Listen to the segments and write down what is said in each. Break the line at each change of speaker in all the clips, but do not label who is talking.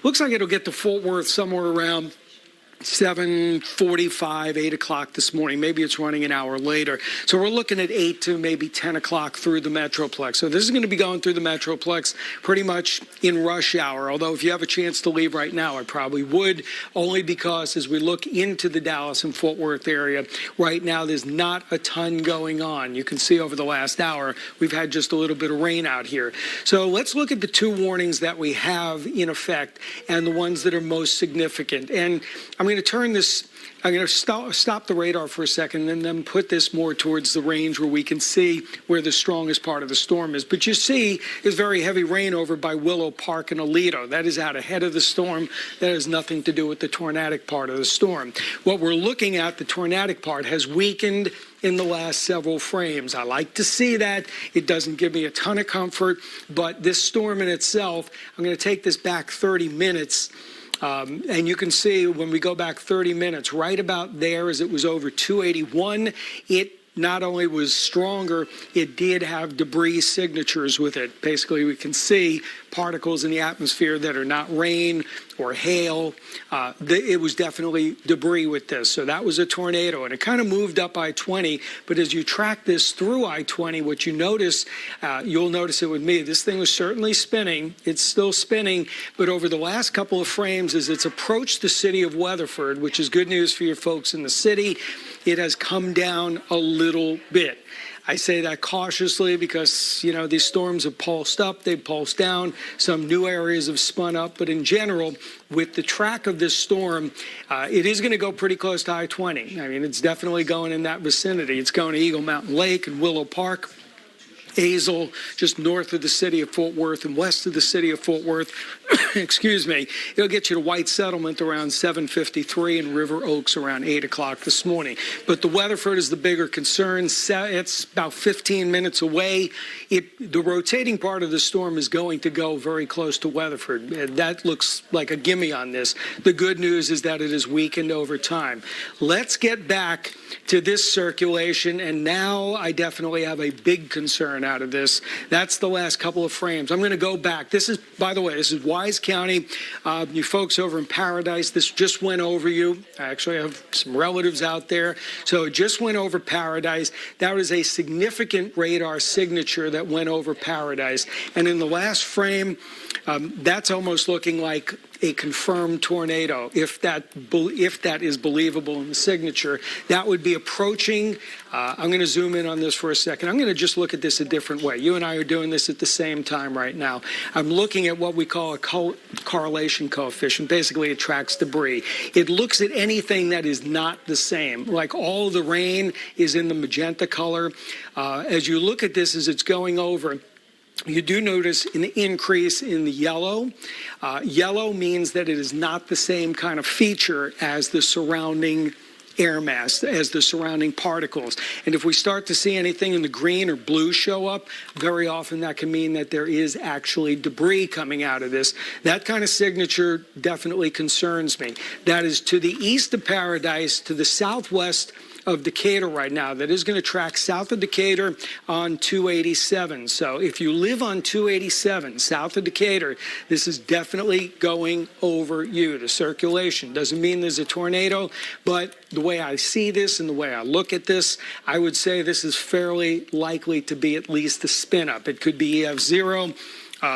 Looks like it'll get to Fort Worth somewhere around 7:45, 8 o'clock this morning. Maybe it's running an hour later. So we're looking at 8 to maybe 10 o'clock through the Metroplex. So this is going to be going through the Metroplex pretty much in rush hour. Although if you have a chance to leave right now, I probably would, only because as we look into the Dallas and Fort Worth area, right now there's not a ton going on. You can see over the last hour, we've had just a little bit of rain out here. So let's look at the two warnings that we have in effect and the ones that are most significant. And I'm going to turn this, I'm going to stop the radar for a second and then put this more towards the range where we can see where the strongest part of the storm is. But you see is very heavy rain over by Willow Park and Aledo. That is out ahead of the storm. That has nothing to do with the tornadic part of the storm. What we're looking at, the tornadic part, has weakened in the last several frames. I like to see that. It doesn't give me a ton of comfort, but this storm in itself, I'm going to take this back 30 minutes. And you can see when we go back 30 minutes, right about there as it was over 281, it not only was stronger, it did have debris signatures with it. Basically, we can see particles in the atmosphere that are not rain or hail. It was definitely debris with this. So that was a tornado, and it kind of moved up I-20. But as you track this through I-20, what you notice, you'll notice it with me, this thing was certainly spinning. It's still spinning, but over the last couple of frames, as it's approached the city of Weatherford, which is good news for your folks in the city, it has come down a little bit. I say that cautiously because, you know, these storms have pulsed up, they've pulsed down, some new areas have spun up, but in general, with the track of this storm, it is going to go pretty close to I-20. I mean, it's definitely going in that vicinity. It's going to Eagle Mountain Lake and Willow Park, Hazel, just north of the city of Fort Worth and west of the city of Fort Worth. Excuse me. It'll get you to White Settlement around 7:53 and River Oaks around 8 o'clock this morning. But the Weatherford is the bigger concern. It's about 15 minutes away. The rotating part of the storm is going to go very close to Weatherford. That looks like a gimme on this. The good news is that it is weakened over time. Let's get back to this circulation, and now I definitely have a big concern out of this. That's the last couple of frames. I'm going to go back. This is, by the way, this is Wise County. You folks over in Paradise, this just went over you. I actually have some relatives out there. So it just went over Paradise. That was a significant radar signature that went over Paradise. And in the last frame, that's almost looking like a confirmed tornado, if that is believable in the signature. That would be approaching. I'm going to zoom in on this for a second. I'm going to just look at this a different way. You and I are doing this at the same time right now. I'm looking at what we call a correlation coefficient. Basically, it tracks debris. It looks at anything that is not the same. Like all the rain is in the magenta color. As you look at this as it's going over, you do notice an increase in the yellow. Yellow means that it is not the same kind of feature as the surrounding air mass, as the surrounding particles. And if we start to see anything in the green or blue show up, very often that can mean that there is actually debris coming out of this. That kind of signature definitely concerns me. That is to the east of Paradise, to the southwest of Decatur right now. That is going to track south of Decatur on 287. So if you live on 287 south of Decatur, this is definitely going over you. The circulation doesn't mean there's a tornado, but the way I see this and the way I look at this, I would say this is fairly likely to be at least a spin up. It could be EF0.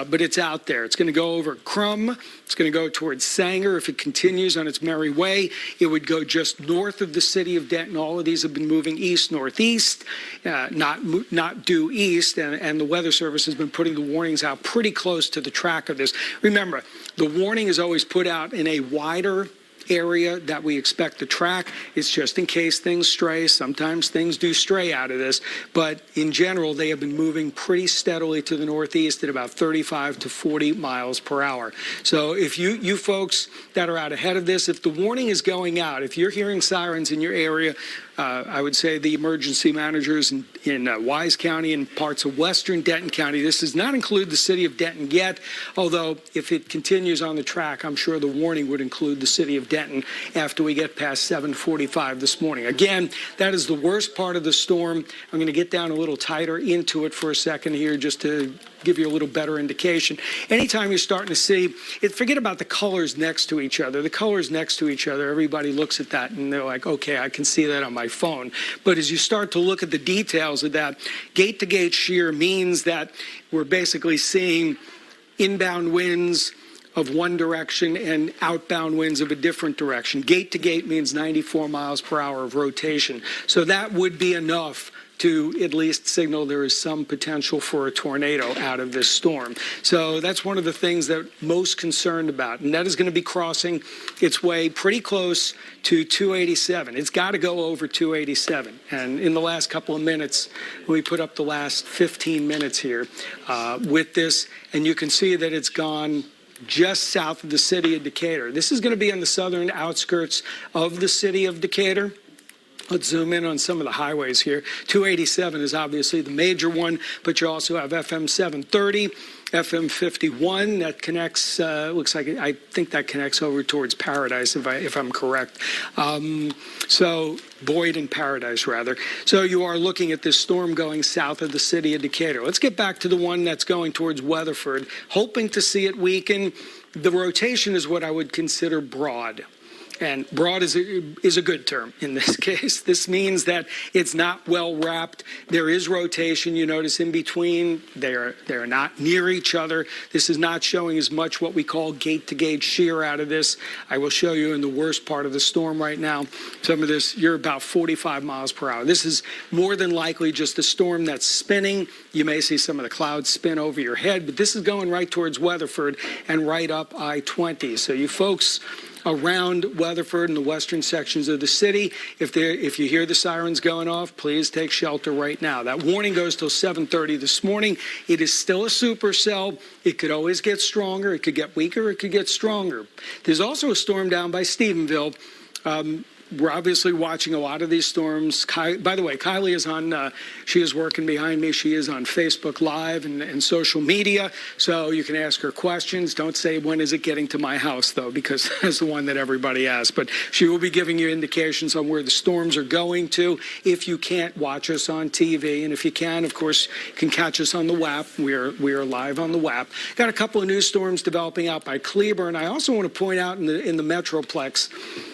But it's out there. It's going to go over Crum. It's going to go towards Sanger. If it continues on its merry way, it would go just north of the city of Denton. All of these have been moving east-northeast, not due east, and the Weather Service has been putting the warnings out pretty close to the track of this. Remember, the warning is always put out in a wider area that we expect to track. It's just in case things stray. Sometimes things do stray out of this, but in general, they have been moving pretty steadily to the northeast at about 35 to 40 miles per hour. So if you folks that are out ahead of this, if the warning is going out, if you're hearing sirens in your area, I would say the emergency managers in Wise County and parts of western Denton County. This does not include the city of Denton yet, although if it continues on the track, I'm sure the warning would include the city of Denton after we get past 7:45 this morning. Again, that is the worst part of the storm. I'm going to get down a little tighter into it for a second here just to give you a little better indication. Anytime you're starting to see, forget about the colors next to each other. The colors next to each other, everybody looks at that and they're like, okay, I can see that on my phone. But as you start to look at the details of that, gate-to-gate shear means that we're basically seeing inbound winds of one direction and outbound winds of a different direction. Gate to gate means 94 miles per hour of rotation. So that would be enough to at least signal there is some potential for a tornado out of this storm. So that's one of the things that I'm most concerned about. And that is going to be crossing its way pretty close to 287. It's got to go over 287. And in the last couple of minutes, we put up the last 15 minutes here with this, and you can see that it's gone just south of the city of Decatur. This is going to be on the southern outskirts of the city of Decatur. Let's zoom in on some of the highways here. 287 is obviously the major one, but you also have FM 730, FM 51 that connects, looks like, I think that connects over towards Paradise, if I'm correct. So Boyd and Paradise, rather. So you are looking at this storm going south of the city of Decatur. Let's get back to the one that's going towards Weatherford, hoping to see it weaken. The rotation is what I would consider broad. And broad is a good term in this case. This means that it's not well wrapped. There is rotation. You notice in between. They're not near each other. This is not showing as much what we call gate-to-gate shear out of this. I will show you in the worst part of the storm right now. Some of this, you're about 45 miles per hour. This is more than likely just a storm that's spinning. You may see some of the clouds spin over your head, but this is going right towards Weatherford and right up I-20. So you folks around Weatherford and the western sections of the city, if you hear the sirens going off, please take shelter right now. That warning goes till 7:30 this morning. It is still a supercell. It could always get stronger. It could get weaker. It could get stronger. There's also a storm down by Stephenville. We're obviously watching a lot of these storms. By the way, Kylie is on, she is working behind me. She is on Facebook Live and social media, so you can ask her questions. Don't say, when is it getting to my house, though, because that's the one that everybody asks. But she will be giving you indications on where the storms are going to if you can't watch us on TV. And if you can, of course, you can catch us on the WAP. We are live on the WAP. Got a couple of new storms developing out by Cleburne. I also want to point out in the Metroplex.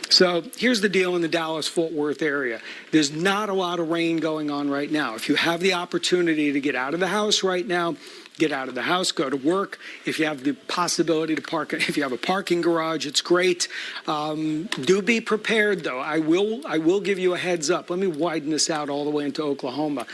So here's the deal in the Dallas-Fort Worth area. There's not a lot of rain going on right now. If you have the opportunity to get out of the house right now, get out of the house, go to work. If you have the possibility to park, if you have a parking garage, it's great. Do be prepared, though. I will give you a heads up. Let me widen this out all the way into Oklahoma.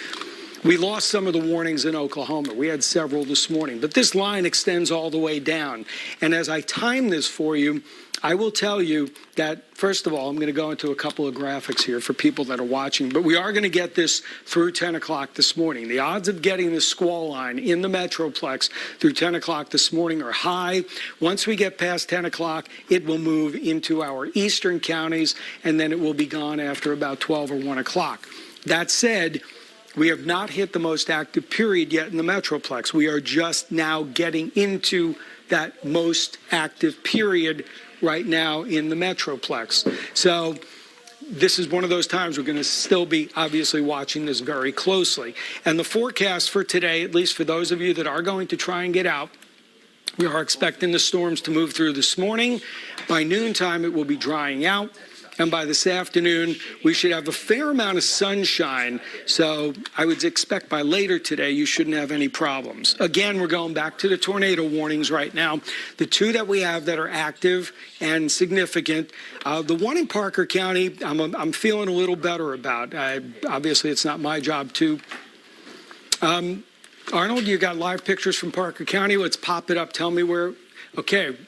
We lost some of the warnings in Oklahoma. We had several this morning, but this line extends all the way down. And as I time this for you, I will tell you that, first of all, I'm going to go into a couple of graphics here for people that are watching, but we are going to get this through 10 o'clock this morning. The odds of getting the squall line in the Metroplex through 10 o'clock this morning are high. Once we get past 10 o'clock, it will move into our eastern counties, and then it will be gone after about 12 or 1 o'clock. That said, we have not hit the most active period yet in the Metroplex. We are just now getting into that most active period right now in the Metroplex. So this is one of those times we're going to still be obviously watching this very closely. And the forecast for today, at least for those of you that are going to try and get out, we are expecting the storms to move through this morning. By noontime, it will be drying out. And by this afternoon, we should have a fair amount of sunshine. So I would expect by later today, you shouldn't have any problems. Again, we're going back to the tornado warnings right now. The two that we have that are active and significant, the one in Parker County, I'm feeling a little better about. Obviously, it's not my job to. Arnold, you got live pictures from Parker County. Let's pop it up. Tell me where. Okay.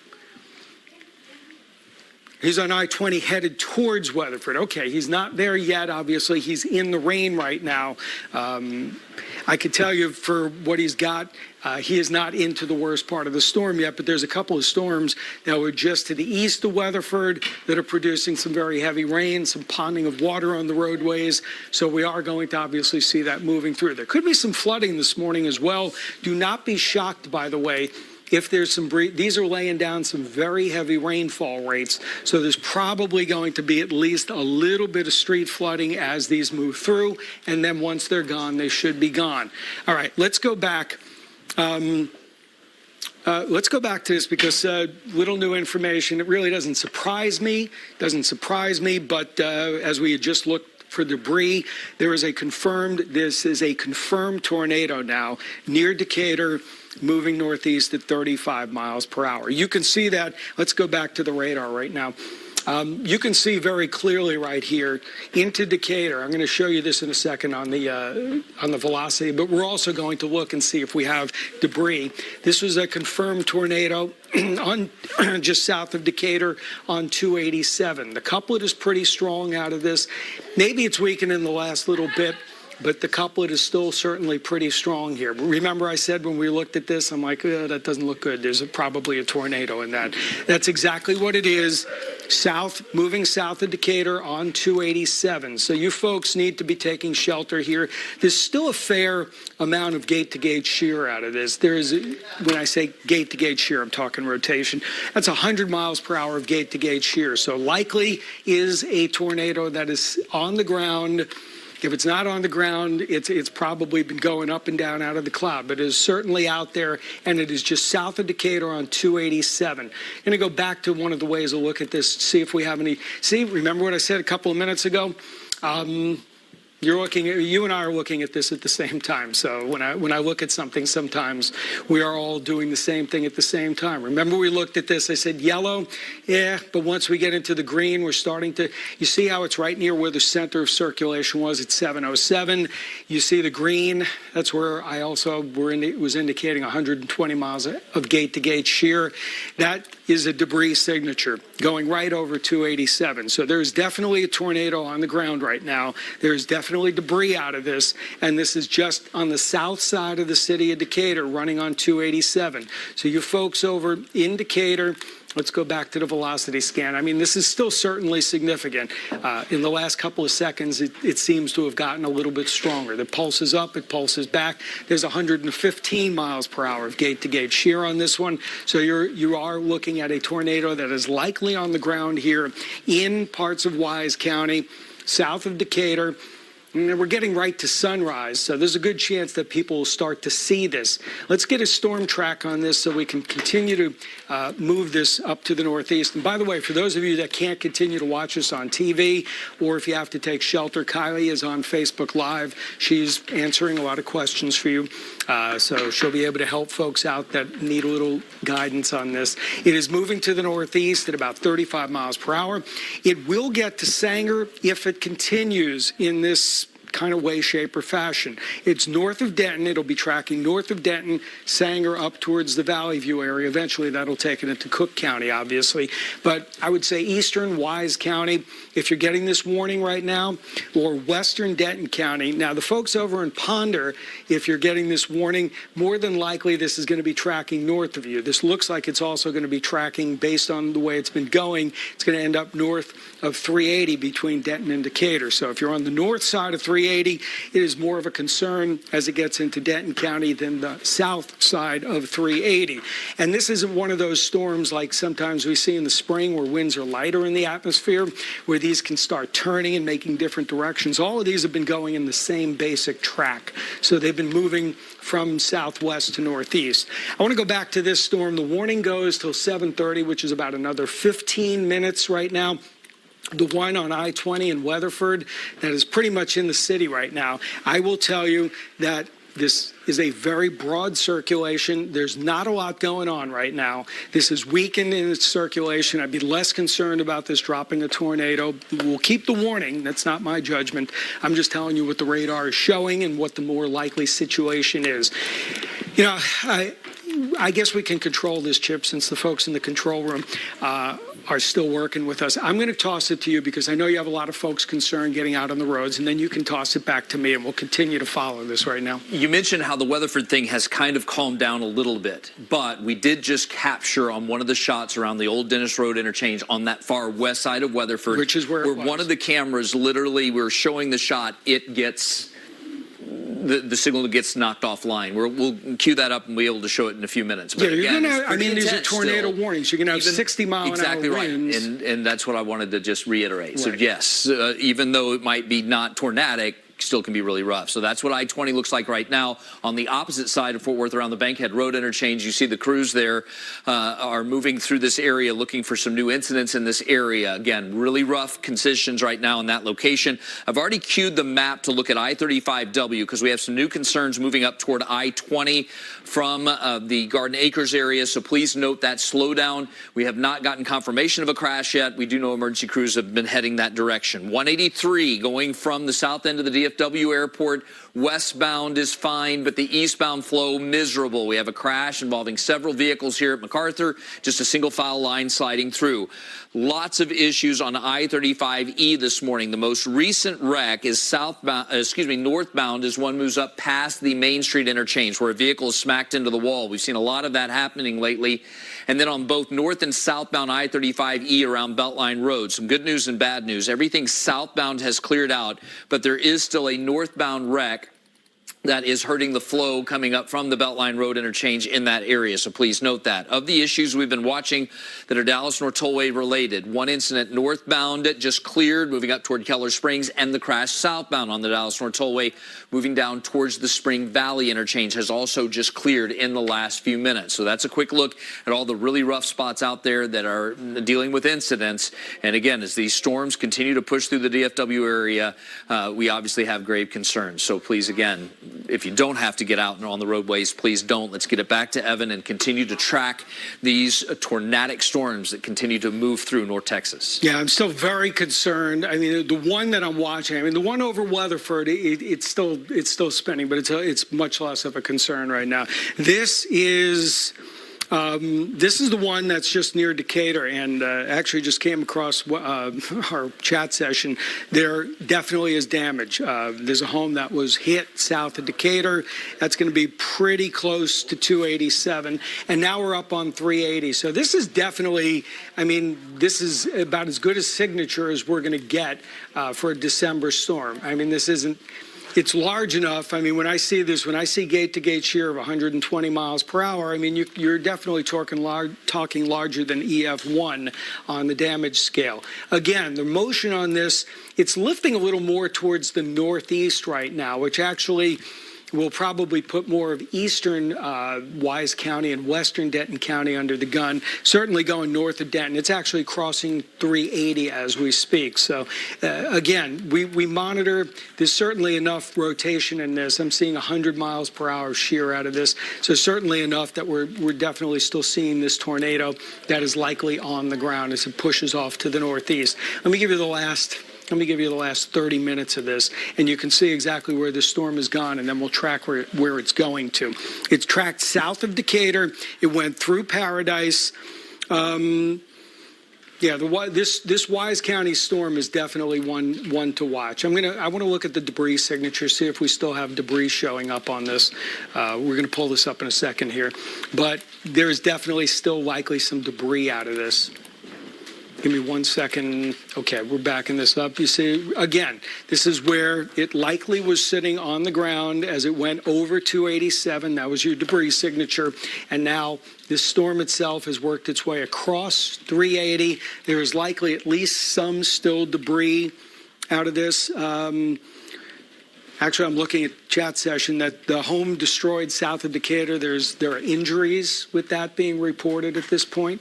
He's on I-20 headed towards Weatherford. Okay, he's not there yet. Obviously, he's in the rain right now. I could tell you for what he's got, he is not into the worst part of the storm yet, but there's a couple of storms that were just to the east of Weatherford that are producing some very heavy rain, some ponding of water on the roadways. So we are going to obviously see that moving through. There could be some flooding this morning as well. Do not be shocked, by the way, if there's some these are laying down some very heavy rainfall rates. So there's probably going to be at least a little bit of street flooding as these move through. And then once they're gone, they should be gone. All right, let's go back Let's go back to this because little new information. It really doesn't surprise me. But as we had just looked for debris, this is a confirmed tornado now near Decatur, moving northeast at 35 miles per hour. You can see that. Let's go back to the radar right now. You can see very clearly right here into Decatur. I'm going to show you this in a second on the velocity, but we're also going to look and see if we have debris. This was a confirmed tornado on just south of Decatur on 287. The couplet is pretty strong out of this. Maybe it's weakened in the last little bit, but the couplet is still certainly pretty strong here. Remember I said when we looked at this, I'm like, that doesn't look good. There's probably a tornado in that. That's exactly what it is. Moving south of Decatur on 287. So you folks need to be taking shelter here. There's still a fair amount of gate-to-gate shear out of this. When I say gate-to-gate shear, I'm talking rotation. That's 100 miles per hour of gate-to-gate shear. So likely is a tornado that is on the ground. If it's not on the ground, it's probably been going up and down out of the cloud, but it is certainly out there, and it is just south of Decatur on 287. I'm going to go back to one of the ways to look at this, see if we have any. Remember what I said a couple of minutes ago? You and I are looking at this at the same time. So when I look at something, sometimes we are all doing the same thing at the same time. Remember we looked at this, I said yellow, yeah, but once we get into the green, we're starting to, you see how it's right near where the center of circulation was at 707. You see the green, that's where I also was indicating 120 miles of gate-to-gate shear. That is a debris signature going right over 287. So there's definitely a tornado on the ground right now. There's definitely debris out of this, and this is just on the south side of the city of Decatur running on 287. So you folks over in Decatur, let's go back to the velocity scan. I mean, this is still certainly significant. In the last couple of seconds, it seems to have gotten a little bit stronger. The pulse is up, it pulses back. There's 115 miles per hour of gate-to-gate shear on this one. So you are looking at a tornado that is likely on the ground here in parts of Wise County, south of Decatur. And we're getting right to sunrise, so there's a good chance that people will start to see this. Let's get a storm track on this so we can continue to move this up to the northeast. And by the way, for those of you that can't continue to watch us on TV, or if you have to take shelter, Kylie is on Facebook Live. She's answering a lot of questions for you, so she'll be able to help folks out that need a little guidance on this. It is moving to the northeast at about 35 miles per hour. It will get to Sanger if it continues in this kind of way, shape, or fashion. It's north of Denton. It'll be tracking north of Denton, Sanger up towards the Valley View area. Eventually, that'll take it into Cook County, obviously. But I would say eastern Wise County, if you're getting this warning right now, or western Denton County. Now, the folks over in Ponder, if you're getting this warning, more than likely this is going to be tracking north of you. This looks like it's also going to be tracking, based on the way it's been going, it's going to end up north of 380 between Denton and Decatur. So if you're on the north side of 380, it is more of a concern as it gets into Denton County than the south side of 380. And this isn't one of those storms like sometimes we see in the spring where winds are lighter in the atmosphere, where these can start turning and making different directions. All of these have been going in the same basic track. So they've been moving from southwest to northeast. I want to go back to this storm. The warning goes till 7:30, which is about another 15 minutes right now. The one on I-20 in Weatherford that is pretty much in the city right now. I will tell you that this is a very broad circulation. There's not a lot going on right now. This is weakened in its circulation. I'd be less concerned about this dropping a tornado. We'll keep the warning. That's not my judgment. I'm just telling you what the radar is showing and what the more likely situation is. You know, I guess we can control this, Chip, since the folks in the control room are still working with us. I'm going to toss it to you because I know you have a lot of folks concerned getting out on the roads, and then you can toss it back to me, and we'll continue to follow this right now.
You mentioned how the Weatherford thing has kind of calmed down a little bit, but we did just capture on one of the shots around the old Dennis Road interchange on that far west side of Weatherford,
which is where
one of the cameras literally, we're showing the shot, it gets... The signal gets knocked offline. We'll cue that up and be able to show it in a few minutes. But
yeah,
again,
I mean, these are tornado warnings. You're going to have 60 mile an hour
exactly
winds.
Right, and that's what I wanted to just reiterate.
Right.
So yes, even though it might be not tornadic, still can be really rough. So that's what I-20 looks like right now. On the opposite side of Fort Worth around the Bankhead Road interchange, you see the crews there are moving through this area looking for some new incidents in this area. Again, really rough conditions right now in that location. I've already queued the map to look at I-35W because we have some new concerns moving up toward I-20 from the Garden Acres area. So please note that slowdown. We have not gotten confirmation of a crash yet. We do know emergency crews have been heading that direction. 183 going from the south end of the DFW airport westbound is fine, but the eastbound flow miserable. We have a crash involving several vehicles here at MacArthur, just a single file line sliding through. Lots of issues on I-35E this morning. The most recent wreck is northbound as one moves up past the Main Street interchange where a vehicle is smacked into the wall. We've seen a lot of that happening lately. And then on both north and southbound I-35E around Beltline Road, some good news and bad news. Everything southbound has cleared out, but there is still a northbound wreck that is hurting the flow coming up from the Beltline Road interchange in that area. So please note that. Of the issues we've been watching that are Dallas North Tollway related, one incident northbound just cleared, moving up toward Keller Springs, and the crash southbound on the Dallas North Tollway, moving down towards the Spring Valley interchange, has also just cleared in the last few minutes. So that's a quick look at all the really rough spots out there that are dealing with incidents. And again, as these storms continue to push through the DFW area, we obviously have grave concerns. So please, again, if you don't have to get out and on the roadways, please don't. Let's get it back to Evan and continue to track these tornadic storms that continue to move through North Texas.
Yeah, I'm still very concerned. I mean, the one that I'm watching, I mean, the one over Weatherford, it's still spinning, but it's much less of a concern right now. This is the one that's just near Decatur, and actually just came across our chat session. There definitely is damage. There's a home that was hit south of Decatur. That's going to be pretty close to 287, and now we're up on 380. So this is definitely, I mean, this is about as good a signature as we're going to get for a December storm. I mean, this isn't. It's large enough. I mean, when I see this, when I see gate-to-gate shear of 120 miles per hour, I mean, you're definitely talking larger than EF1 on the damage scale. Again, the motion on this, it's lifting a little more towards the northeast right now, which actually will probably put more of eastern Wise County and western Denton County under the gun, certainly going north of Denton. It's actually crossing 380 as we speak. So, again, we monitor. There's certainly enough rotation in this. I'm seeing 100 miles per hour shear out of this. So certainly enough that we're definitely still seeing this tornado that is likely on the ground as it pushes off to the northeast. Let me give you the last 30 minutes of this, and you can see exactly where the storm has gone, and then we'll track where it's going to. It's tracked south of Decatur. It went through Paradise. This Wise County storm is definitely one to watch. I want to look at the debris signature, see if we still have debris showing up on this. We're going to pull this up in a second here, but there's definitely still likely some debris out of this. Give me 1 second. Okay, we're backing this up. You see, again, this is where it likely was sitting on the ground as it went over 287. That was your debris signature. And now this storm itself has worked its way across 380. There is likely at least some still debris out of this. Actually, I'm looking at chat session that the home destroyed south of Decatur, there are injuries with that being reported at this point.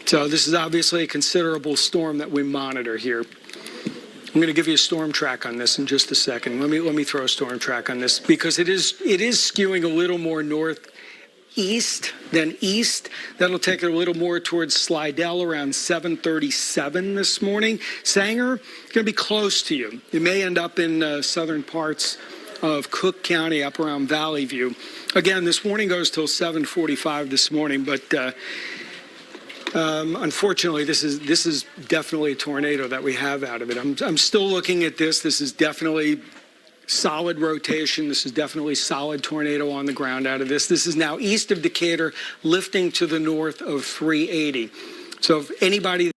So this is obviously a considerable storm that we monitor here. I'm going to give you a storm track on this in just a second. Let me throw a storm track on this because it is skewing a little more northeast than east. That'll take it a little more towards Slidell around 737 this morning. Sanger, it's going to be close to you. It may end up in southern parts of Cook County up around Valley View. Again, this warning goes till 7:45 this morning, but unfortunately, this is definitely a tornado that we have out of it. I'm still looking at this. This is definitely solid rotation. This is definitely solid tornado on the ground out of this. This is now east of Decatur, lifting to the north of 380. So if anybody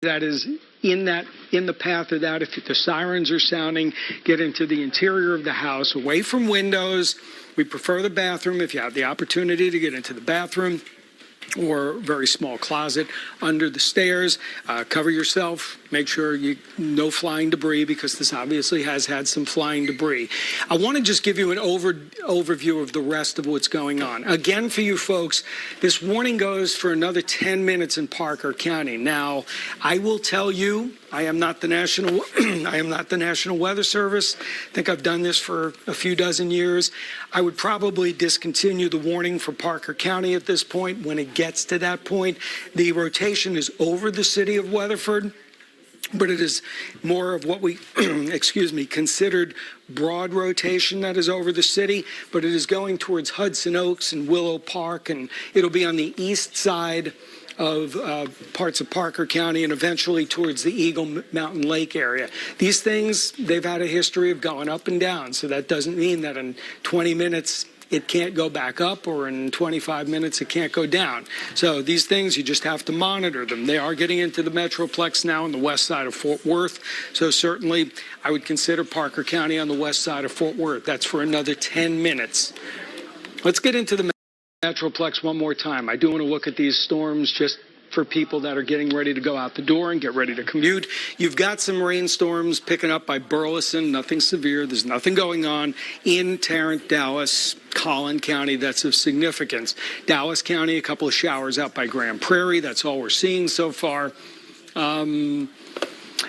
that is in the path of that, if the sirens are sounding, get into the interior of the house, away from windows. We prefer the bathroom if you have the opportunity to get into the bathroom. or very small closet under the stairs. Cover yourself. Make sure no flying debris, because this obviously has had some flying debris. I want to just give you an overview of the rest of what's going on. Again, for you folks, this warning goes for another 10 minutes in Parker County. Now, I will tell you, I am not the National Weather Service. I think I've done this for a few dozen years. I would probably discontinue the warning for Parker County at this point. When it gets to that point, the rotation is over the city of Weatherford, but it is more of what we, considered broad rotation that is over the city, but it is going towards Hudson Oaks and Willow Park, and it'll be on the east side of parts of Parker County and eventually towards the Eagle Mountain Lake area. These things, they've had a history of going up and down, so that doesn't mean that in 20 minutes it can't go back up, or in 25 minutes it can't go down. So these things, you just have to monitor them. They are getting into the Metroplex now on the west side of Fort Worth, so certainly I would consider Parker County on the west side of Fort Worth. That's for another 10 minutes. Let's get into the Metroplex one more time. I do want to look at these storms just for people that are getting ready to go out the door and get ready to commute. You've got some rainstorms picking up by Burleson, nothing severe. There's nothing going on in Tarrant, Dallas, Collin County that's of significance. Dallas County, a couple of showers out by Grand Prairie. That's all we're seeing so far.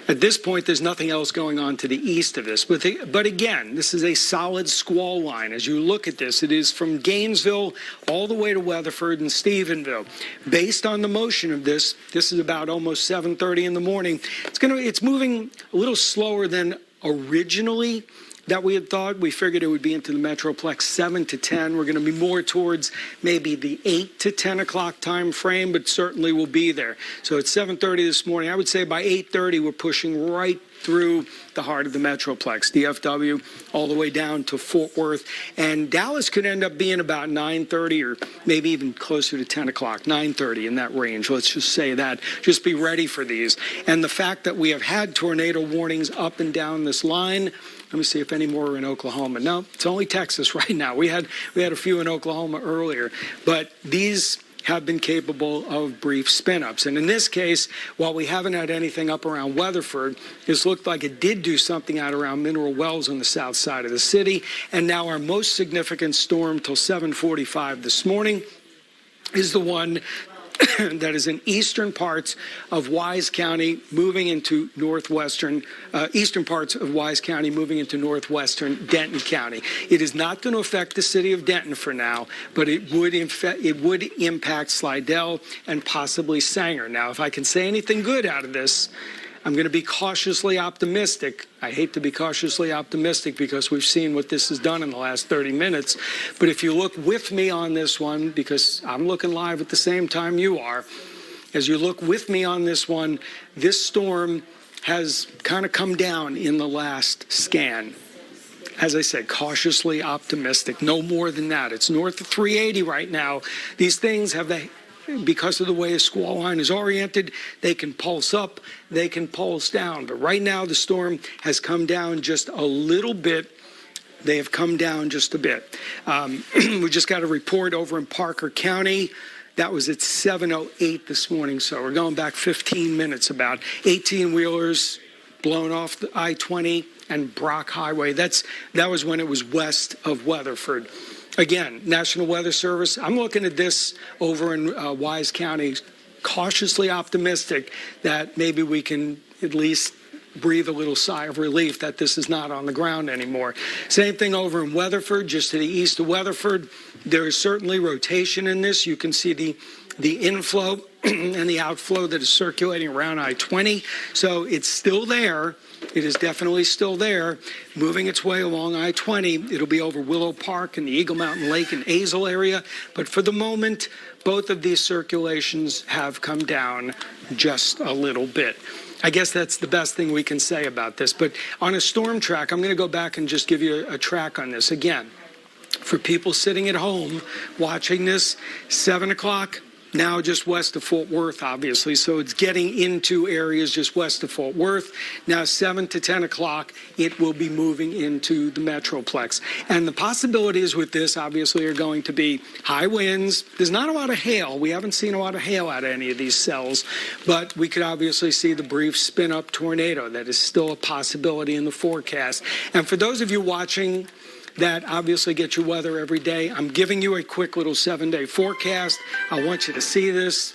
At this point, there's nothing else going on to the east of this. But again, this is a solid squall line. As you look at this, it is from Gainesville all the way to Weatherford and Stephenville. Based on the motion of this is about almost 7:30 in the morning. It's moving a little slower than originally that we had thought. We figured it would be into the Metroplex 7 to 10. We're going to be more towards maybe the 8 to 10 o'clock time frame, but certainly will be there. So it's 7:30 this morning. I would say by 8:30, we're pushing right through the heart of the Metroplex, DFW, all the way down to Fort Worth. And Dallas could end up being about 9:30 or maybe even closer to 10 o'clock, 9:30 in that range. Let's just say that. Just be ready for these. And the fact that we have had tornado warnings up and down this line, let me see if any more are in Oklahoma. No, it's only Texas right now. We had a few in Oklahoma earlier, but these have been capable of brief spin-ups. And in this case, while we haven't had anything up around Weatherford, this looked like it did do something out around Mineral Wells on the south side of the city. And now our most significant storm till 7:45 this morning is the one that is in eastern parts of Wise County moving into northwestern, eastern parts of Wise County moving into northwestern Denton County. It is not going to affect the city of Denton for now, but it would impact Slidell and possibly Sanger. Now, if I can say anything good out of this, I'm going to be cautiously optimistic. I hate to be cautiously optimistic because we've seen what this has done in the last 30 minutes. But if you look with me on this one, because I'm looking live at the same time you are, as you look with me on this one, this storm has kind of come down in the last scan. As I said, cautiously optimistic, no more than that. It's north of 380 right now. These things have because of the way a squall line is oriented, they can pulse up, they can pulse down. But right now, the storm has come down just a little bit. They have come down just a bit. We just got a report over in Parker County. That was at 7:08 this morning, so we're going back 15 minutes about. 18-wheelers blown off the I-20 and Brock Highway. That was when it was west of Weatherford. Again, National Weather Service, I'm looking at this over in Wise County, cautiously optimistic that maybe we can at least breathe a little sigh of relief that this is not on the ground anymore. Same thing over in Weatherford, just to the east of Weatherford. There is certainly rotation in this. You can see the inflow and the outflow that is circulating around I-20. So it's still there. It is definitely still there, moving its way along I-20. It'll be over Willow Park and the Eagle Mountain Lake and Azle area. But for the moment, both of these circulations have come down just a little bit. I guess that's the best thing we can say about this. But on a storm track, I'm going to go back and just give you a track on this. Again, for people sitting at home watching this, 7 o'clock, now just west of Fort Worth, obviously. So it's getting into areas just west of Fort Worth. Now 7 to 10 o'clock, it will be moving into the Metroplex. And the possibilities with this, obviously, are going to be high winds. There's not a lot of hail. We haven't seen a lot of hail out of any of these cells. But we could obviously see the brief spin-up tornado. That is still a possibility in the forecast. And for those of you watching that obviously get your weather every day, I'm giving you a quick little 7-day forecast. I want you to see this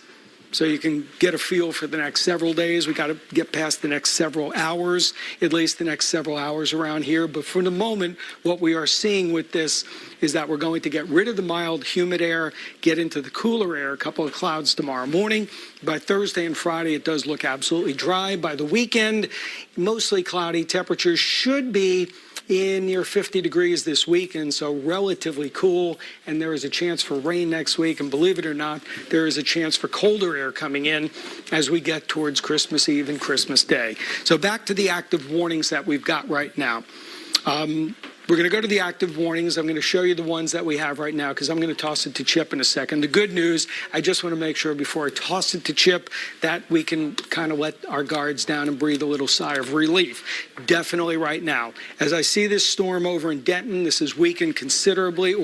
so you can get a feel for the next several days. We got to get past the next several hours, at least the next several hours around here. But for the moment, what we are seeing with this is that we're going to get rid of the mild, humid air, get into the cooler air, a couple of clouds tomorrow morning. By Thursday and Friday, it does look absolutely dry. By the weekend, mostly cloudy. Temperatures should be in near 50 degrees this weekend, so relatively cool, and there is a chance for rain next week. And believe it or not, there is a chance for colder air coming in as we get towards Christmas Eve and Christmas Day. So back to the active warnings that we've got right now. We're going to go to the active warnings. I'm going to show you the ones that we have right now because I'm going to toss it to Chip in a second. The good news, I just want to make sure before I toss it to Chip that we can kind of let our guards down and breathe a little sigh of relief. Definitely right now. As I see this storm over in Denton, this is weakened considerably,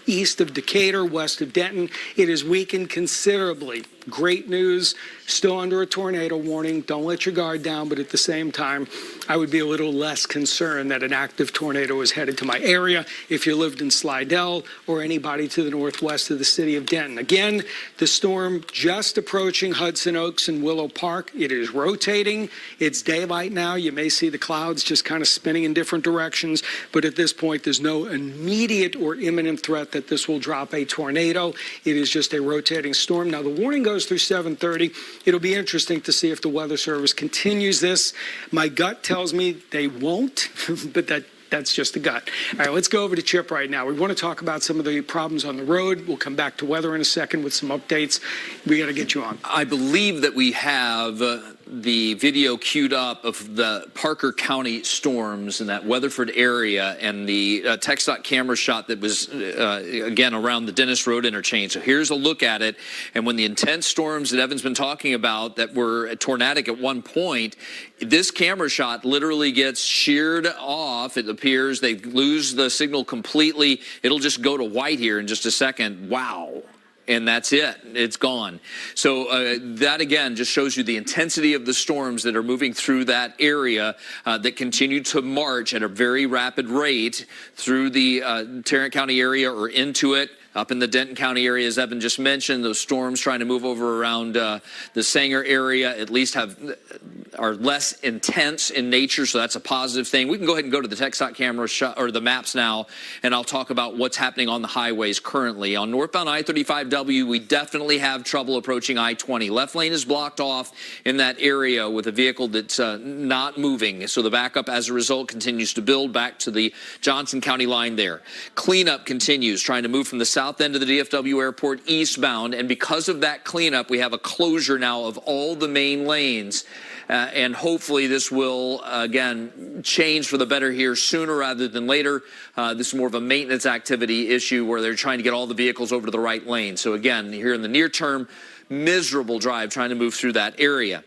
east of Decatur, west of Denton. It is weakened considerably. Great news, still under a tornado warning. Don't let your guard down, but at the same time, I would be a little less concerned that an active tornado is headed to my area if you lived in Slidell or anybody to the northwest of the city of Denton. Again, the storm just approaching Hudson Oaks and Willow Park. It is rotating. It's daylight now. You may see the clouds just kind of spinning in different directions, but at this point, there's no immediate or imminent threat that this will drop a tornado. It is just a rotating storm. Now, the warning goes through 7:30. It'll be interesting to see if the Weather Service continues this. My gut tells me they won't, but that's just a gut. All right, let's go over to Chip right now. We want to talk about some of the problems on the road. We'll come back to weather in a second with some updates. We got to get you on.
I believe that we have the video queued up of the Parker County storms in that Weatherford area and the TxDOT camera shot that was, again, around the Dennis Road interchange. So here's a look at it. And when the intense storms that Evan's been talking about that were tornadic at one point, this camera shot literally gets sheared off. It appears they lose the signal completely. It'll just go to white here in just a second. Wow. And that's it. It's gone. So that, again, just shows you the intensity of the storms that are moving through that area that continue to march at a very rapid rate through the Tarrant County area or into it. Up in the Denton County area, as Evan just mentioned, those storms trying to move over around the Sanger area at least are less intense in nature, so that's a positive thing. We can go ahead and go to the TxDOT camera shot or the maps now, and I'll talk about what's happening on the highways currently. On northbound I-35W, we definitely have trouble approaching I-20. Left lane is blocked off in that area with a vehicle that's not moving, so the backup as a result continues to build back to the Johnson County line there. Cleanup continues, trying to move from the south end of the DFW airport eastbound, and because of that cleanup, we have a closure now of all the main lanes. And hopefully this will, again, change for the better here sooner rather than later. This is more of a maintenance activity issue where they're trying to get all the vehicles over to the right lane. So again, here in the near term, miserable drive trying to move through that area.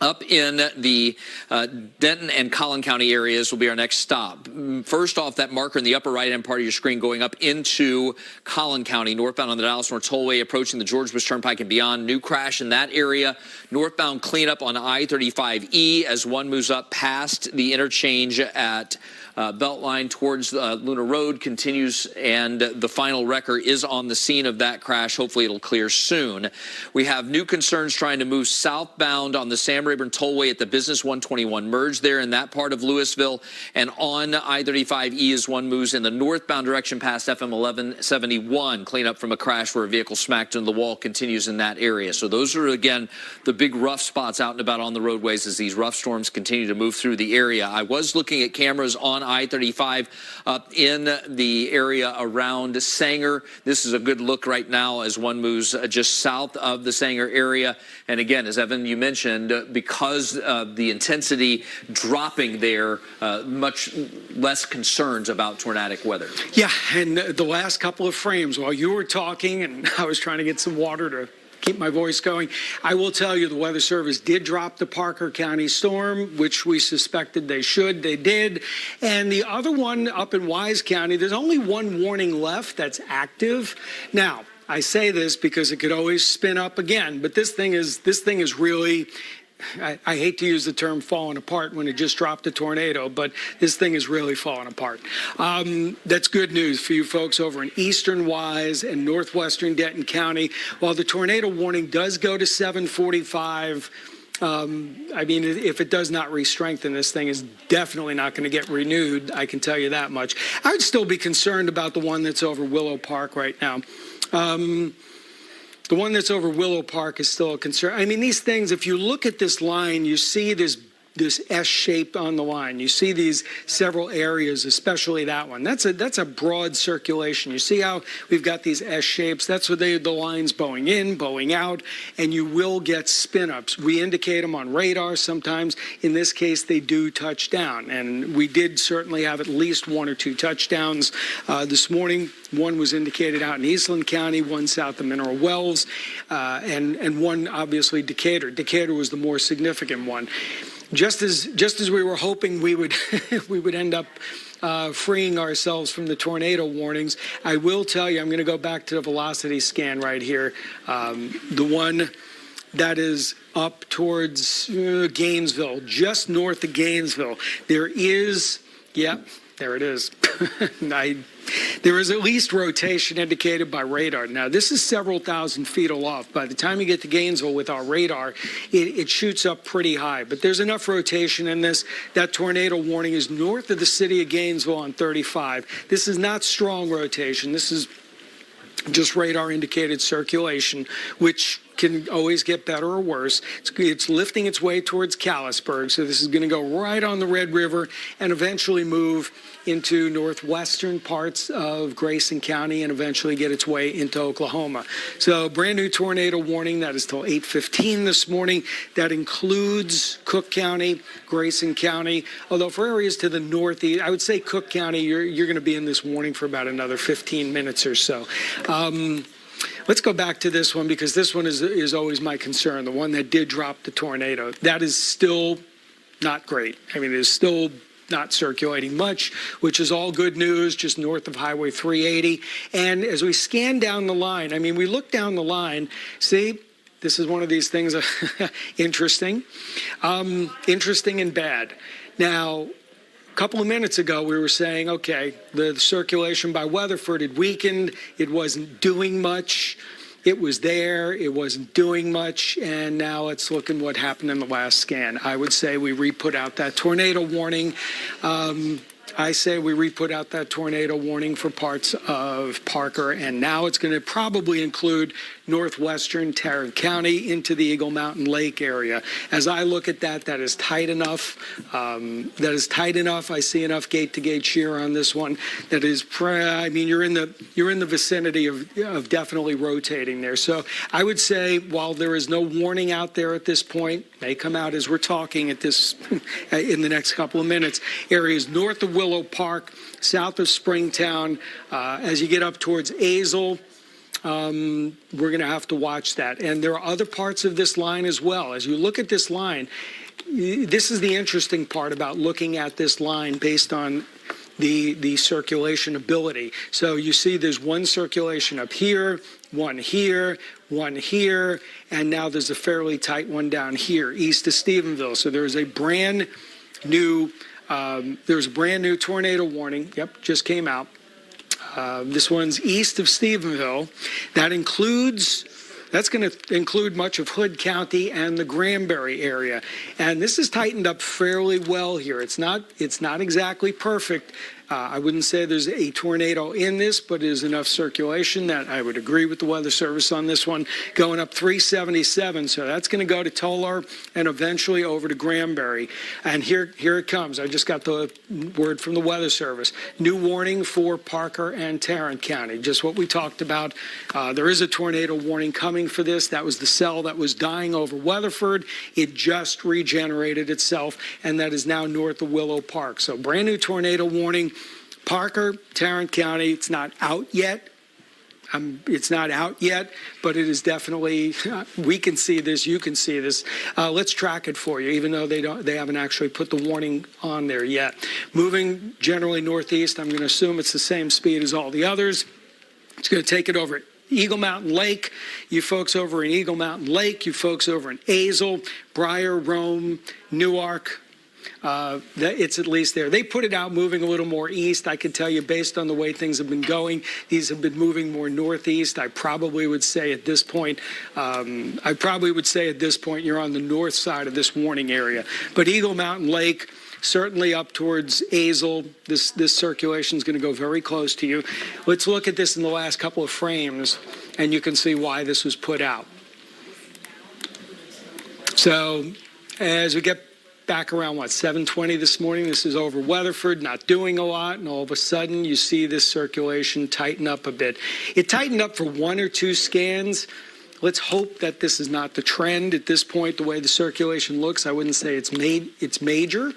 Up in the Denton and Collin County areas will be our next stop. First off, that marker in the upper right-hand part of your screen going up into Collin County, northbound on the Dallas North Tollway, approaching the George Bush Turnpike and beyond. New crash in that area. Northbound cleanup on I-35E as one moves up past the interchange at Beltline towards Luna Road continues, and the final wrecker is on the scene of that crash. Hopefully it'll clear soon. We have new concerns trying to move southbound on the Sam Rayburn Tollway at the Business 121 merge there in that part of Louisville, and on I-35E as one moves in the northbound direction past FM 1171. Cleanup from a crash where a vehicle smacked into the wall continues in that area. So those are, again, the big rough spots out and about on the roadways as these rough storms continue to move through the area. I was looking at cameras on on I-35 in the area around Sanger. This is a good look right now as one moves just south of the Sanger area. And again, as Evan, you mentioned, because the intensity dropping there, much less concerns about tornadic weather.
Yeah, and the last couple of frames, while you were talking and I was trying to get some water to keep my voice going, I will tell you the Weather Service did drop the Parker County storm, which we suspected they should. They did. And the other one up in Wise County, there's only one warning left that's active. Now, I say this because it could always spin up again, but this thing is really, I hate to use the term falling apart when it just dropped a tornado, but this thing is really falling apart. That's good news for you folks over in eastern Wise and northwestern Denton County. While the tornado warning does go to 7:45, I mean, if it does not re-strengthen, this thing is definitely not going to get renewed. I can tell you that much. I would still be concerned about the one that's over Willow Park right now. The one that's over Willow Park is still a concern. I mean, these things, if you look at this line, you see this S shape on the line. You see these several areas, especially that one. That's a broad circulation. You see how we've got these S shapes? That's what the lines bowing in, bowing out, and you will get spin ups. We indicate them on radar sometimes. In this case, they do touch down, and we did certainly have at least one or two touchdowns this morning. One was indicated out in Eastland County, one south of Mineral Wells, and one obviously Decatur. Decatur was the more significant one. Just as we were hoping we would we would end up freeing ourselves from the tornado warnings, I will tell you, I'm going to go back to the velocity scan right here, the one that is up towards Gainesville, just north of Gainesville. There is, yep, there it is. There is at least rotation indicated by radar. Now, this is several thousand feet aloft. By the time you get to Gainesville with our radar, it shoots up pretty high. But there's enough rotation in this. That tornado warning is north of the city of Gainesville on 35. This is not strong rotation. This is just radar indicated circulation, which can always get better or worse. It's lifting its way towards Callisburg, so this is going to go right on the Red River and eventually move into northwestern parts of Grayson County and eventually get its way into Oklahoma. So brand new tornado warning that is till 8:15 this morning. That includes Cook County, Grayson County, although for areas to the northeast, I would say Cook County, you're going to be in this warning for about another 15 minutes or so. Let's go back to this one because this one is always my concern, the one that did drop the tornado. That is still not great. I mean, it is still not circulating much, which is all good news, just north of Highway 380. And as we scan down the line, I mean, we look down the line, see, this is one of these things interesting, interesting and bad. Now, a couple of minutes ago, we were saying, okay, the circulation by Weatherford had weakened. It wasn't doing much. It was there. It wasn't doing much. And now let's look at what happened in the last scan. I would say we re-put out that tornado warning. I say we re-put out that tornado warning for parts of Parker, and now it's going to probably include northwestern Tarrant County into the Eagle Mountain Lake area. As I look at that, that is tight enough. That is tight enough. I see enough gate-to-gate shear on this one. That is, I mean, you're in the vicinity of definitely rotating there. So I would say, while there is no warning out there at this point, may come out as we're talking at this in the next couple of minutes. Areas north of Willow Park, south of Springtown, as you get up towards Azle, we're going to have to watch that. And there are other parts of this line as well. As you look at this line, this is the interesting part about looking at this line based on the circulation ability. So you see there's one circulation up here, one here, and now there's a fairly tight one down here, east of Stephenville. So there's a brand new tornado warning. Yep, just came out. This one's east of Stephenville. That's going to include much of Hood County and the Granbury area. And this is tightened up fairly well here. It's not exactly perfect. I wouldn't say there's a tornado in this, but there's enough circulation that I would agree with the Weather Service on this one. Going up 377, so that's going to go to Tolar and eventually over to Granbury. And here it comes. I just got the word from the Weather Service. New warning for Parker and Tarrant County. Just what we talked about. There is a tornado warning coming for this. That was the cell that was dying over Weatherford. It just regenerated itself, and that is now north of Willow Park. So brand new tornado warning. Parker, Tarrant County, it's not out yet. It's not out yet, but it is definitely, we can see this, you can see this. Let's track it for you, even though they haven't actually put the warning on there yet. Moving generally northeast, I'm going to assume it's the same speed as all the others. It's going to take it over Eagle Mountain Lake, you folks over in Eagle Mountain Lake, you folks over in Azle, Briar, Rome, Newark. It's at least there. They put it out moving a little more east. I can tell you based on the way things have been going, these have been moving more northeast. I probably would say at this point, you're on the north side of this warning area. But Eagle Mountain Lake, certainly up towards Azle, this circulation is going to go very close to you. Let's look at this in the last couple of frames, and you can see why this was put out. So as we get back around, 7:20 this morning, this is over Weatherford, not doing a lot, and all of a sudden you see this circulation tighten up a bit. It tightened up for one or two scans. Let's hope that this is not the trend at this point, the way the circulation looks. I wouldn't say it's major,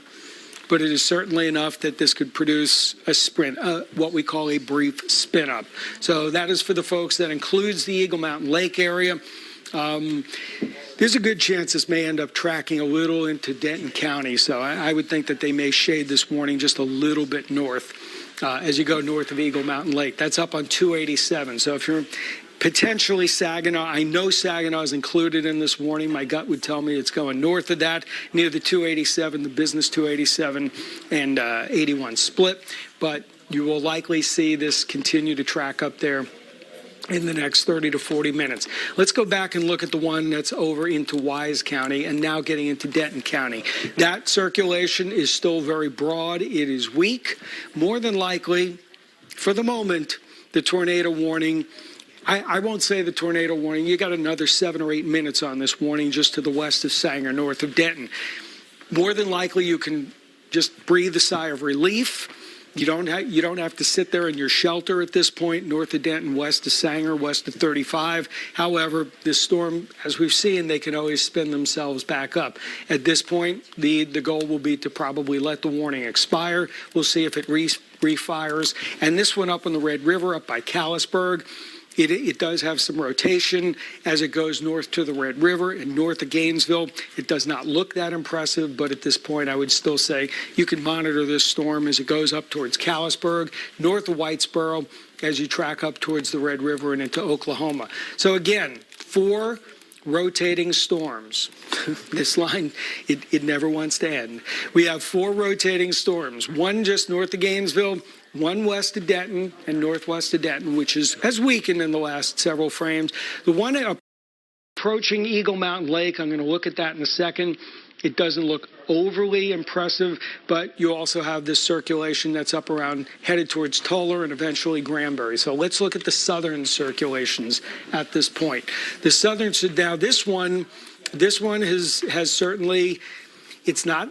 but it is certainly enough that this could produce a sprint, what we call a brief spin up. So that is for the folks. That includes the Eagle Mountain Lake area. There's a good chance this may end up tracking a little into Denton County, so I would think that they may shade this warning just a little bit north as you go north of Eagle Mountain Lake. That's up on 287. So if you're potentially Saginaw, I know Saginaw is included in this warning. My gut would tell me it's going north of that, near the 287, the business 287 and 81 split. But you will likely see this continue to track up there in the next 30 to 40 minutes. Let's go back and look at the one that's over into Wise County and now getting into Denton County. That circulation is still very broad. It is weak. More than likely, for the moment, the tornado warning, I won't say the tornado warning. You got another 7 or 8 minutes on this warning just to the west of Sanger, north of Denton. More than likely, you can just breathe a sigh of relief. You don't have to sit there in your shelter at this point, north of Denton, west of Sanger, west of 35. However, this storm, as we've seen, they can always spin themselves back up. At this point, the goal will be to probably let the warning expire. We'll see if it refires. And this one up on the Red River, up by Callisburg, it does have some rotation as it goes north to the Red River and north of Gainesville. It does not look that impressive, but at this point, I would still say you can monitor this storm as it goes up towards Callisburg, north of Whitesboro, as you track up towards the Red River and into Oklahoma. So again, 4 rotating storms. This line, it never wants to end. We have 4 rotating storms, one just north of Gainesville, one west of Denton and northwest of Denton, which has weakened in the last several frames. The one approaching Eagle Mountain Lake, I'm going to look at that in a second. It doesn't look overly impressive, but you also have this circulation that's up around, headed towards Tolar and eventually Granbury. So let's look at the southern circulations at this point. The southern, now this one has certainly, it's not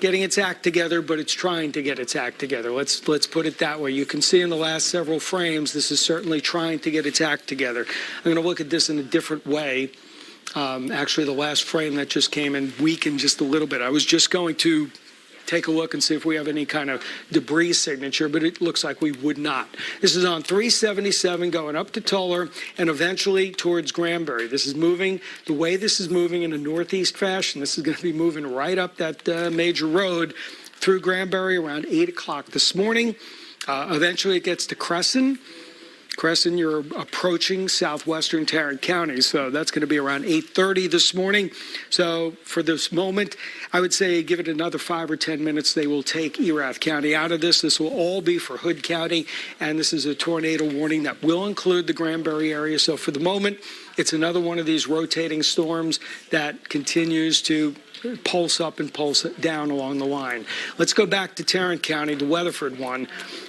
getting its act together, but it's trying to get its act together. Let's put it that way. You can see in the last several frames, this is certainly trying to get its act together. I'm going to look at this in a different way. Actually, the last frame that just came in weakened just a little bit. I was just going to take a look and see if we have any kind of debris signature, but it looks like we would not. This is on 377 going up to Tolar and eventually towards Granbury. This is moving, the way this is moving in a northeast fashion, this is going to be moving right up that major road through Granbury around 8 o'clock this morning. Eventually it gets to Crescent. Crescent, you're approaching southwestern Tarrant County, so that's going to be around 8:30 this morning. So for this moment, I would say give it another 5 or 10 minutes. They will take Erath County out of this. This will all be for Hood County, and this is a tornado warning that will include the Granbury area. So for the moment, it's another one of these rotating storms that continues to pulse up and pulse down along the line. Let's go back to Tarrant County, the Weatherford one.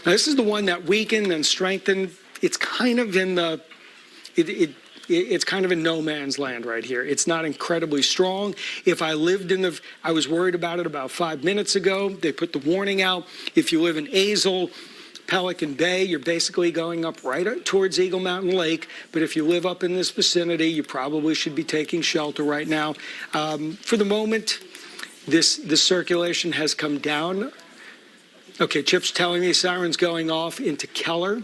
Now, this is the one that weakened and strengthened. It's kind of in the it's kind of in no man's land right here. It's not incredibly strong. If I lived in I was worried about it about 5 minutes ago. They put the warning out. If you live in Azle, Pelican Bay, you're basically going up right towards Eagle Mountain Lake. But if you live up in this vicinity, you probably should be taking shelter right now. For the moment, this circulation has come down. Okay, Chip's telling me sirens going off into Keller,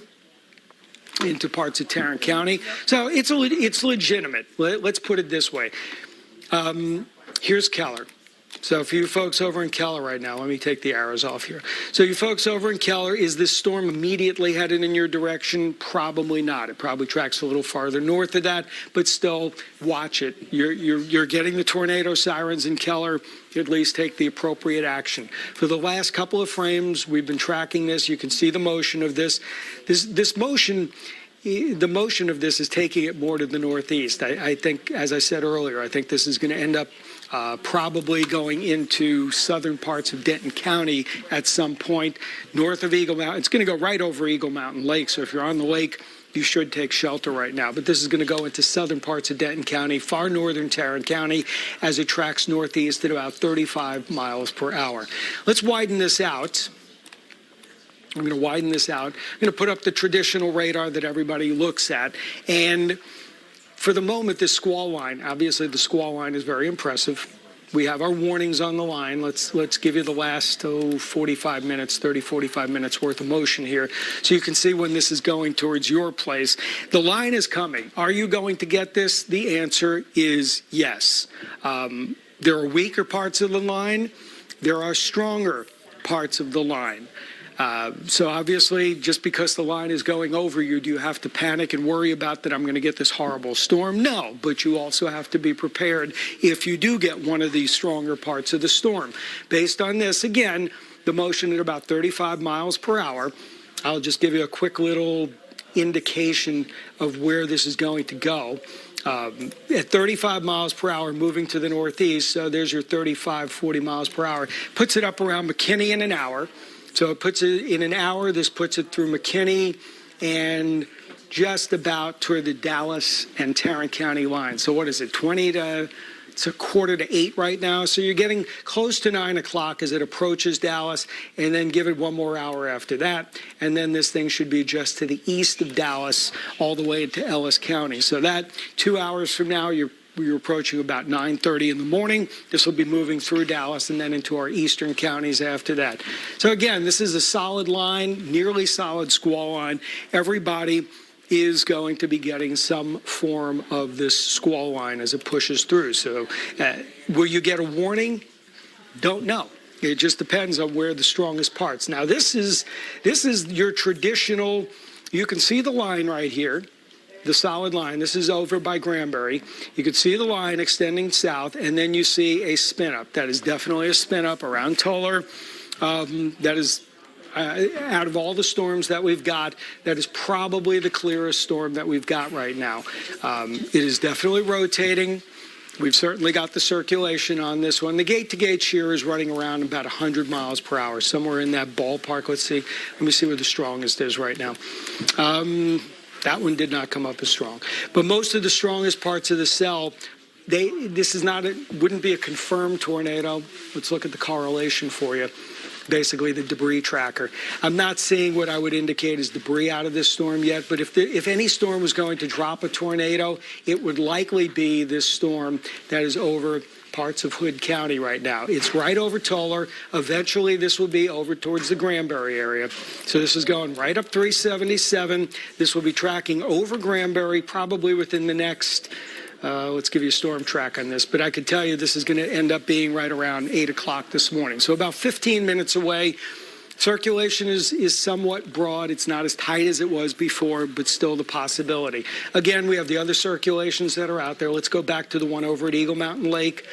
into parts of Tarrant County. So it's legitimate. Let's put it this way. Here's Keller. So for you folks over in Keller right now, let me take the arrows off here. So you folks over in Keller, is this storm immediately headed in your direction? Probably not. It probably tracks a little farther north of that, but still watch it. You're getting the tornado sirens in Keller. At least take the appropriate action. For the last couple of frames, we've been tracking this. You can see the motion of this. This motion. The motion of this is taking it more to the northeast. I think, as I said earlier, I think this is going to end up probably going into southern parts of Denton County at some point, north of Eagle Mountain. It's going to go right over Eagle Mountain Lake, so if you're on the lake, you should take shelter right now. But this is going to go into southern parts of Denton County, far northern Tarrant County, as it tracks northeast at about 35 miles per hour. Let's widen this out. I'm going to widen this out. I'm going to put up the traditional radar that everybody looks at. And for the moment, this squall line, obviously the squall line is very impressive. We have our warnings on the line. Let's give you the last 45 minutes, 30, 45 minutes worth of motion here so you can see when this is going towards your place. The line is coming. Are you going to get this? The answer is yes. There are weaker parts of the line. There are stronger parts of the line. So obviously, just because the line is going over you, do you have to panic and worry about that I'm going to get this horrible storm? No, but you also have to be prepared if you do get one of these stronger parts of the storm. Based on this, again, the motion at about 35 miles per hour, I'll just give you a quick little indication of where this is going to go. At 35 miles per hour, moving to the northeast, so there's your 35, 40 miles per hour, puts it up around McKinney in an hour. So it puts it in an hour. This puts it through McKinney and just about toward the Dallas and Tarrant County line. So what is it, it's a 7:45 right now. So you're getting close to 9 o'clock as it approaches Dallas, and then give it one more hour after that. And then this thing should be just to the east of Dallas all the way to Ellis County. So that 2 hours from now, you're approaching about 9:30 in the morning. This will be moving through Dallas and then into our eastern counties after that. So again, this is a solid line, nearly solid squall line. Everybody is going to be getting some form of this squall line as it pushes through. So will you get a warning? Don't know. It just depends on where the strongest parts. Now this is your traditional, you can see the line right here. The solid line. This is over by Granbury. You can see the line extending south, and then you see a spin up. That is definitely a spin up around Toller. That is, out of all the storms that we've got, that is probably the clearest storm that we've got right now. It is definitely rotating. We've certainly got the circulation on this one. The gate-to-gate shear is running around about 100 miles per hour, somewhere in that ballpark. Let's see. Let me see where the strongest is right now. That one did not come up as strong. But most of the strongest parts of the cell, this is not wouldn't be a confirmed tornado. Let's look at the correlation for you. Basically, the debris tracker. I'm not seeing what I would indicate as debris out of this storm yet, but if any storm was going to drop a tornado, it would likely be this storm that is over parts of Hood County right now. It's right over Toller. Eventually, this will be over towards the Granbury area. So this is going right up 377. This will be tracking over Granbury probably within the next, let's give you a storm track on this, but I could tell you this is going to end up being right around 8 o'clock this morning. So about 15 minutes away. Circulation is somewhat broad. It's not as tight as it was before, but still the possibility. Again, we have the other circulations that are out there. Let's go back to the one over at Eagle Mountain Lake.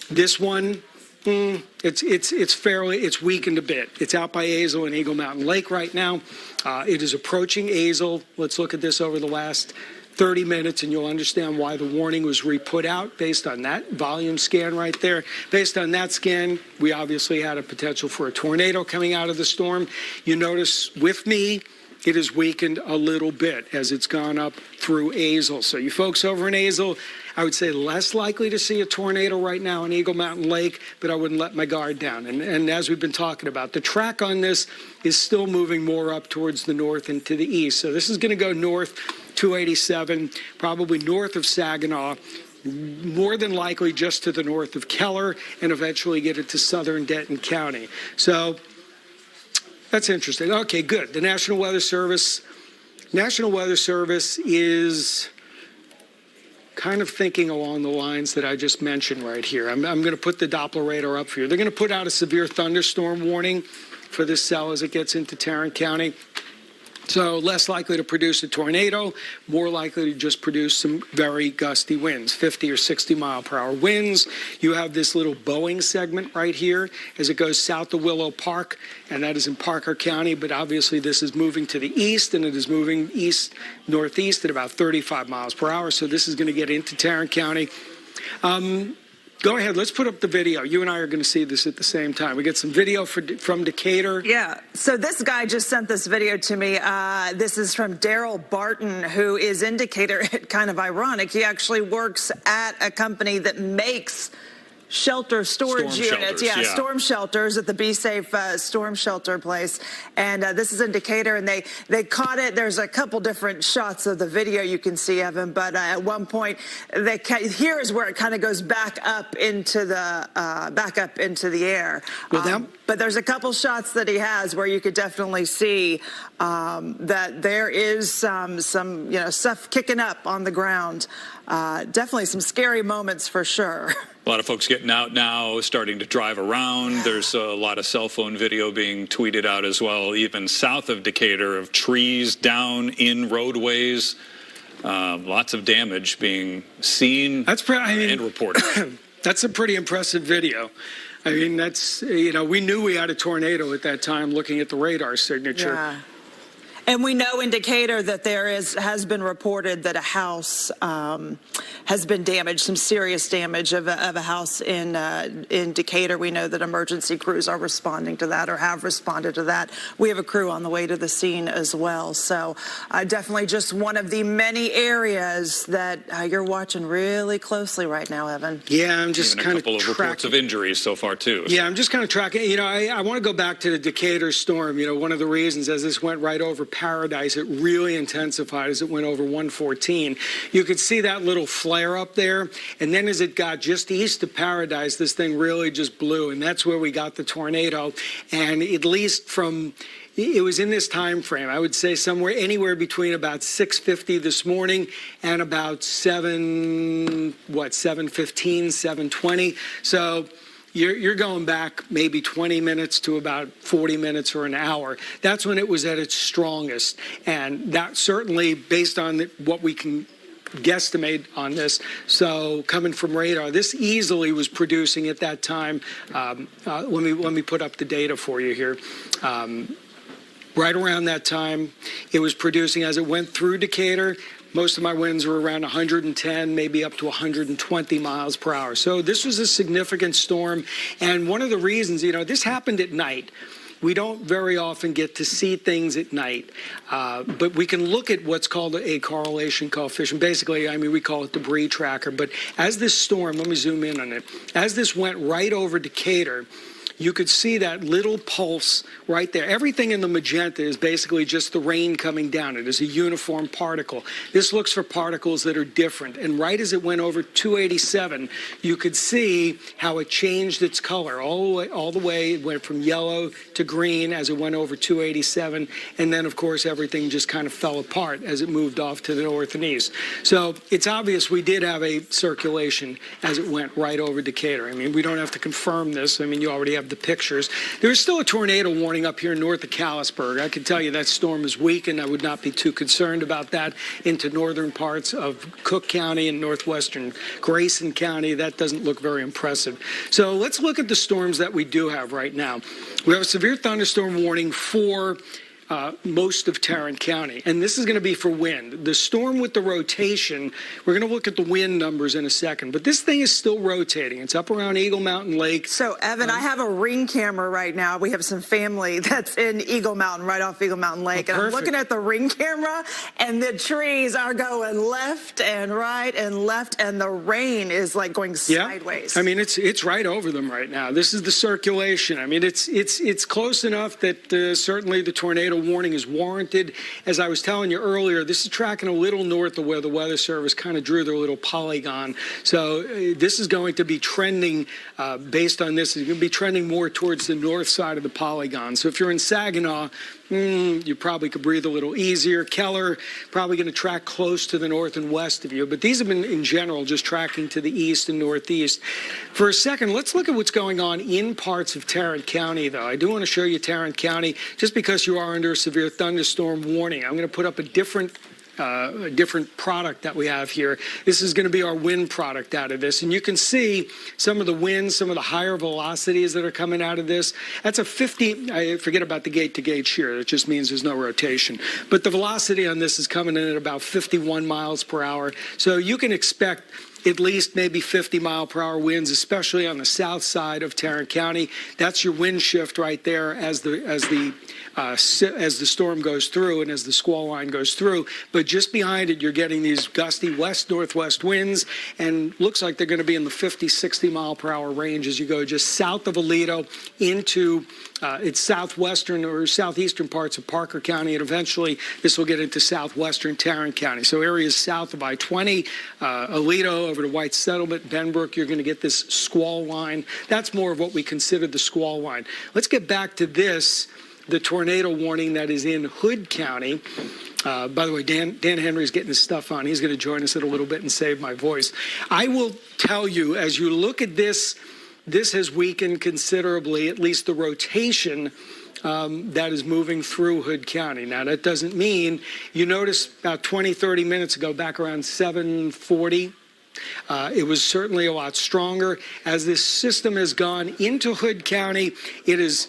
This one, it's weakened a bit. It's out by Azle and Eagle Mountain Lake right now. It is approaching Azle. Let's look at this over the last 30 minutes, and you'll understand why the warning was re-put out based on that volume scan right there. Based on that scan, we obviously had a potential for a tornado coming out of the storm. You notice with me, it has weakened a little bit as it's gone up through Azle. So you folks over in Azle, I would say less likely to see a tornado right now in Eagle Mountain Lake, but I wouldn't let my guard down. And as we've been talking about, the track on this is still moving more up towards the north and to the east. So this is going to go north 287, probably north of Saginaw, more than likely just to the north of Keller, and eventually get it to southern Denton County. So that's interesting. Okay, good. The National Weather Service is kind of thinking along the lines that I just mentioned right here. I'm going to put the Doppler radar up for you. They're going to put out a severe thunderstorm warning for this cell as it gets into Tarrant County. So less likely to produce a tornado, more likely to just produce some very gusty winds, 50 or 60 mile per hour winds. You have this little Boeing segment right here as it goes south of Willow Park, and that is in Parker County. But obviously this is moving to the east, and it is moving east-northeast at about 35 miles per hour. So this is going to get into Tarrant County. Go ahead. Let's put up the video. You and I are going to see this at the same time. We get some video from Decatur.
Yeah. So this guy just sent this video to me. This is from Daryl Barton, who is in Decatur. Kind of ironic. He actually works at a company that makes storage units. Yeah, storm shelters at the Be Safe storm shelter place. And this is in Decatur, and they caught it. There's a couple different shots of the video you can see of him, but at one point, here is where it kind of goes back up into the air.
Well,
but there's a couple shots that he has where you could definitely see that there is some stuff kicking up on the ground. Definitely some scary moments for sure.
A lot of folks getting out now, starting to drive around. There's a lot of cell phone video being tweeted out as well, even south of Decatur, of trees down in roadways. Lots of damage being seen and reported.
That's a pretty impressive video. I mean, we knew we had a tornado at that time looking at the radar signature.
Yeah. And we know in Decatur that has been reported that a house has been damaged, some serious damage of a house in Decatur. We know that emergency crews are responding to that or have responded to that. We have a crew on the way to the scene as well. So definitely just one of the many areas that you're watching really closely right now, Evan.
Yeah, I'm just kind of
tracking. A couple of reports of injuries so far, too.
Yeah, I'm just kind of tracking. I want to go back to the Decatur storm. One of the reasons as this went right over Paradise, it really intensified as it went over 114. You could see that little flare up there, and then as it got just east of Paradise, this thing really just blew, and that's where we got the tornado. And at least it was in this time frame, I would say anywhere between about 6:50 this morning and about 7:15, 7:20. So you're going back maybe 20 minutes to about 40 minutes or an hour. That's when it was at its strongest. And that certainly, based on what we can guesstimate on this, so coming from radar, this easily was producing at that time. Let me put up the data for you here. Right around that time, it was producing as it went through Decatur. Most of my winds were around 110, maybe up to 120 miles per hour. So this was a significant storm. And one of the reasons, this happened at night. We don't very often get to see things at night, but we can look at what's called a correlation coefficient. Basically, we call it debris tracker. But as this storm, let me zoom in on it, as this went right over Decatur, you could see that little pulse right there. Everything in the magenta is basically just the rain coming down. It is a uniform particle. This looks for particles that are different. And right as it went over 287, you could see how it changed its color. All the way, it went from yellow to green as it went over 287. And then, of course, everything just kind of fell apart as it moved off to the north and east. So it's obvious we did have a circulation as it went right over Decatur. We don't have to confirm this. You already have have the pictures. There is still a tornado warning up here north of Callisburg. I can tell you that storm is weakened. I would not be too concerned about that into northern parts of Cook County and northwestern Grayson County. That doesn't look very impressive. So let's look at the storms that we do have right now. We have a severe thunderstorm warning for most of Tarrant County. And this is going to be for wind. The storm with the rotation, we're going to look at the wind numbers in a second, but this thing is still rotating. It's up around Eagle Mountain Lake.
So, Evan, I have a ring camera right now. We have some family that's in Eagle Mountain, right off Eagle Mountain Lake. And I'm looking at the ring camera, and the trees are going left and right and left, and the rain is like going sideways.
I mean, it's right over them right now. This is the circulation. I mean, it's close enough that certainly the tornado warning is warranted. As I was telling you earlier, this is tracking a little north of where the Weather Service kind of drew their little polygon. So this is going to be trending, based on this, it's going to be trending more towards the north side of the polygon. So if you're in Saginaw, you probably could breathe a little easier. Keller, probably going to track close to the north and west of you. But these have been, in general, just tracking to the east and northeast. For a second, let's look at what's going on in parts of Tarrant County, though. I do want to show you Tarrant County, just because you are under a severe thunderstorm warning. I'm going to put up a different product that we have here. This is going to be our wind product out of this. And you can see some of the winds, some of the higher velocities that are coming out of this. That's a 50, I forget about the gate-to-gate shear. It just means there's no rotation. But the velocity on this is coming in at about 51 miles per hour. So you can expect at least maybe 50-mile-per-hour winds, especially on the south side of Tarrant County. That's your wind shift right there as the storm goes through and as the squall line goes through. But just behind it, you're getting these gusty west-northwest winds, and looks like they're going to be in the 50, 60-mile-per-hour range as you go just south of Aledo into its southwestern or southeastern parts of Parker County, and eventually this will get into southwestern Tarrant County. So areas south of I-20, Aledo over to White Settlement, Benbrook, you're going to get this squall line. That's more of what we consider the squall line. Let's get back to this, the tornado warning that is in Hood County. By the way, Dan Henry's getting his stuff on. He's going to join us in a little bit and save my voice. I will tell you, as you look at this, this has weakened considerably, at least the rotation that is moving through Hood County. Now, that doesn't mean, you notice about 20, 30 minutes ago, back around 7:40, it was certainly a lot stronger. As this system has gone into Hood County, it has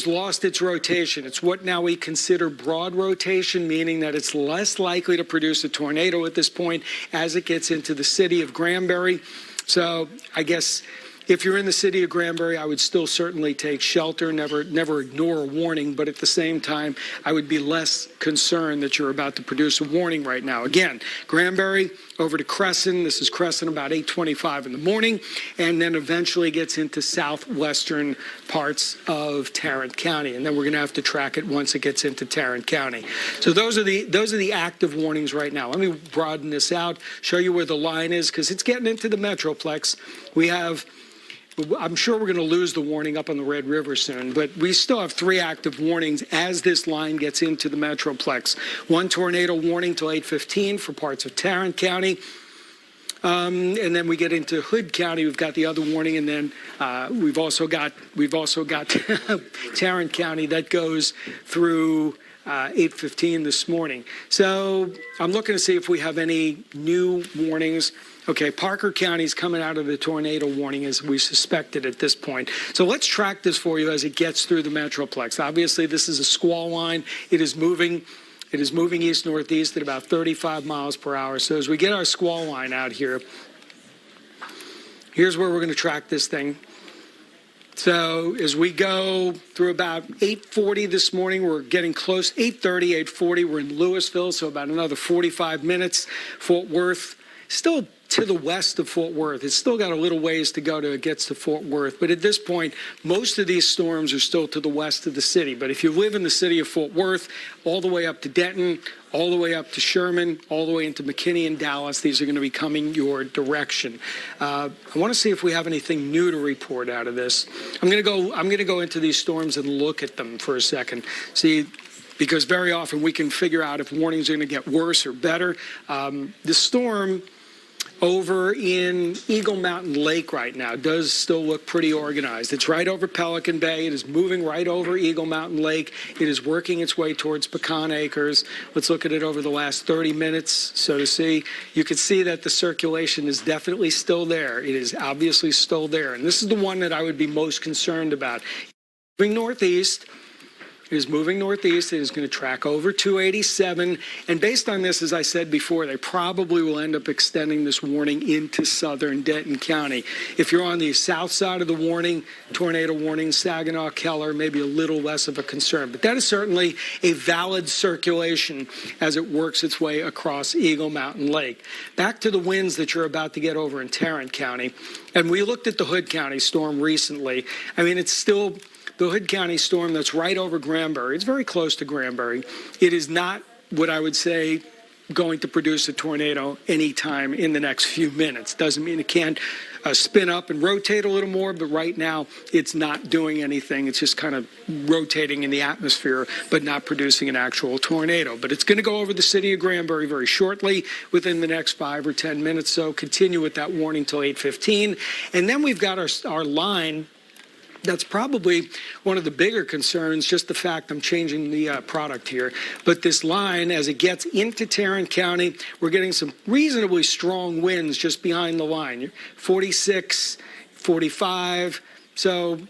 lost its rotation. It's what now we consider broad rotation, meaning that it's less likely to produce a tornado at this point as it gets into the city of Granbury. So I guess if you're in the city of Granbury, I would still certainly take shelter, never ignore a warning, but at the same time, I would be less concerned that you're about to produce a warning right now. Again, Granbury over to Crescent. This is Crescent about 8:25 in the morning, and then eventually gets into southwestern parts of Tarrant County, and then we're going to have to track it once it gets into Tarrant County. So those are the active warnings right now. Let me broaden this out, show you where the line is, because it's getting into the Metroplex. I'm sure we're going to lose the warning up on the Red River soon, but we still have 3 active warnings as this line gets into the Metroplex. 1 tornado warning till 8:15 for parts of Tarrant County. And then we get into Hood County. We've got the other warning, and then we've also got Tarrant County that goes through 8:15 this morning. So I'm looking to see if we have any new warnings. Okay, Parker County's coming out of the tornado warning as we suspected at this point. So let's track this for you as it gets through the Metroplex. Obviously, this is a squall line. It is moving east-northeast at about 35 miles per hour. So as we get our squall line out here, here's where we're going to track this thing. So as we go through about 8:40 this morning, we're getting close, 8:30, 8:40, we're in Louisville, so about another 45 minutes. Fort Worth, still to the west of Fort Worth. It's still got a little ways to go till it gets to Fort Worth. But at this point, most of these storms are still to the west of the city. But if you live in the city of Fort Worth, all the way up to Denton, all the way up to Sherman, all the way into McKinney and Dallas, these are going to be coming your direction. I want to see if we have anything new to report out of this. I'm going to go into these storms and look at them for a second. See, because very often we can figure out if warnings are going to get worse or better. The storm over in Eagle Mountain Lake right now does still look pretty organized. It's right over Pelican Bay. It is moving right over Eagle Mountain Lake. It is working its way towards Pecan Acres. Let's look at it over the last 30 minutes. So to see, you can see that the circulation is definitely still there. It is obviously still there. And this is the one that I would be most concerned about. Moving northeast. It is moving northeast. It is going to track over 287. And based on this, as I said before, they probably will end up extending this warning into southern Denton County. If you're on the south side of the warning, tornado warning, Saginaw, Keller, maybe a little less of a concern. But that is certainly a valid circulation as it works its way across Eagle Mountain Lake. Back to the winds that you're about to get over in Tarrant County. And we looked at the Hood County storm recently. I mean, it's still the Hood County storm that's right over Granbury. It's very close to Granbury. It is not what I would say going to produce a tornado anytime in the next few minutes. Doesn't mean it can't spin up and rotate a little more, but right now it's not doing anything. It's just kind of rotating in the atmosphere, but not producing an actual tornado. But it's going to go over the city of Granbury very shortly, within the next 5 or 10 minutes. So continue with that warning till 8:15. And then we've got our line. That's probably one of the bigger concerns, just the fact I'm changing the product here. But this line, as it gets into Tarrant County, we're getting some reasonably strong winds just behind the line. 46, 45. So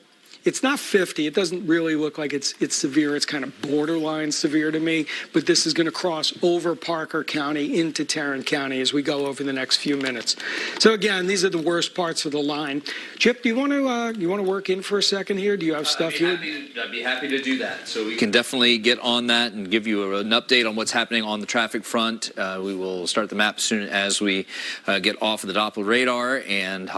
it's not 50. It doesn't really look like it's severe. It's kind of borderline severe to me. But this is going to cross over Parker County into Tarrant County as we go over the next few minutes. So again, these are the worst parts of the line. Chip, do you want to work in for a second here? Do you have stuff here?
I'd be happy to do that. So we can definitely get on that and give you an update on what's happening on the traffic front. We will start the map as soon as we get off of the Doppler radar. And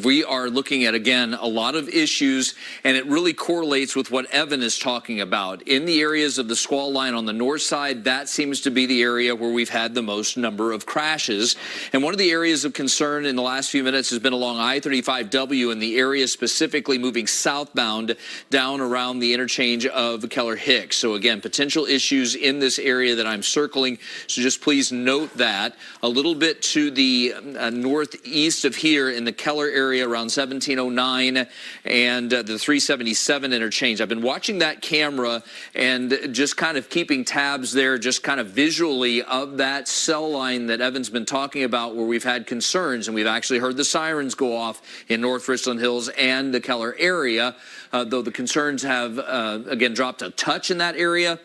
we are looking at, again, a lot of issues. And it really correlates with what Evan is talking about. In the areas of the squall line on the north side, that seems to be the area where we've had the most number of crashes. And one of the areas of concern in the last few minutes has been along I-35W in the area specifically moving southbound down around the interchange of Keller-Hicks. So again, potential issues in this area that I'm circling. So just please note that. A little bit to the northeast of here in the Keller area around 1709 and the 377 interchange. I've been watching that camera and just kind of keeping tabs there, just kind of visually of that cell line that Evan's been talking about where we've had concerns, and we've actually heard the sirens go off in North Richland Hills and the Keller area, though the concerns have, again, dropped a touch in that area.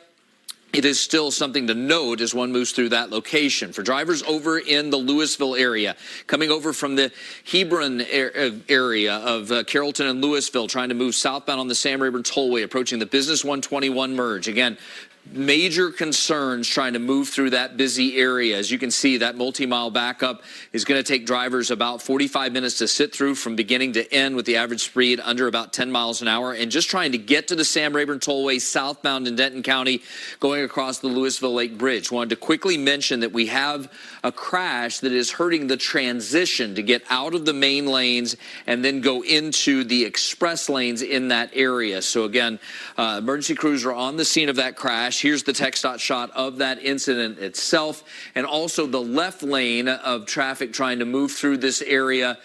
It is still something to note as one moves through that location. For drivers over in the Louisville area, coming over from the Hebron area of Carrollton and Louisville, trying to move southbound on the Sam Rayburn Tollway, approaching the Business 121 merge. Again, major concerns trying to move through that busy area. As you can see, that multi-mile backup is going to take drivers about 45 minutes to sit through from beginning to end, with the average speed under about 10 miles an hour. And just trying to get to the Sam Rayburn Tollway southbound in Denton County, going across the Louisville Lake Bridge. Wanted to quickly mention that we have a crash that is hurting the transition to get out of the main lanes and then go into the express lanes in that area. So again, emergency crews are on the scene of that crash. Here's the TxDOT shot of that incident itself, and also the left lane of traffic trying to move through this area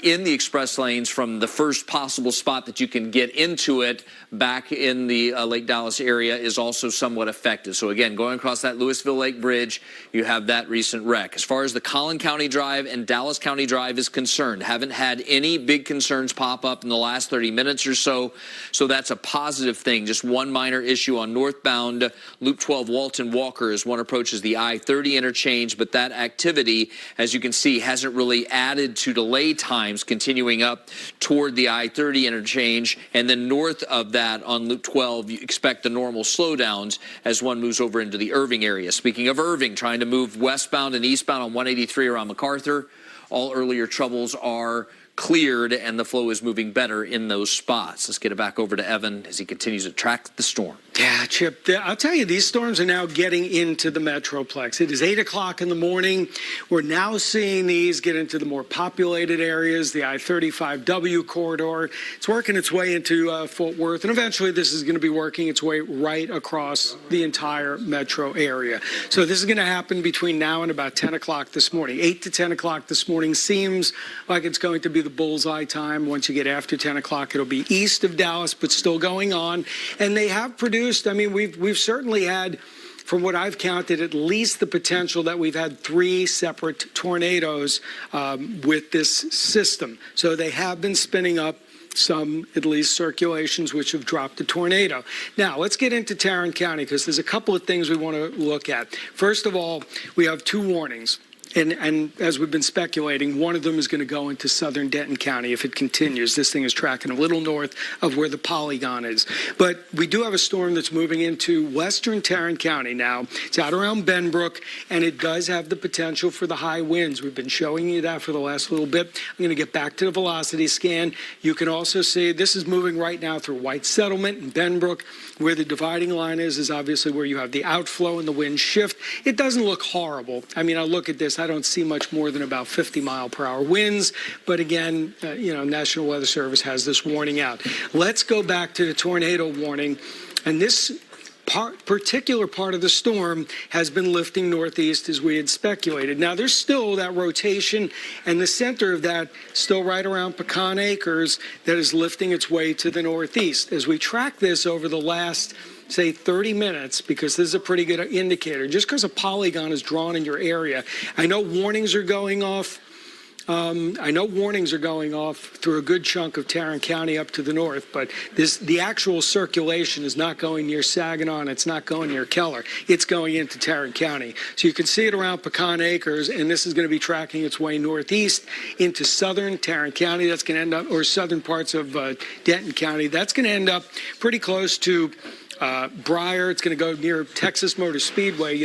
in the express lanes from the first possible spot that you can get into it back in the Lake Dallas area is also somewhat affected. So again, going across that Louisville Lake Bridge, you have that recent wreck. As far as the Collin County Drive and Dallas County Drive is concerned, haven't had any big concerns pop up in the last 30 minutes or so. So that's a positive thing. Just one minor issue on northbound Loop 12 Walton Walker as one approaches the I-30 interchange, but that activity, as you can see, hasn't really added to delay times continuing up toward the I-30 interchange. And then north of that on Loop 12, you expect the normal slowdowns as one moves over into the Irving area. Speaking of Irving, trying to move westbound and eastbound on 183 around MacArthur, all earlier troubles are cleared and the flow is moving better in those spots. Let's get it back over to Evan as he continues to track the storm.
Yeah, Chip, I'll tell you, these storms are now getting into the Metroplex. It is 8 o'clock in the morning. We're now seeing these get into the more populated areas, the I-35W corridor. It's working its way into Fort Worth, and eventually this is going to be working its way right across the entire metro area. So this is going to happen between now and about 10 o'clock this morning. 8 to 10 o'clock this morning seems like it's going to be the bullseye time. Once you get after 10 o'clock, it'll be east of Dallas, but still going on. And they have produced, I mean, we've certainly had, from what I've counted, at least the potential that we've had 3 separate tornadoes with this system. So they have been spinning up some, at least, circulations which have dropped a tornado. Now, let's get into Tarrant County because there's a couple of things we want to look at. First of all, we have 2 warnings. And as we've been speculating, one of them is going to go into southern Denton County if it continues. This thing is tracking a little north of where the polygon is. But we do have a storm that's moving into western Tarrant County now. It's out around Benbrook, and it does have the potential for the high winds. We've been showing you that for the last little bit. I'm going to get back to the velocity scan. You can also see this is moving right now through White Settlement and Benbrook. Where the dividing line is obviously where you have the outflow and the wind shift. It doesn't look horrible. I mean, I look at this, I don't see much more than about 50-mile-per-hour winds. But again, National Weather Service has this warning out. Let's go back to the tornado warning. And this particular part of the storm has been lifting northeast as we had speculated. Now, there's still that rotation, and the center of that still right around Pecan Acres that is lifting its way to the northeast. As we track this over the last, say, 30 minutes, because this is a pretty good indicator, just because a polygon is drawn in your area. I know warnings are going off. Through a good chunk of Tarrant County up to the north, but the actual circulation is not going near Saginaw, and it's not going near Keller. It's going into Tarrant County. So you can see it around Pecan Acres, and this is going to be tracking its way northeast into southern Tarrant County. That's going to end up, or southern parts of Denton County. That's going to end up pretty close to Briar. It's going to go near Texas Motor Speedway.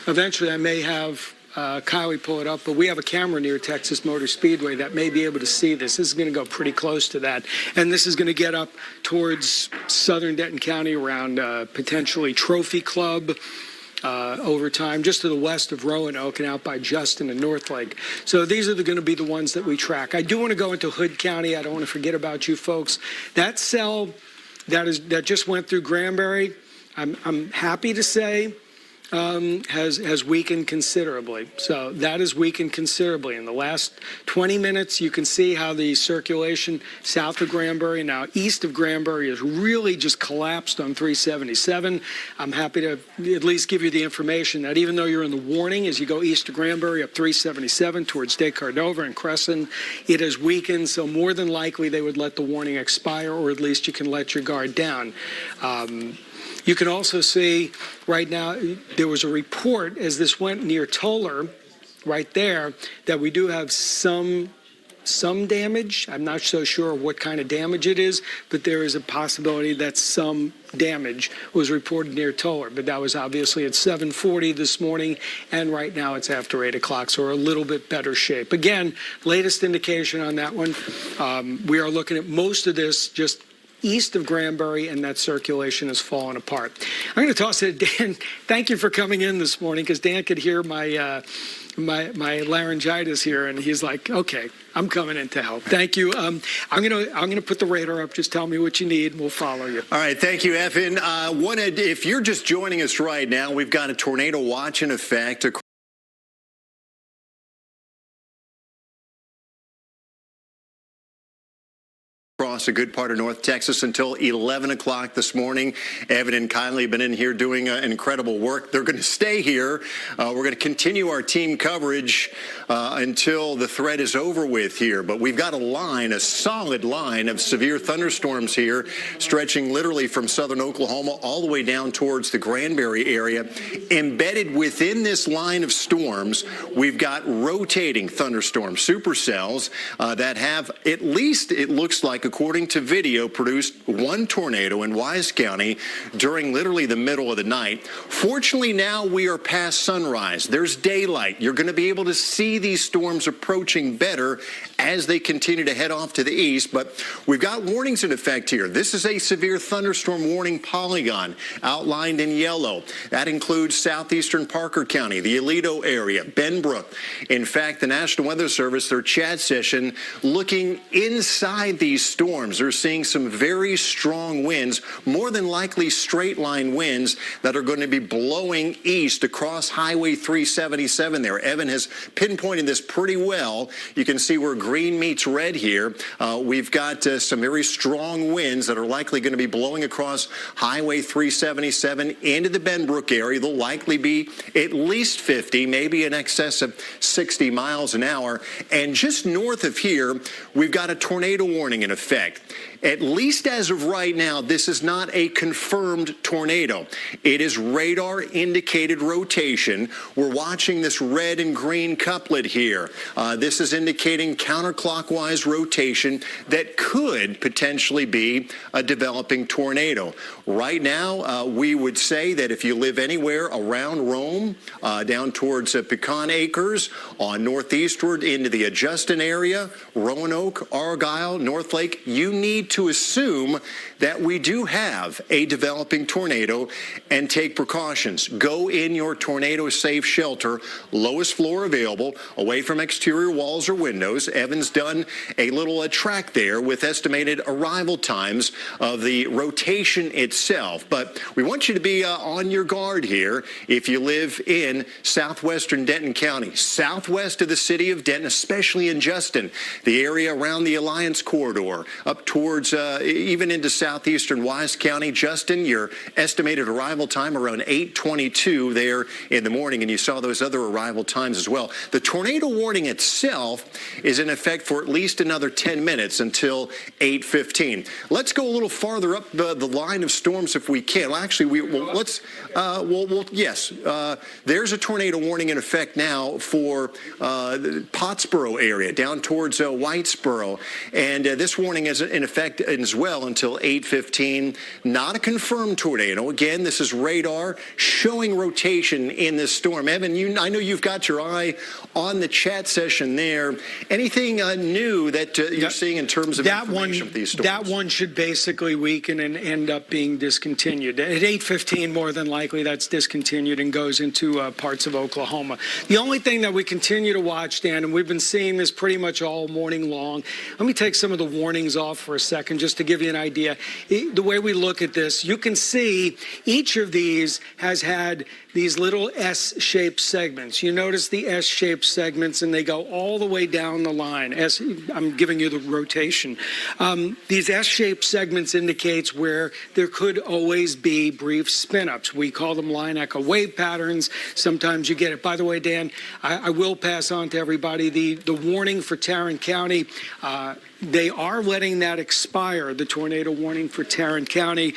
Eventually I may have Kylie pull it up, but we have a camera near Texas Motor Speedway that may be able to see this. This is going to go pretty close to that. And this is going to get up towards southern Denton County around potentially Trophy Club over time, just to the west of Roanoke and out by Justin and Northlake. So these are going to be the ones that we track. I do want to go into Hood County. I don't want to forget about you folks. That cell that just went through Granbury, I'm happy to say, has weakened considerably. So that has weakened considerably. In the last 20 minutes, you can see how the circulation south of Granbury, now east of Granbury, has really just collapsed on 377. I'm happy to at least give you the information that even though you're in the warning as you go east of Granbury up 377 towards Decatur and Crescent, it has weakened. So more than likely they would let the warning expire, or at least you can let your guard down. You can also see right now there was a report as this went near Toller right there that we do have some damage. I'm not so sure what kind of damage it is, but there is a possibility that some damage was reported near Toller. But that was obviously at 7:40 this morning, and right now it's after 8 o'clock, so we're a little bit better shape. Again, latest indication on that one, we are looking at most of this just east of Granbury, and that circulation has fallen apart. I'm going to toss it to Dan. Thank you for coming in this morning, because Dan could hear my laryngitis here, and he's like, okay, I'm coming in to help. Thank you. I'm gonna put the radar up. Just tell me what you need, and we'll follow you.
All right, thank you, Evan. If you're just joining us right now, we've got a tornado watch in effect across a good part of North Texas until 11 o'clock this morning. Evan and Kylie have been in here doing incredible work. They're going to stay here. We're going to continue our team coverage until the threat is over with here. But we've got a solid line of severe thunderstorms here, stretching literally from southern Oklahoma all the way down towards the Granbury area. Embedded within this line of storms, we've got rotating thunderstorm supercells that have, at least it looks like, according to video, produced one tornado in Wise County during literally the middle of the night. Fortunately, now we are past sunrise. There's daylight. You're going to be able to see these storms approaching better as they continue to head off to the east. But we've got warnings in effect here. This is a severe thunderstorm warning polygon outlined in yellow. That includes southeastern Parker County, the Aledo area, Benbrook. In fact, the National Weather Service, their chat session, looking inside these storms. They're seeing some very strong winds, more than likely straight line winds that are going to be blowing east across Highway 377 there. Evan has pinpointed this pretty well. You can see where green meets red here. We've got some very strong winds that are likely going to be blowing across Highway 377 into the Benbrook area. They'll likely be at least 50, maybe in excess of 60 miles an hour. And just north of here, we've got a tornado warning in effect. At least as of right now, this is not a confirmed tornado. It is radar indicated rotation. We're watching this red and green couplet here. This is indicating counterclockwise rotation that could potentially be a developing tornado. Right now, we would say that if you live anywhere around Rome, down towards Pecan Acres, on northeastward into the Justin area, Roanoke, Argyle, North Lake, you need to assume that we do have a developing tornado and take precautions. Go in your tornado safe shelter, lowest floor available, away from exterior walls or windows. Evan's done a little track there with estimated arrival times of the rotation itself. But we want you to be on your guard here if you live in southwestern Denton County, southwest of the city of Denton, especially in Justin, the area around the Alliance Corridor, up towards even into southeastern Wise County. Justin, your estimated arrival time around 8:22 there in the morning, and you saw those other arrival times as well. The tornado warning itself is in effect for at least another 10 minutes until 8:15. Let's go a little farther up the line of storms if we can. Well, actually, there's a tornado warning in effect now for the Pottsboro area down towards Whitesboro, and this warning is in effect as well until 8:15. Not a confirmed tornado. Again, this is radar showing rotation in this storm. Evan, I know you've got your eye on the chat session there. Anything new that you're seeing in terms of information of these storms?
That one should basically weaken and end up being discontinued. At 8:15, more than likely, that's discontinued and goes into parts of Oklahoma. The only thing that we continue to watch, Dan, and we've been seeing this pretty much all morning long. Let me take some of the warnings off for a second just to give you an idea. The way we look at this, you can see each of these has had these little S-shaped segments. You notice the S-shaped segments, and they go all the way down the line. I'm giving you the rotation. These S-shaped segments indicates where there could always be brief spin-ups. We call them line echo wave patterns. Sometimes you get it. By the way, Dan, I will pass on to everybody the warning for Tarrant County. They are letting that expire, the tornado warning for Tarrant County.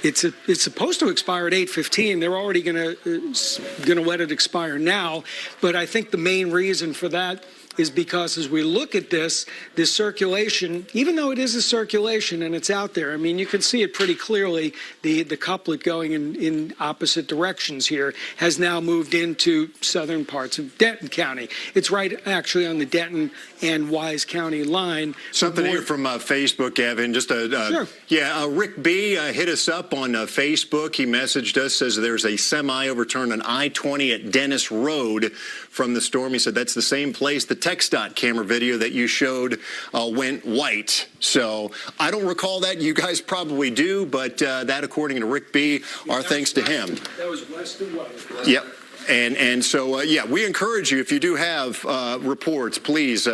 It's supposed to expire at 8:15. They're already going to let it expire now. But I think the main reason for that is because as we look at this circulation, even though it is a circulation and it's out there, I mean, you can see it pretty clearly, the couplet going in opposite directions here has now moved into southern parts of Denton County. It's right actually on the Denton and Wise County line.
Something here from Facebook, Evan. Just
Sure.
Rick B. Hit us up on Facebook. He messaged us, says there's a semi overturned on I-20 at Dennis Road from the storm. He said that's the same place the TxDOT camera video that you showed went white. So I don't recall that. You guys probably do, but that, according to Rick B., our thanks to him.
That was west of White.
Yep. And so, we encourage you, if you do have reports, please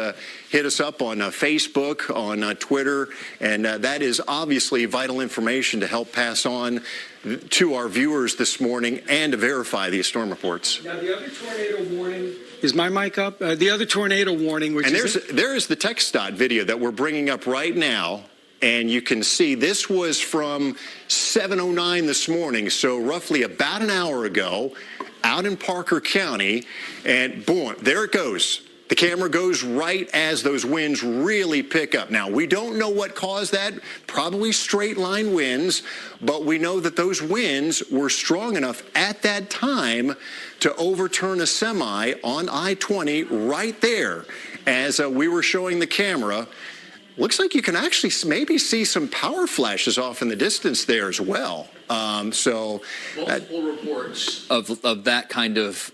hit us up on Facebook, on Twitter, and that is obviously vital information to help pass on to our viewers this morning and to verify these storm reports.
Now, the other tornado warning, is my mic up? The other tornado warning, which
there is the TxDOT video that we're bringing up right now. And you can see this was from 7:09 this morning, so roughly about an hour ago, out in Parker County, and boom, there it goes. The camera goes right as those winds really pick up. Now, we don't know what caused that, probably straight line winds, but we know that those winds were strong enough at that time to overturn a semi on I-20 right there. As we were showing the camera, looks like you can actually maybe see some power flashes off in the distance there as well.
Multiple reports of that kind of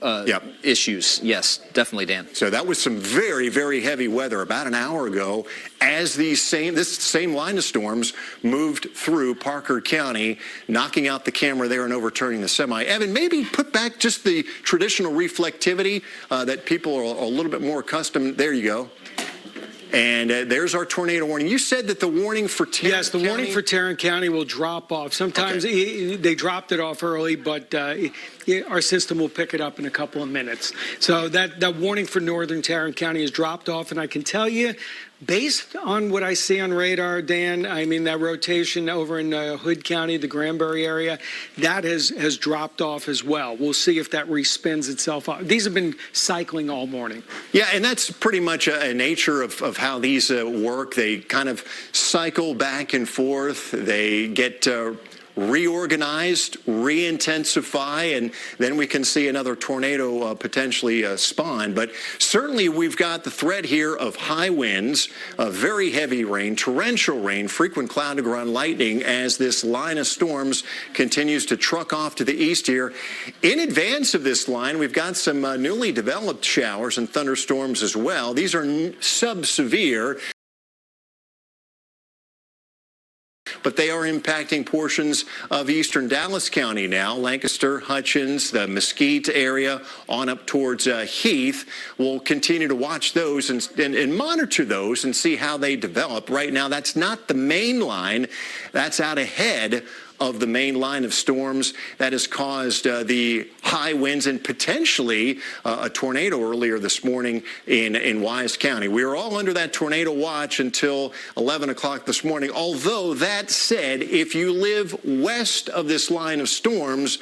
issues. Yes, definitely, Dan.
So that was some very, very heavy weather about an hour ago as this same line of storms moved through Parker County, knocking out the camera there and overturning the semi. Evan, maybe put back just the traditional reflectivity that people are a little bit more accustomed. There you go. And there's our tornado warning. You said that the warning for Tarrant
Yes, the warning for Tarrant County will drop off. Sometimes they dropped it off early, but our system will pick it up in a couple of minutes. So that warning for northern Tarrant County has dropped off, and I can tell you, based on what I see on radar, Dan, I mean, that rotation over in Hood County, the Granbury area, that has dropped off as well. We'll see if that respins itself up. These have been cycling all morning.
Yeah, and that's pretty much a nature of how these work. They kind of cycle back and forth. They get reorganized, re-intensify, and then we can see another tornado potentially spawn. But certainly we've got the threat here of high winds, very heavy rain, torrential rain, frequent cloud to ground lightning as this line of storms continues to truck off to the east here. In advance of this line, we've got some newly developed showers and thunderstorms as well. These are sub-severe, but they are impacting portions of eastern Dallas County now. Lancaster, Hutchins, the Mesquite area, on up towards Heath. We'll continue to watch those and monitor those and see how they develop. Right now, that's not the main line. That's out ahead of the main line of storms that has caused the high winds and potentially a tornado earlier this morning in Wise County. We are all under that tornado watch until 11 o'clock this morning. Although that said, if you live west of this line of storms,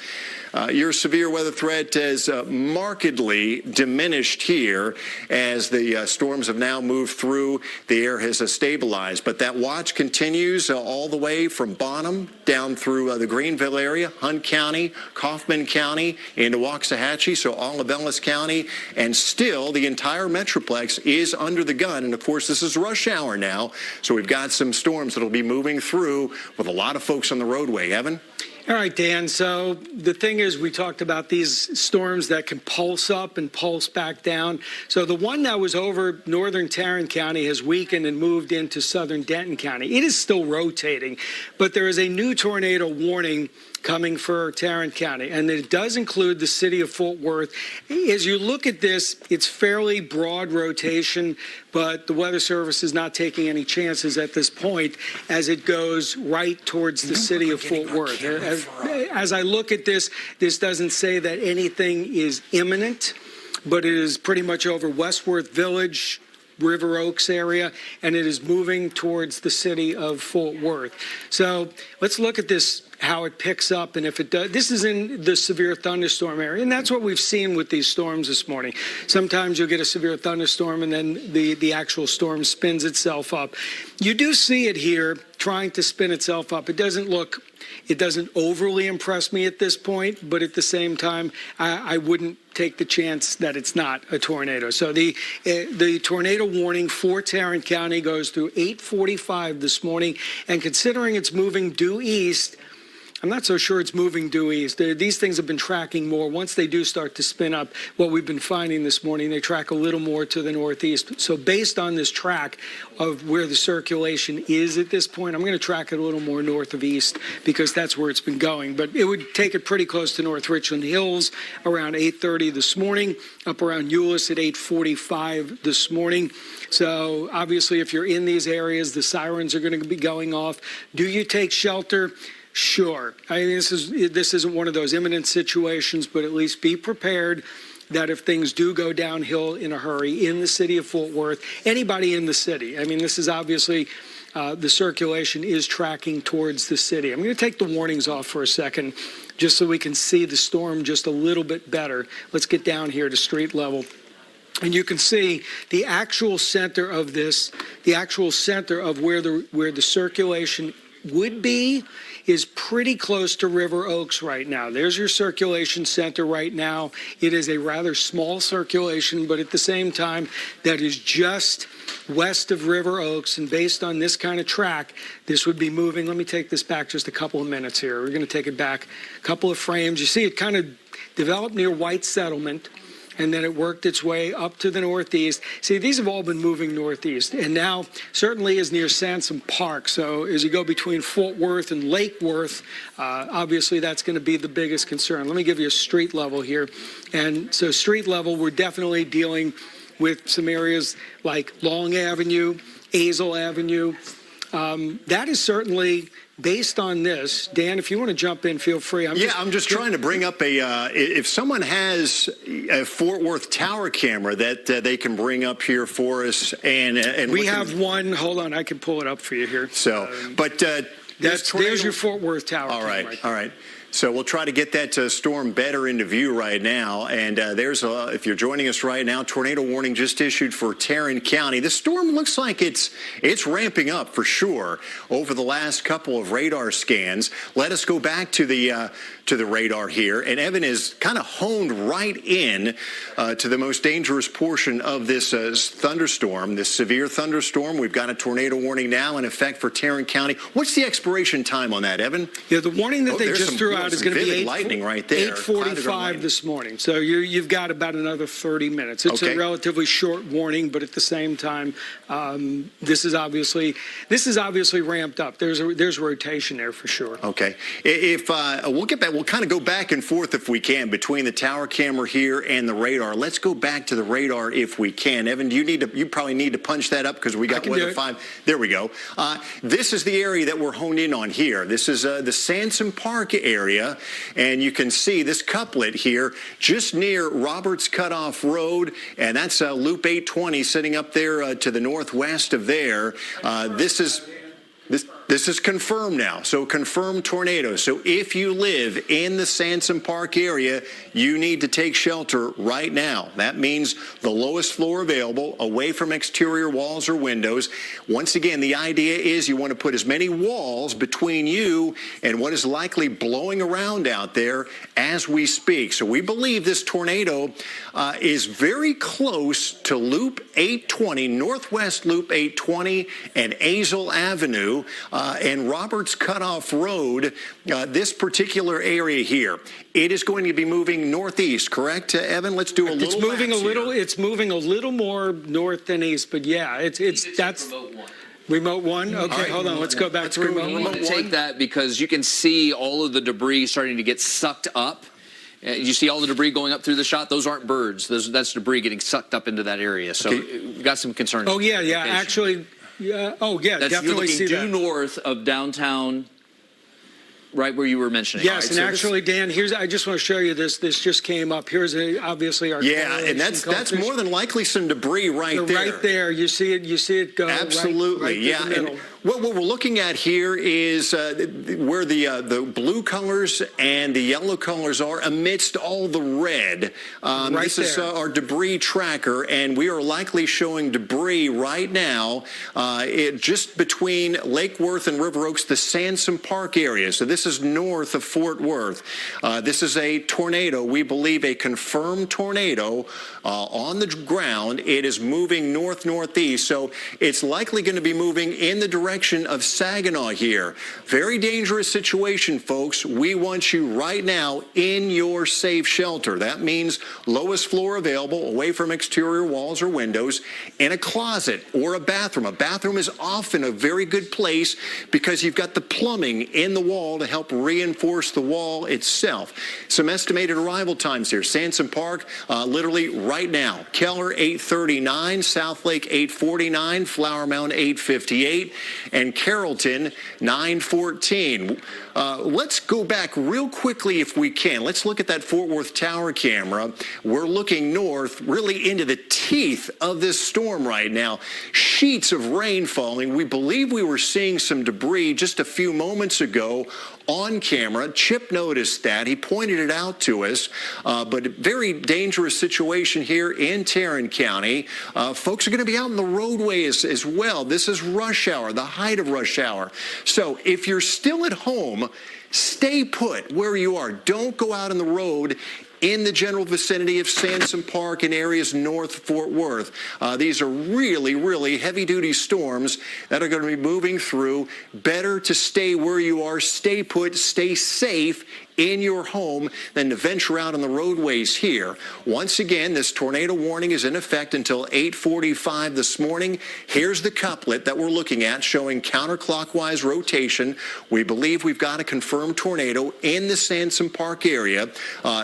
your severe weather threat is markedly diminished here as the storms have now moved through. The air has stabilized, but that watch continues all the way from Bonham down through the Greenville area, Hunt County, Kaufman County, into Waxahachie, so all of Ellis County, and still the entire Metroplex is under the gun. And of course, this is rush hour now, so we've got some storms that'll be moving through with a lot of folks on the roadway. Evan?
All right, Dan. So the thing is, we talked about these storms that can pulse up and pulse back down. So the one that was over northern Tarrant County has weakened and moved into southern Denton County. It is still rotating, but there is a new tornado warning coming for Tarrant County, and it does include the city of Fort Worth. As you look at this, it's fairly broad rotation, but the Weather Service is not taking any chances at this point as it goes right towards the city of Fort Worth. As I look at this, this doesn't say that anything is imminent, but it is pretty much over Westworth Village, River Oaks area, and it is moving towards the city of Fort Worth. So let's look at this, how it picks up, and if it does. This is in the severe thunderstorm area, and that's what we've seen with these storms this morning. Sometimes you'll get a severe thunderstorm, and then the actual storm spins itself up. You do see it here trying to spin itself up. It doesn't overly impress me at this point, but at the same time, I wouldn't take the chance that it's not a tornado. So the tornado warning for Tarrant County goes through 8:45 this morning, and considering it's moving due east, I'm not so sure it's moving due east. These things have been tracking more. Once they do start to spin up, what we've been finding this morning, they track a little more to the northeast. So based on this track of where the circulation is at this point, I'm going to track it a little more north of east because that's where it's been going. But it would take it pretty close to North Richland Hills around 8:30 this morning, up around Euless at 8:45 this morning. So obviously, if you're in these areas, the sirens are going to be going off. Do you take shelter? Sure. I mean, this isn't one of those imminent situations, but at least be prepared that if things do go downhill in a hurry in the city of Fort Worth, anybody in the city, I mean, this is obviously the circulation is tracking towards the city. I'm going to take the warnings off for a second just so we can see the storm just a little bit better. Let's get down here to street level. And you can see the actual center of this, the actual center of where the circulation would be is pretty close to River Oaks right now. There's your circulation center right now. It is a rather small circulation, but at the same time, that is just west of River Oaks. And based on this kind of track, this would be moving. Let me take this back just a couple of minutes here. We're going to take it back a couple of frames. You see it kind of developed near White Settlement, and then it worked its way up to the northeast. See, these have all been moving northeast, and now certainly is near Sansom Park. So as you go between Fort Worth and Lake Worth, obviously that's going to be the biggest concern. Let me give you a street level here. And so street level, we're definitely dealing with some areas like Long Avenue, Azle Avenue. That is certainly based on this. Dan, if you want to jump in, feel free.
I'm just trying to bring up if someone has a Fort Worth tower camera that they can bring up here for us. And
we have one. Hold on, I can pull it up for you here.
So, but
there's your Fort Worth tower camera.
All right. So we'll try to get that storm better into view right now. And if you're joining us right now, tornado warning just issued for Tarrant County. The storm looks like it's ramping up for sure over the last couple of radar scans. Let us go back to the radar here. And Evan is kind of honed right in to the most dangerous portion of this thunderstorm, this severe thunderstorm. We've got a tornado warning now in effect for Tarrant County. What's the expiration time on that, Evan?
Yeah, the warning that they just threw out is going to be
lightning right there.
8:45 this morning. So you've got about another 30 minutes. It's a relatively short warning, but at the same time, this is obviously ramped up. There's rotation there for sure. Okay.
If we'll get back, we'll kind of go back and forth if we can between the tower camera here and the radar. Let's go back to the radar if we can. Evan, you probably need to punch that up because we got weather 5. There we go. This is the area that we're honed in on here. This is the Sansom Park area. And you can see this couplet here just near Roberts Cutoff Road, and that's Loop 820 sitting up there to the northwest of there. This is confirmed now, so confirmed tornado. So if you live in the Sansom Park area, you need to take shelter right now. That means the lowest floor available, away from exterior walls or windows. Once again, the idea is you want to put as many walls between you and what is likely blowing around out there as we speak. So we believe this tornado is very close to Loop 820, Northwest Loop 820 and Azle Avenue. And Roberts Cutoff Road, this particular area here, it is going to be moving northeast, correct, Evan? Let's do a little.
It's moving a little more north than east, but yeah, that's remote one. Okay, right, hold on. Let's go back to remote one.
Take that because you can see all of the debris starting to get sucked up. You see all the debris going up through the shot? Those aren't birds. That's debris getting sucked up into that area. So we've got some concerns.
Oh yeah, actually. Yeah. Oh, yeah. Definitely see that.
You're looking due north of downtown, right where you were mentioning.
Yes,
right?
And actually, Dan, I just want to show you this. This just came up. Here's obviously our.
Yeah, and that's more than likely some debris right there.
Right there. You see it go.
Absolutely.
Right
yeah. And what we're looking at here is where the blue colors and the yellow colors are amidst all the red. This is our debris tracker, and we are likely showing debris right now just between Lake Worth and River Oaks, the Sansom Park area. So this is north of Fort Worth. This is a tornado. We believe a confirmed tornado on the ground. It is moving north-northeast, so it's likely going to be moving in the direction of Saginaw here. Very dangerous situation, folks. We want you right now in your safe shelter. That means lowest floor available, away from exterior walls or windows, in a closet or a bathroom. A bathroom is often a very good place because you've got the plumbing in the wall to help reinforce the wall itself. Some estimated arrival times here. Sansom Park, literally right now. Keller, 8:39. South Lake, 8:49. Flower Mound, 8:58. And Carrollton, 9:14. Let's go back real quickly if we can. Let's look at that Fort Worth tower camera. We're looking north, really into the teeth of this storm right now. Sheets of rain falling. We believe we were seeing some debris just a few moments ago on camera. Chip noticed that. He pointed it out to us. But a very dangerous situation here in Tarrant County. Folks are going to be out in the roadways as well. This is rush hour, the height of rush hour. So if you're still at home, stay put where you are. Don't go out on the road in the general vicinity of Sansom Park and areas north of Fort Worth. These are really, really heavy-duty storms that are going to be moving through. Better to stay where you are, stay put, stay safe in your home than to venture out on the roadways here. Once again, this tornado warning is in effect until 8:45 this morning. Here's the couplet that we're looking at showing counterclockwise rotation. We believe we've got a confirmed tornado in the Sansom Park area,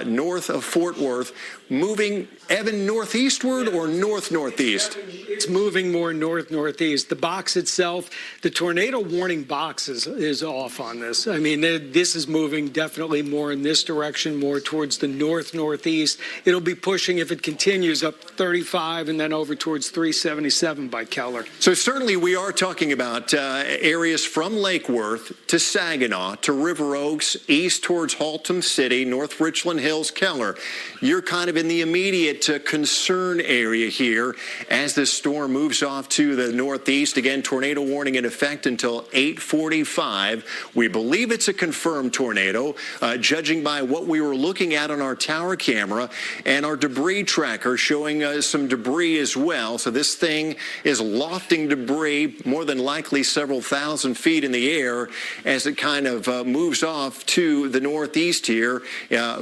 north of Fort Worth, moving, Evan, northeastward or north-northeast?
It's moving more north-northeast. The box itself, the tornado warning box is off on this. I mean, this is moving definitely more in this direction, more towards the north-northeast. It'll be pushing, if it continues, up 35 and then over towards 377 by Keller.
So certainly we are talking about areas from Lake Worth to Saginaw to River Oaks, east towards Haltom City, North Richland Hills, Keller. You're kind of in the immediate concern area here as this storm moves off to the northeast. Again, tornado warning in effect until 8:45. We believe it's a confirmed tornado, judging by what we were looking at on our tower camera and our debris tracker showing some debris as well. So this thing is lofting debris more than likely several thousand feet in the air as it kind of moves off to the northeast here,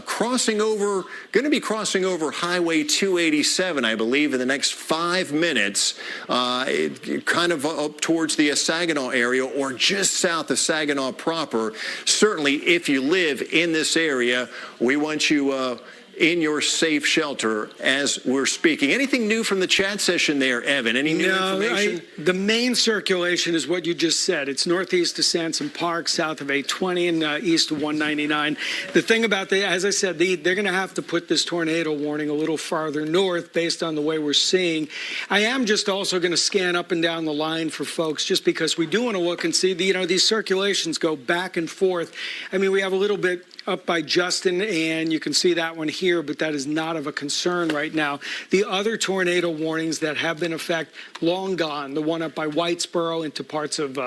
crossing over, going to be crossing over Highway 287, I believe, in the next 5 minutes, kind of up towards the Saginaw area or just south of Saginaw proper. Certainly, if you live in this area, we want you in your safe shelter as we're speaking. Anything new from the chat session there, Evan? Any new information?
The main circulation is what you just said. It's northeast of Sansom Park, south of 820, and east of 199. The thing about as I said, they're going to have to put this tornado warning a little farther north based on the way we're seeing. I am just also going to scan up and down the line for folks just because we do want to look and see, these circulations go back and forth. I mean, we have a little bit up by Justin, and you can see that one here, but that is not of a concern right now. The other tornado warnings that have been in effect, long gone. The one up by Whitesboro into parts of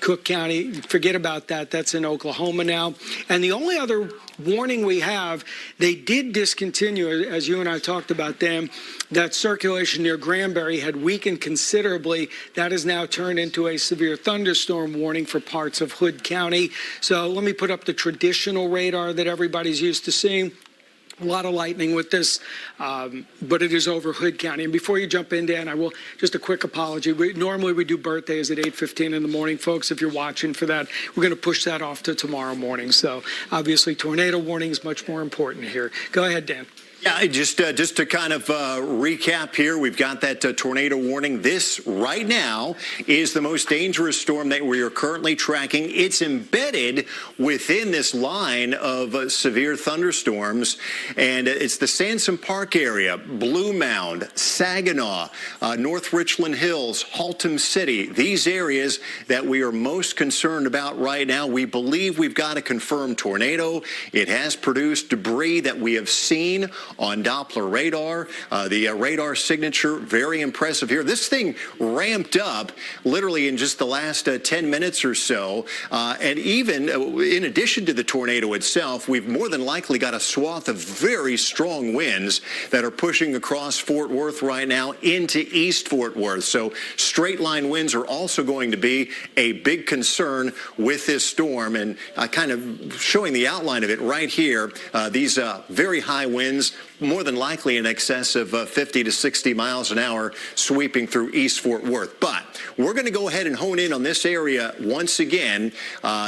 Cook County, forget about that. That's in Oklahoma now. And the only other warning we have, they did discontinue, as you and I talked about them, that circulation near Granbury had weakened considerably. That is now turned into a severe thunderstorm warning for parts of Hood County. So let me put up the traditional radar that everybody's used to seeing. A lot of lightning with this, but it is over Hood County. And before you jump in, Dan, I will just a quick apology. Normally we do birthdays at 8:15 in the morning, folks. If you're watching for that, we're going to push that off to tomorrow morning. So obviously, tornado warning is much more important here. Go ahead, Dan.
Yeah, just to kind of recap here, we've got that tornado warning. This right now is the most dangerous storm that we are currently tracking. It's embedded within this line of severe thunderstorms, and it's the Sansom Park area, Blue Mound, Saginaw, North Richland Hills, Haltom City. These areas that we are most concerned about right now. We believe we've got a confirmed tornado. It has produced debris that we have seen on Doppler radar. The radar signature, very impressive here. This thing ramped up literally in just the last 10 minutes or so. And even in addition to the tornado itself, we've more than likely got a swath of very strong winds that are pushing across Fort Worth right now into East Fort Worth. So straight line winds are also going to be a big concern with this storm. And kind of showing the outline of it right here, these very high winds, more than likely in excess of 50 to 60 miles an hour sweeping through East Fort Worth. But we're going to go ahead and hone in on this area once again.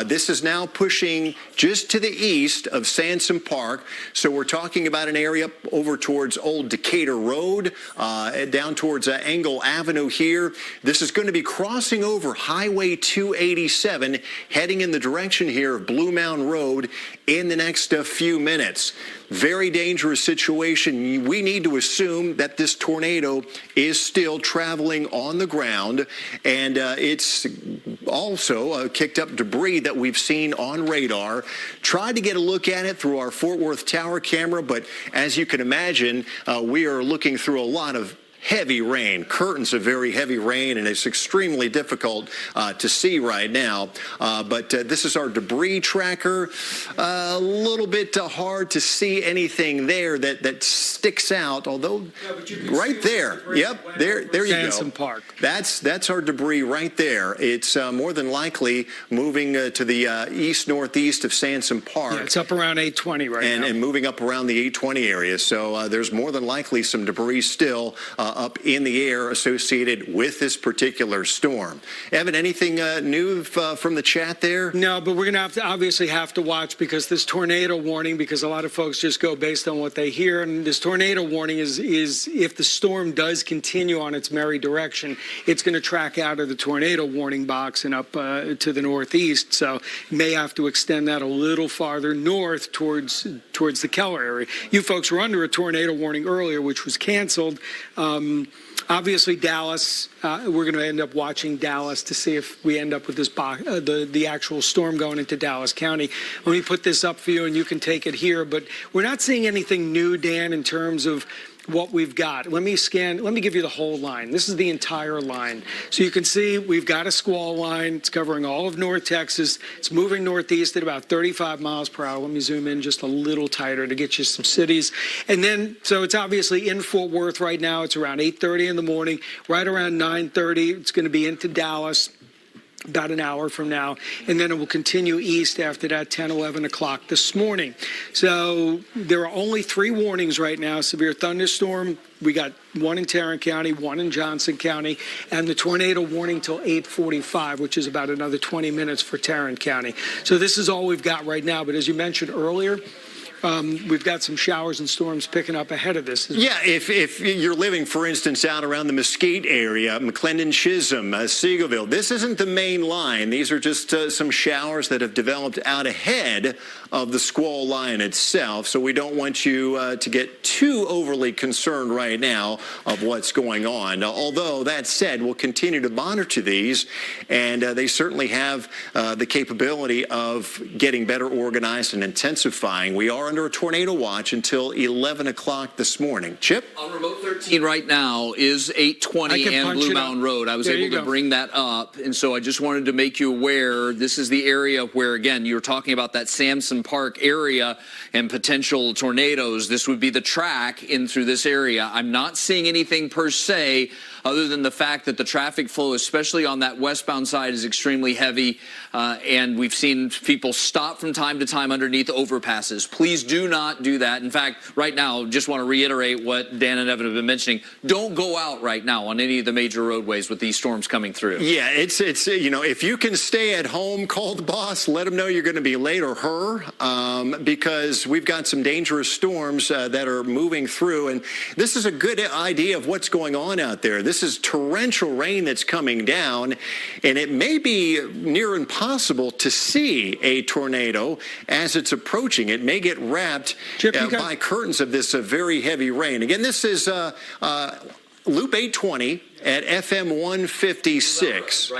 This is now pushing just to the east of Sansom Park. So we're talking about an area over towards Old Decatur Road, down towards Engle Avenue here. This is going to be crossing over Highway 287, heading in the direction here of Blue Mound Road in the next few minutes. Very dangerous situation. We need to assume that this tornado is still traveling on the ground, and it's also kicked up debris that we've seen on radar. Tried to get a look at it through our Fort Worth Tower camera, but as you can imagine, we are looking through a lot of heavy rain, curtains of very heavy rain, and it's extremely difficult to see right now. But this is our debris tracker. A little bit hard to see anything there that sticks out, although right there. Yep, there you go.
Sansom Park.
That's our debris right there. It's more than likely moving to the east-northeast of Sansom Park.
Yeah, it's up around 820 right now.
And moving up around the 820 area. So there's more than likely some debris still up in the air associated with this particular storm. Evan, anything new from the chat there?
No, but we're going to obviously have to watch because this tornado warning, because a lot of folks just go based on what they hear, and this tornado warning is if the storm does continue on its merry direction, it's going to track out of the tornado warning box and up to the northeast. So may have to extend that a little farther north towards the Keller area. You folks were under a tornado warning earlier, which was canceled. Obviously, Dallas, we're going to end up watching Dallas to see if we end up with this the actual storm going into Dallas County. Let me put this up for you, and you can take it here. But we're not seeing anything new, Dan, in terms of what we've got. Let me give you the whole line. This is the entire line. So you can see we've got a squall line. It's covering all of North Texas. It's moving northeast at about 35 miles per hour. Let me zoom in just a little tighter to get you some cities. And then, so it's obviously in Fort Worth right now. It's around 8:30 in the morning. Right around 9:30, it's going to be into Dallas about an hour from now, and then it will continue east after that, 10, 11 o'clock this morning. So there are only 3 warnings right now. Severe thunderstorm, we got 1 in Tarrant County, 1 in Johnson County, and the tornado warning till 8:45, which is about another 20 minutes for Tarrant County. So this is all we've got right now, but as you mentioned earlier, we've got some showers and storms picking up ahead of this.
Yeah, if you're living, for instance, out around the Mesquite area, McClendon, Chisholm, Seagoville, this isn't the main line. These are just some showers that have developed out ahead of the squall line itself. So we don't want you to get too overly concerned right now of what's going on. Although, that said, we'll continue to monitor these, and they certainly have the capability of getting better organized and intensifying. We are under a tornado watch until 11 o'clock this morning. Chip?
On remote 13 right now is 820 and Blue Mountain Road. I was able to bring that up, and so I just wanted to make you aware this is the area where, again, you were talking about that Sansom Park area and potential tornadoes. This would be the track in through this area. I'm not seeing anything per se other than the fact that the traffic flow, especially on that westbound side, is extremely heavy, and we've seen people stop from time to time underneath overpasses. Please do not do that. In fact, right now, just want to reiterate what Dan and Evan have been mentioning. Don't go out right now on any of the major roadways with these storms coming through.
Yeah, it's if you can stay at home, call the boss, let him know you're going to be late, or her, because we've got some dangerous storms that are moving through, and this is a good idea of what's going on out there. This is torrential rain that's coming down, and it may be near impossible to see a tornado as it's approaching. It may get wrapped by curtains of this very heavy rain. Again, this is Loop 820 at FM 156,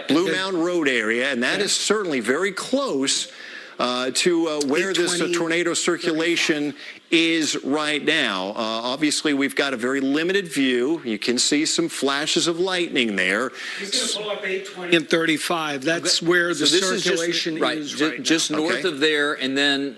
Blue Mountain Road area, and that is certainly very close to where this tornado circulation is right now. Obviously, we've got a very limited view. You can see some flashes of lightning there.
He's going to pull up 820 and 35. That's where the circulation is right
just
now.
North of there, and then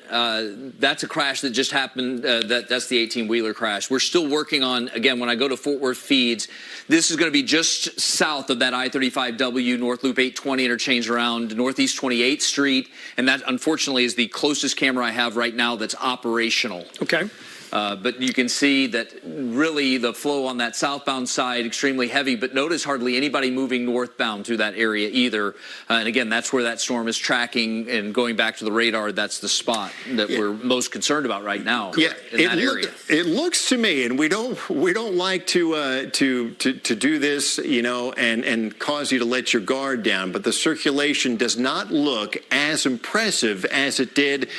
that's a crash that just happened. That's the 18-wheeler crash. We're still working on, again, when I go to Fort Worth feeds, this is going to be just south of that I-35W North Loop 820 interchange around Northeast 28th Street, and that, unfortunately, is the closest camera I have right now that's operational.
Okay.
But you can see that really the flow on that southbound side extremely heavy, but notice hardly anybody moving northbound through that area either. And again, that's where that storm is tracking, and going back to the radar, that's the spot that we're most concerned about right now.
Yeah,
in that area.
It looks to me, and we don't like to do this, and cause you to let your guard down, but the circulation does not look as impressive as it did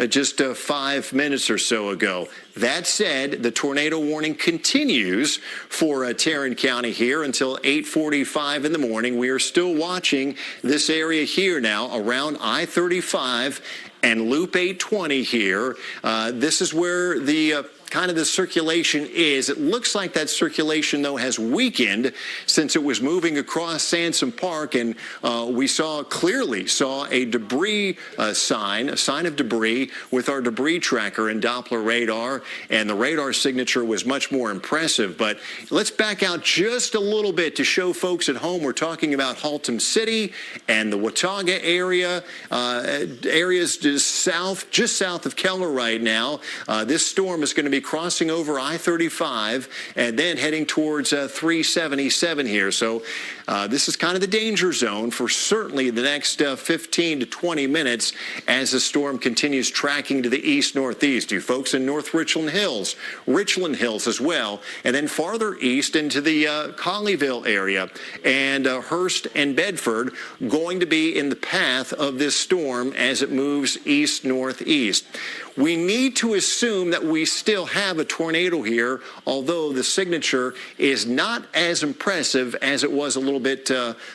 just 5 minutes or so ago. That said, the tornado warning continues for Tarrant County here until 8:45 in the morning. We are still watching this area here now around I-35 and Loop 820 here. This is where the kind of the circulation is. It looks like that circulation, though, has weakened since it was moving across Sansom Park, and we clearly saw a debris sign, a sign of debris with our debris tracker and Doppler radar, and the radar signature was much more impressive. But let's back out just a little bit to show folks at home we're talking about Haltom City and the Watauga area, areas just south of Keller right now. This storm is going to be crossing over I-35 and then heading towards 377 here. So this is kind of the danger zone for certainly the next 15 to 20 minutes as the storm continues tracking to the east-northeast. You folks in North Richland Hills as well, and then farther east into the Colleyville area, and Hearst and Bedford going to be in the path of this storm as it moves east-northeast. We need to assume that we still have a tornado here, although the signature is not as impressive as it was a little bit,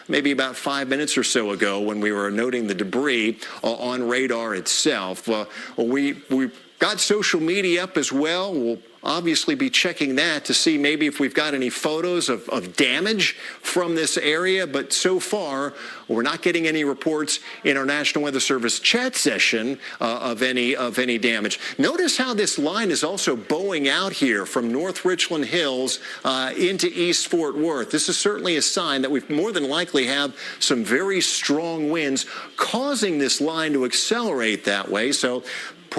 maybe about 5 minutes or so ago when we were noting the debris on radar itself. We've got social media up as well. We'll obviously be checking that to see maybe if we've got any photos of damage from this area, but so far we're not getting any reports in our National Weather Service chat session of any damage. Notice how this line is also bowing out here from North Richland Hills into East Fort Worth. This is certainly a sign that we more than likely have some very strong winds causing this line to accelerate that way. So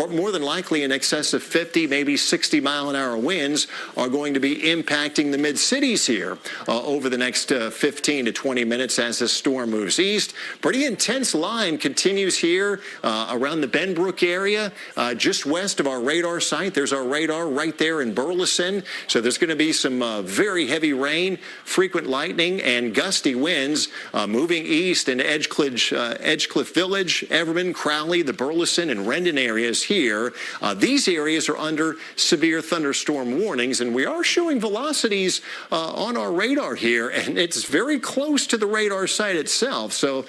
more than likely in excess of 50, maybe 60-mile-an-hour winds are going to be impacting the mid-cities here over the next 15 to 20 minutes as this storm moves east. Pretty intense line continues here around the Benbrook area, just west of our radar site. There's our radar right there in Burleson. So there's going to be some very heavy rain, frequent lightning, and gusty winds moving east into Edgecliff Village, Everman, Crowley, the Burleson, and Rendon areas here. These areas are under severe thunderstorm warnings, and we are showing velocities on our radar here, and it's very close to the radar site itself. So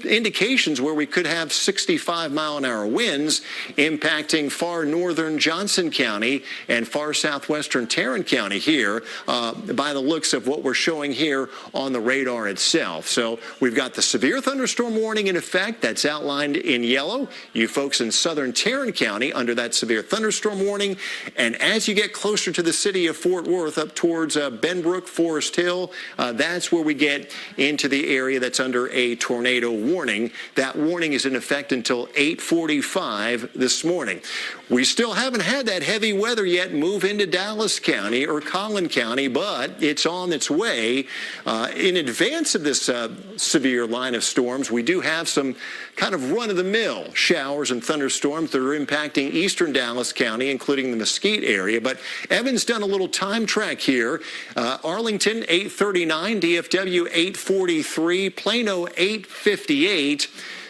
indications where we could have 65-mile-an-hour winds impacting far northern Johnson County and far southwestern Tarrant County here by the looks of what we're showing here on the radar itself. So we've got the severe thunderstorm warning in effect that's outlined in yellow. You folks in southern Tarrant County under that severe thunderstorm warning. And as you get closer to the city of Fort Worth up towards Benbrook, Forest Hill, that's where we get into the area that's under a tornado warning. That warning is in effect until 8:45 this morning. We still haven't had that heavy weather yet move into Dallas County or Collin County, but it's on its way. In advance of this severe line of storms, we do have some kind of run-of-the-mill showers and thunderstorms that are impacting eastern Dallas County, including the Mesquite area. But Evan's done a little time track here. Arlington, 839, DFW, 843, Plano, 858.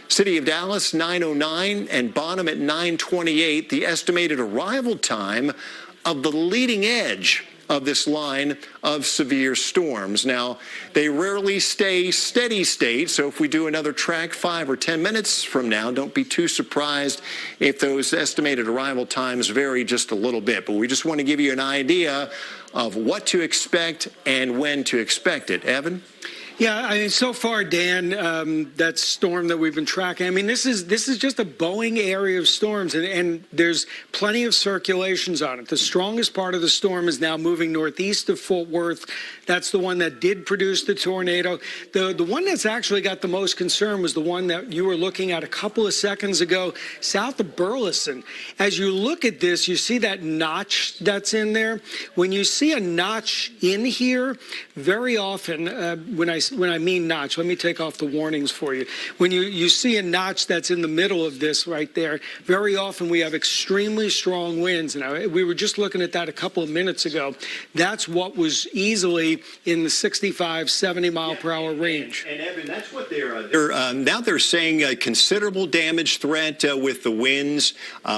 City of Dallas, 909, and Bonham at 928. The estimated arrival time of the leading edge of this line of severe storms. Now, they rarely stay steady state, so if we do another track 5 or 10 minutes from now, don't be too surprised if those estimated arrival times vary just a little bit. But we just want to give you an idea of what to expect and when to expect it. Evan?
Yeah, I mean, so far, Dan, that storm that we've been tracking, I mean, this is just a Boeing area of storms, and there's plenty of circulations on it. The strongest part of the storm is now moving northeast of Fort Worth. That's the one that did produce the tornado. The one that's actually got the most concern was the one that you were looking at a couple of seconds ago, south of Burleson. As you look at this, you see that notch that's in there. When you see a notch in here, very often when I when I mean notch, let me take off the warnings for you. When you see a notch that's in the middle of this right there, very often we have extremely strong winds. And we were just looking at that a couple of minutes ago. That's what was easily in the 65, 70 mile per hour range.
And Evan, that's what now they're saying a considerable damage threat with the winds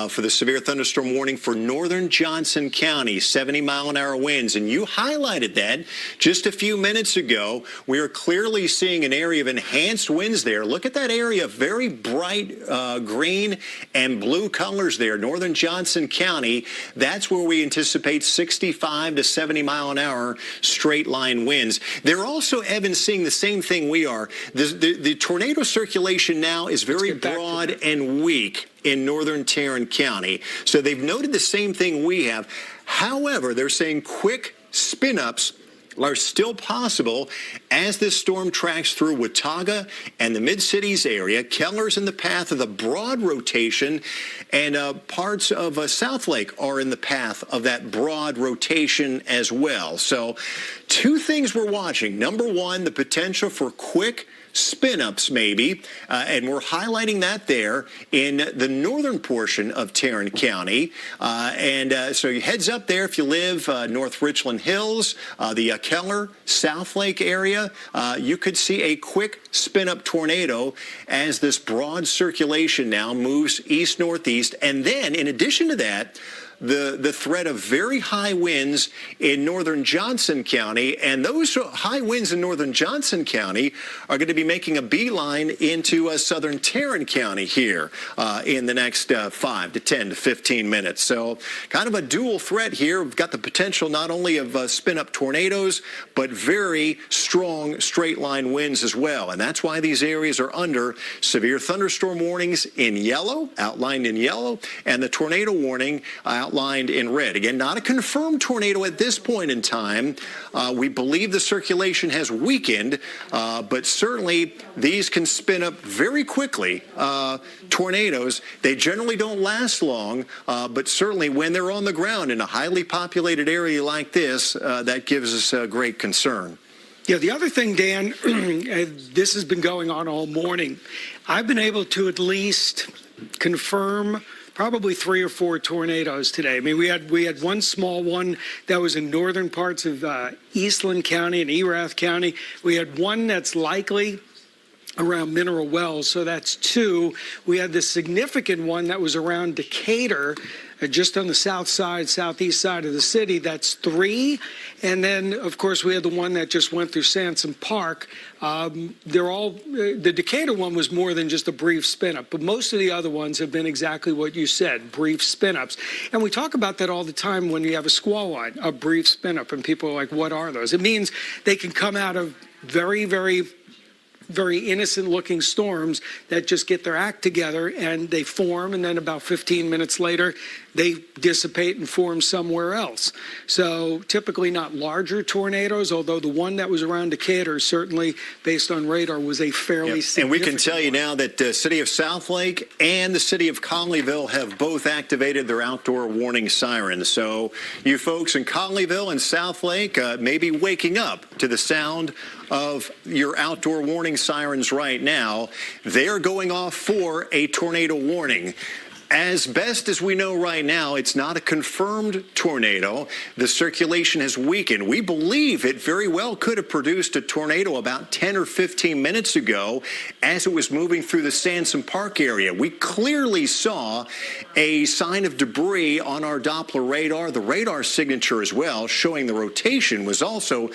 for the severe thunderstorm warning for northern Johnson County, 70 mile an hour winds. And you highlighted that just a few minutes ago. We are clearly seeing an area of enhanced winds there. Look at that area, very bright green and blue colors there, northern Johnson County. That's where we anticipate 65 to 70 mile an hour straight line winds. They're also, Evan, seeing the same thing we are. The tornado circulation now is very broad and weak in northern Tarrant County. So they've noted the same thing we have. However, they're saying quick spin-ups are still possible as this storm tracks through Watauga and the Mid-Cities area. Keller's in the path of the broad rotation, and parts of South Lake are in the path of that broad rotation as well. So two things we're watching. Number one, the potential for quick spin-ups maybe, and we're highlighting that there in the northern portion of Tarrant County. So heads up there if you live North Richland Hills, the Keller, South Lake area. You could see a quick spin-up tornado as this broad circulation now moves east-northeast. And then, in addition to that, the threat of very high winds in northern Johnson County, and those high winds in northern Johnson County are going to be making a beeline into southern Tarrant County here in the next 5 to 10 to 15 minutes. So kind of a dual threat here. We've got the potential not only of spin-up tornadoes, but very strong straight-line winds as well. And that's why these areas are under severe thunderstorm warnings in yellow, outlined in yellow, and the tornado warning outlined in red. Again, not a confirmed tornado at this point in time. We believe the circulation has weakened, but certainly these can spin up very quickly. Tornadoes, they generally don't last long, but certainly when they're on the ground in a highly populated area like this, that gives us great concern.
Yeah, the other thing, Dan, this has been going on all morning. I've been able to at least confirm probably 3 or 4 tornadoes today. I mean, we had one small one that was in northern parts of Eastland County and Erath County. We had one that's likely around Mineral Wells, so that's 2. We had the significant one that was around Decatur, just on the southeast side of the city. That's 3. And then, of course, we had the one that just went through Sansom Park. The Decatur one was more than just a brief spin-up, but most of the other ones have been exactly what you said, brief spin-ups. And we talk about that all the time when you have a squall line, a brief spin-up, and people are like, what are those? It means they can come out of very, very innocent-looking storms that just get their act together and they form, and then about 15 minutes later, they dissipate and form somewhere else. So typically not larger tornadoes, although the one that was around Decatur, certainly based on radar, was a fairly significant
And we can tell you now that the city of South Lake and the city of Conleyville have both activated their outdoor warning sirens. So you folks in Conleyville and South Lake may be waking up to the sound of your outdoor warning sirens right now. They are going off for a tornado warning. As best as we know right now, it's not a confirmed tornado. The circulation has weakened. We believe it very well could have produced a tornado about 10 or 15 minutes ago as it was moving through the Sansom Park area. We clearly saw a sign of debris on our Doppler radar. The radar signature as well, showing the rotation, was also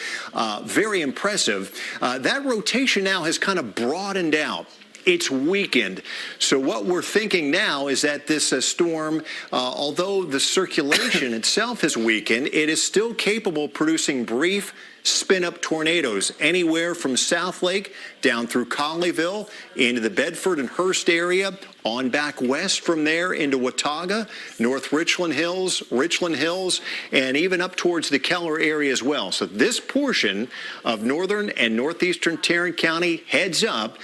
very impressive. That rotation now has kind of broadened out. It's weakened. So what we're thinking now is that this storm, although the circulation itself has weakened, it is still capable of producing brief spin-up tornadoes anywhere from South Lake down through Conleyville into the Bedford and Hearst area, on back west from there into Watauga, North Richland Hills, and even up towards the Keller area as well. So this portion of northern and northeastern Tarrant County, heads up,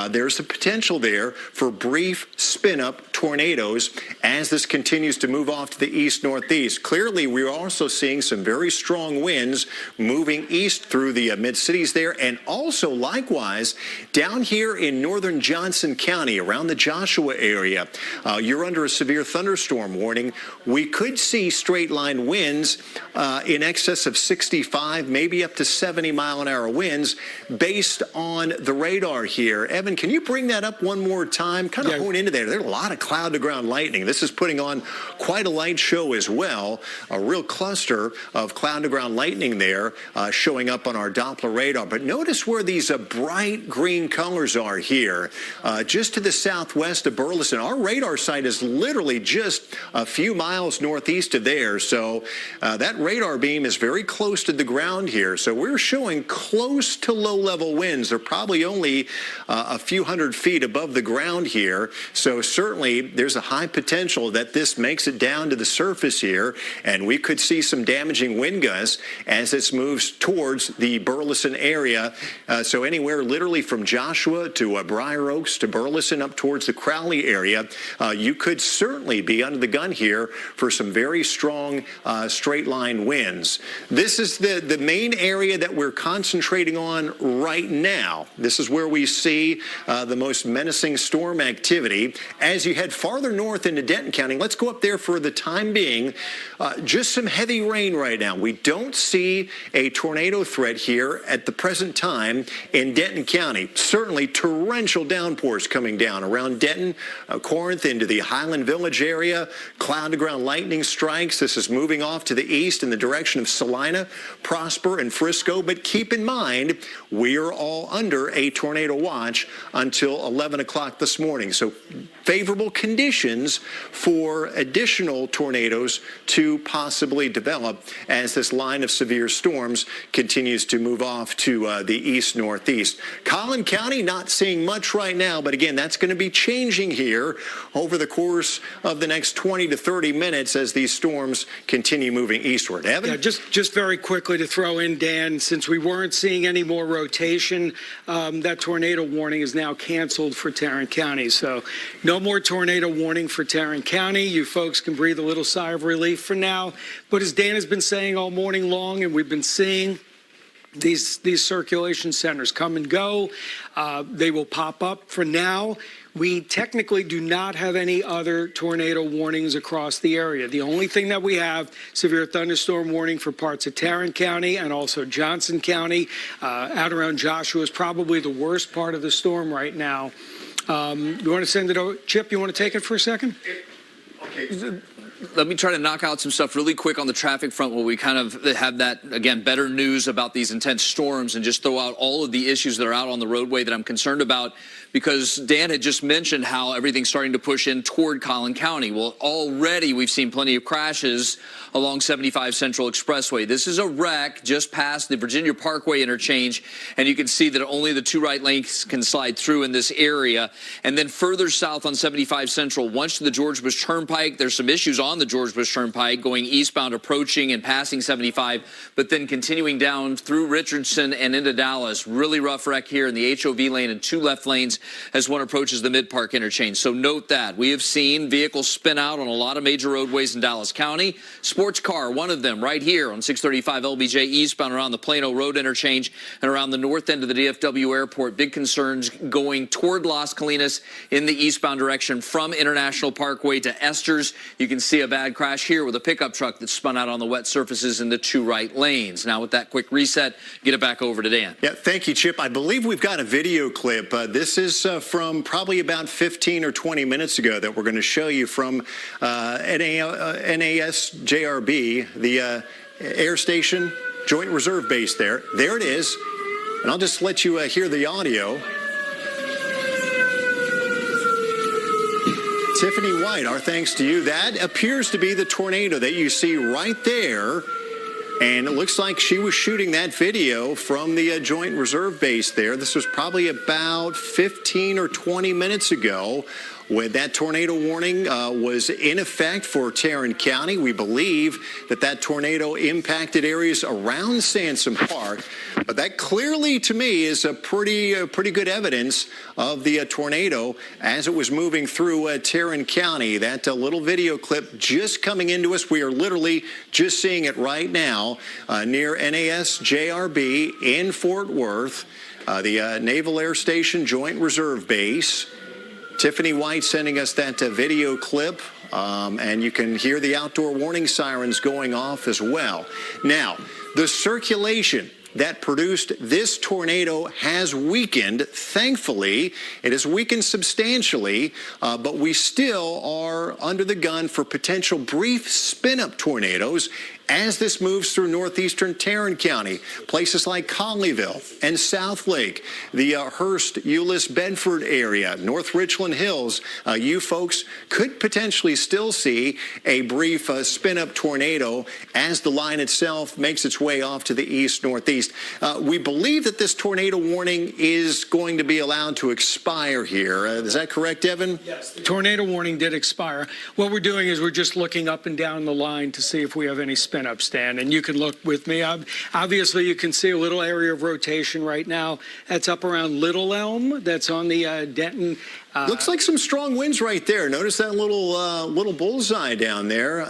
there's the potential there for brief spin-up tornadoes as this continues to move off to the east-northeast. Clearly, we're also seeing some very strong winds moving east through the mid-cities there, and also likewise down here in northern Johnson County around the Joshua area. You're under a severe thunderstorm warning. We could see straight line winds in excess of 65, maybe up to 70-mile-an-hour winds based on the radar here. Evan, can you bring that up one more time? Kind of hone into there. There's a lot of cloud-to-ground lightning. This is putting on quite a light show as well. A real cluster of cloud-to-ground lightning there showing up on our Doppler radar. But notice where these bright green colors are here. Just to the southwest of Burleson. Our radar site is literally just a few miles northeast of there. So that radar beam is very close to the ground here. So we're showing close to low-level winds. They're probably only a few hundred feet above the ground here. So certainly there's a high potential that this makes it down to the surface here, and we could see some damaging wind gusts as this moves towards the Burleson area. So anywhere literally from Joshua to Briar Oaks to Burleson up towards the Crowley area, you could certainly be under the gun here for some very strong straight line winds. This is the main area that we're concentrating on right now. This is where we see the most menacing storm activity. As you head farther north into Denton County, let's go up there for the time being. Just some heavy rain right now. We don't see a tornado threat here at the present time in Denton County. Certainly torrential downpours coming down around Denton, Corinth, into the Highland Village area. Cloud-to-ground lightning strikes. This is moving off to the east in the direction of Salina, Prosper, and Frisco. But keep in mind, we are all under a tornado watch until 11 o'clock this morning. So favorable conditions for additional tornadoes to possibly develop as this line of severe storms continues to move off to the east-northeast. Collin County not seeing much right now, but again, that's going to be changing here over the course of the next 20 to 30 minutes as these storms continue moving eastward. Evan?
Yeah, just very quickly to throw in, Dan, since we weren't seeing any more rotation, that tornado warning is now canceled for Tarrant County. So no more tornado warning for Tarrant County. You folks can breathe a little sigh of relief for now. But as Dan has been saying all morning long, and we've been seeing, these circulation centers come and go. They will pop up. For now, we technically do not have any other tornado warnings across the area. The only thing that we have, severe thunderstorm warning for parts of Tarrant County and also Johnson County. Out around Joshua is probably the worst part of the storm right now. You want to send it over? Chip, you want to take it for a second?
Okay.
Let me try to knock out some stuff really quick on the traffic front where we kind of have that, again, better news about these intense storms and just throw out all of the issues that are out on the roadway that I'm concerned about, because Dan had just mentioned how everything's starting to push in toward Collin County. Well, already we've seen plenty of crashes along 75 Central Expressway. This is a wreck just past the Virginia Parkway interchange, and you can see that only the two right lanes can slide through in this area. And then further south on 75 Central, once to the George Bush Turnpike, there's some issues on the George Bush Turnpike going eastbound, approaching and passing 75, but then continuing down through Richardson and into Dallas. Really rough wreck here in the HOV lane and two left lanes as one approaches the Mid-Park interchange. So note that. We have seen vehicles spin out on a lot of major roadways in Dallas County. Sports car, one of them right here on 635 LBJ eastbound around the Plano Road interchange and around the north end of the DFW airport. Big concerns going toward Las Colinas in the eastbound direction from International Parkway to Esters. You can see a bad crash here with a pickup truck that spun out on the wet surfaces in the two right lanes. Now with that quick reset, get it back over to Dan.
Yeah, thank you, Chip. I believe we've got a video clip. This is from probably about 15 or 20 minutes ago that we're going to show you from NASJRB, the Air Station Joint Reserve Base there. There it is. And I'll just let you hear the audio. Tiffany White, our thanks to you. That appears to be the tornado that you see right there. And it looks like she was shooting that video from the Joint Reserve Base there. This was probably about 15 or 20 minutes ago. when that tornado warning was in effect for Tarrant County. We believe that tornado impacted areas around Sansom Park, but that clearly, to me, is a pretty good evidence of the tornado as it was moving through Tarrant County. That little video clip just coming into us. We are literally just seeing it right now near NAS JRB in Fort Worth, the Naval Air Station Joint Reserve Base. Tiffany White sending us that video clip, and you can hear the outdoor warning sirens going off as well. Now, the circulation that produced this tornado has weakened. Thankfully, it has weakened substantially, but we still are under the gun for potential brief spin-up tornadoes as this moves through northeastern Tarrant County, places like Colleyville and South Lake, the Hearst, Euless, Bedford area, North Richland Hills. You folks could potentially still see a brief spin-up tornado as the line itself makes its way off to the east-northeast. We believe that this tornado warning is going to be allowed to expire here. Is that correct, Evan?
Yes, the tornado warning did expire. What we're doing is we're just looking up and down the line to see if we have any spin-up, Stan, and you can look with me. Obviously, you can see a little area of rotation right now. That's up around Little Elm. That's on the Denton.
Looks like some strong winds right there. Notice that little bullseye down there.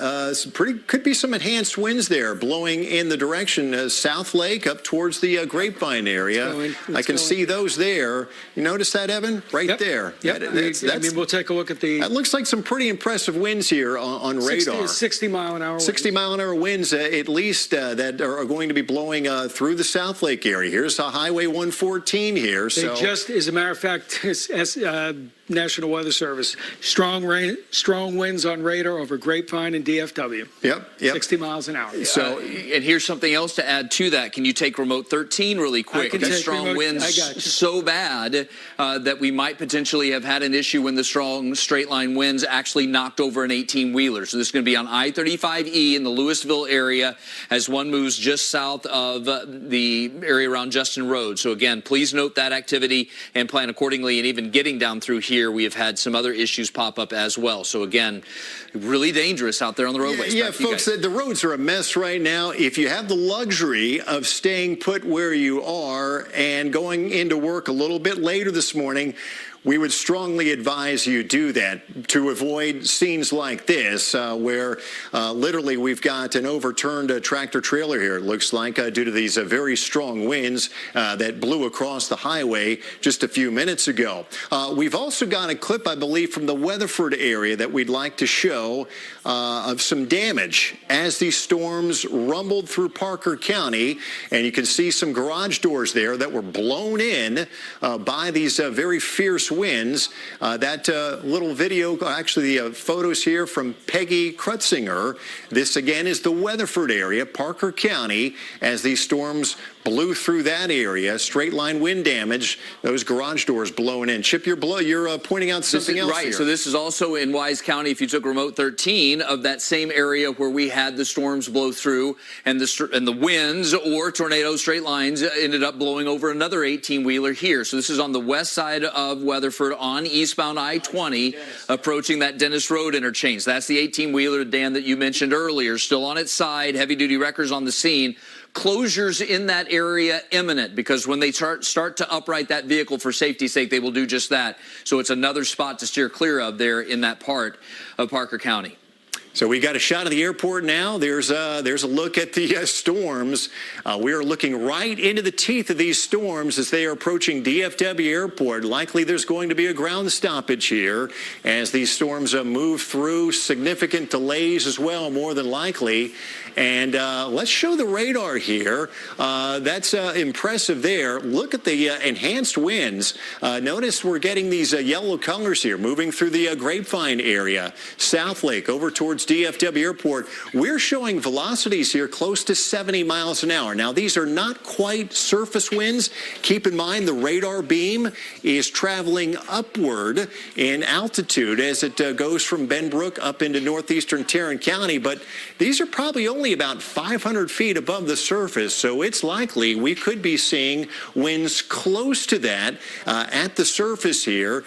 Could be some enhanced winds there blowing in the direction South Lake up towards the Grapevine area. I can see those there. You notice that, Evan? Right there.
Yep. I mean, we'll take a look at the.
That looks like some pretty impressive winds here on radar.
60 mile an hour.
60 mile an hour winds, at least that are going to be blowing through the South Lake area. Here's Highway 114 here.
So just as a matter of fact, National Weather Service, strong winds on radar over Grapevine and DFW.
Yep.
60 miles an hour.
So, and here's something else to add to that. Can you take remote 13 really quick?
I can take
strong winds so bad that we might potentially have had an issue when the strong straight line winds actually knocked over an 18-wheeler. So this is going to be on I-35E in the Louisville area as one moves just south of the area around Justin Road. So again, please note that activity and plan accordingly. And even getting down through here, we have had some other issues pop up as well. So again, really dangerous out there on the roadways.
Yeah, folks, the roads are a mess right now. If you have the luxury of staying put where you are and going into work a little bit later this morning, we would strongly advise you do that to avoid scenes like this where literally we've got an overturned tractor trailer here, it looks like, due to these very strong winds that blew across the highway just a few minutes ago. We've also got a clip, I believe, from the Weatherford area that we'd like to show of some damage as these storms rumbled through Parker County, and you can see some garage doors there that were blown in by these very fierce winds. That little video, actually the photos here from Peggy Krutzinger. This again is the Weatherford area, Parker County, as these storms blew through that area. Straight line wind damage, those garage doors blown in. Chip, you're pointing out something else
right,
here.
so this is also in Wise County. If you took remote 13 of that same area where we had the storms blow through and the winds or tornadoes, straight lines, ended up blowing over another 18-wheeler here. So this is on the west side of Weatherford on eastbound I-20 approaching that Dennis Road interchange. That's the 18-wheeler, Dan, that you mentioned earlier, still on its side, heavy-duty wreckers on the scene. Closures in that area imminent, because when they start to upright that vehicle for safety's sake, they will do just that. So it's another spot to steer clear of there in that part of Parker County.
So we got a shot of the airport now. There's a look at the storms. We are looking right into the teeth of these storms as they are approaching DFW Airport. Likely there's going to be a ground stoppage here as these storms move through. Significant delays as well, more than likely. And let's show the radar here. That's impressive there. Look at the enhanced winds. Notice we're getting these yellow colors here moving through the Grapevine area, South Lake over towards towards DFW Airport, we're showing velocities here close to 70 miles an hour. Now, these are not quite surface winds. Keep in mind the radar beam is traveling upward in altitude as it goes from Benbrook up into northeastern Tarrant County, but these are probably only about 500 feet above the surface, so it's likely we could be seeing winds close to that at the surface here.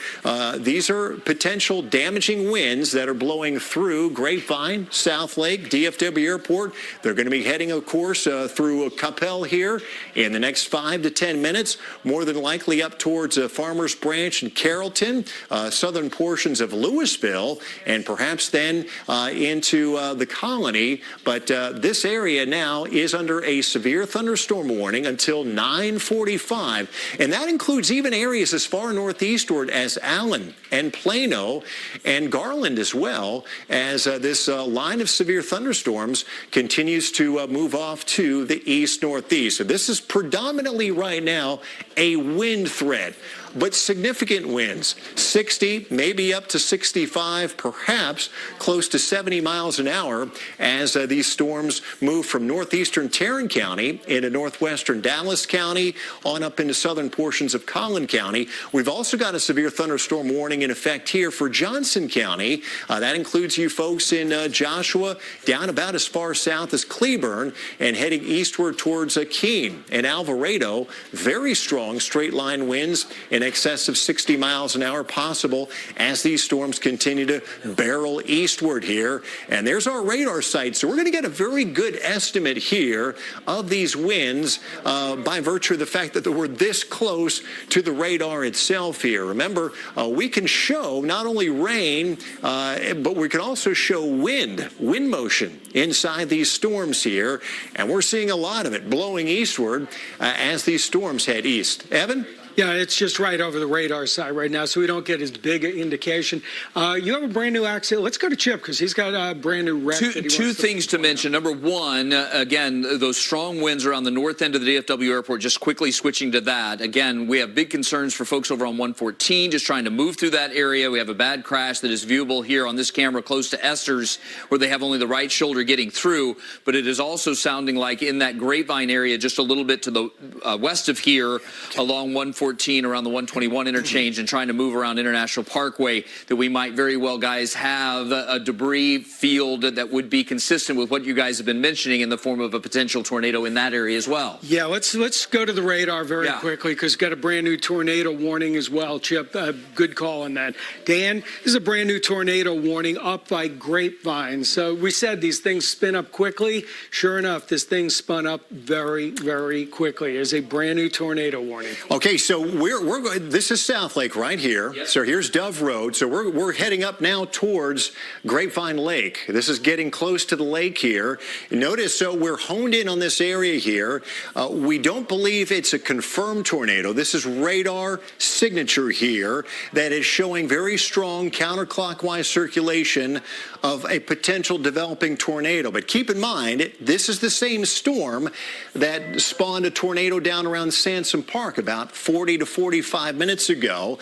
These are potential damaging winds that are blowing through Grapevine, South Lake, DFW Airport. They're going to be heading, of course, through Coppell here in the next 5 to 10 minutes, more than likely up towards Farmers Branch and Carrollton, southern portions of Louisville, and perhaps then into the Colony. But this area now is under a severe thunderstorm warning until 9:45, and that includes even areas as far northeastward as Allen and Plano and Garland, as well as this line of severe thunderstorms continues to move off to the east-northeast. So this is predominantly right now a wind threat, but significant winds, 60, maybe up to 65, perhaps close to 70 miles an hour as these storms move from northeastern Tarrant County into northwestern Dallas County on up into southern portions of Collin County. We've also got a severe thunderstorm warning in effect here for Johnson County. That includes you folks in Joshua, down about as far south as Cleburne, and heading eastward towards Keene and Alvarado. Very strong straight line winds in excess of 60 miles an hour possible as these storms continue to barrel eastward here. And there's our radar site. So we're going to get a very good estimate here of these winds by virtue of the fact that we're this close to the radar itself here. Remember, we can show not only rain, but we can also show wind motion inside these storms here. And we're seeing a lot of it blowing eastward as these storms head east. Evan?
Yeah, it's just right over the radar side right now, so we don't get as big an indication. You have a brand new accident. Let's go to Chip because he's got a brand new wreck.
Two things to mention. Number one, again, those strong winds around the north end of the DFW airport, just quickly switching to that. Again, we have big concerns for folks over on 114 just trying to move through that area. We have a bad crash that is viewable here on this camera close to Esther's where they have only the right shoulder getting through, but it is also sounding like in that Grapevine area just a little bit to the west of here along 114 around the 121 interchange and trying to move around International Parkway that we might very well, guys, have a debris field that would be consistent with what you guys have been mentioning in the form of a potential tornado in that area as well.
Yeah, let's go to the radar very quickly because got a brand new tornado warning as well, Chip. Good call on that. Dan, this is a brand new tornado warning up by Grapevine. So we said these things spin up quickly. Sure enough, this thing spun up very, very quickly. There's a brand new tornado warning.
Okay, so we're going. This is South Lake right here. Yep. So here's Dove Road. So we're heading up now towards Grapevine Lake. This is getting close to the lake here. Notice, so we're honed in on this area here. We don't believe it's a confirmed tornado. This is radar signature here that is showing very strong counterclockwise circulation of a potential developing tornado. But keep in mind, this is the same storm that spawned a tornado down around Sansom Park about 40 to 45 minutes ago.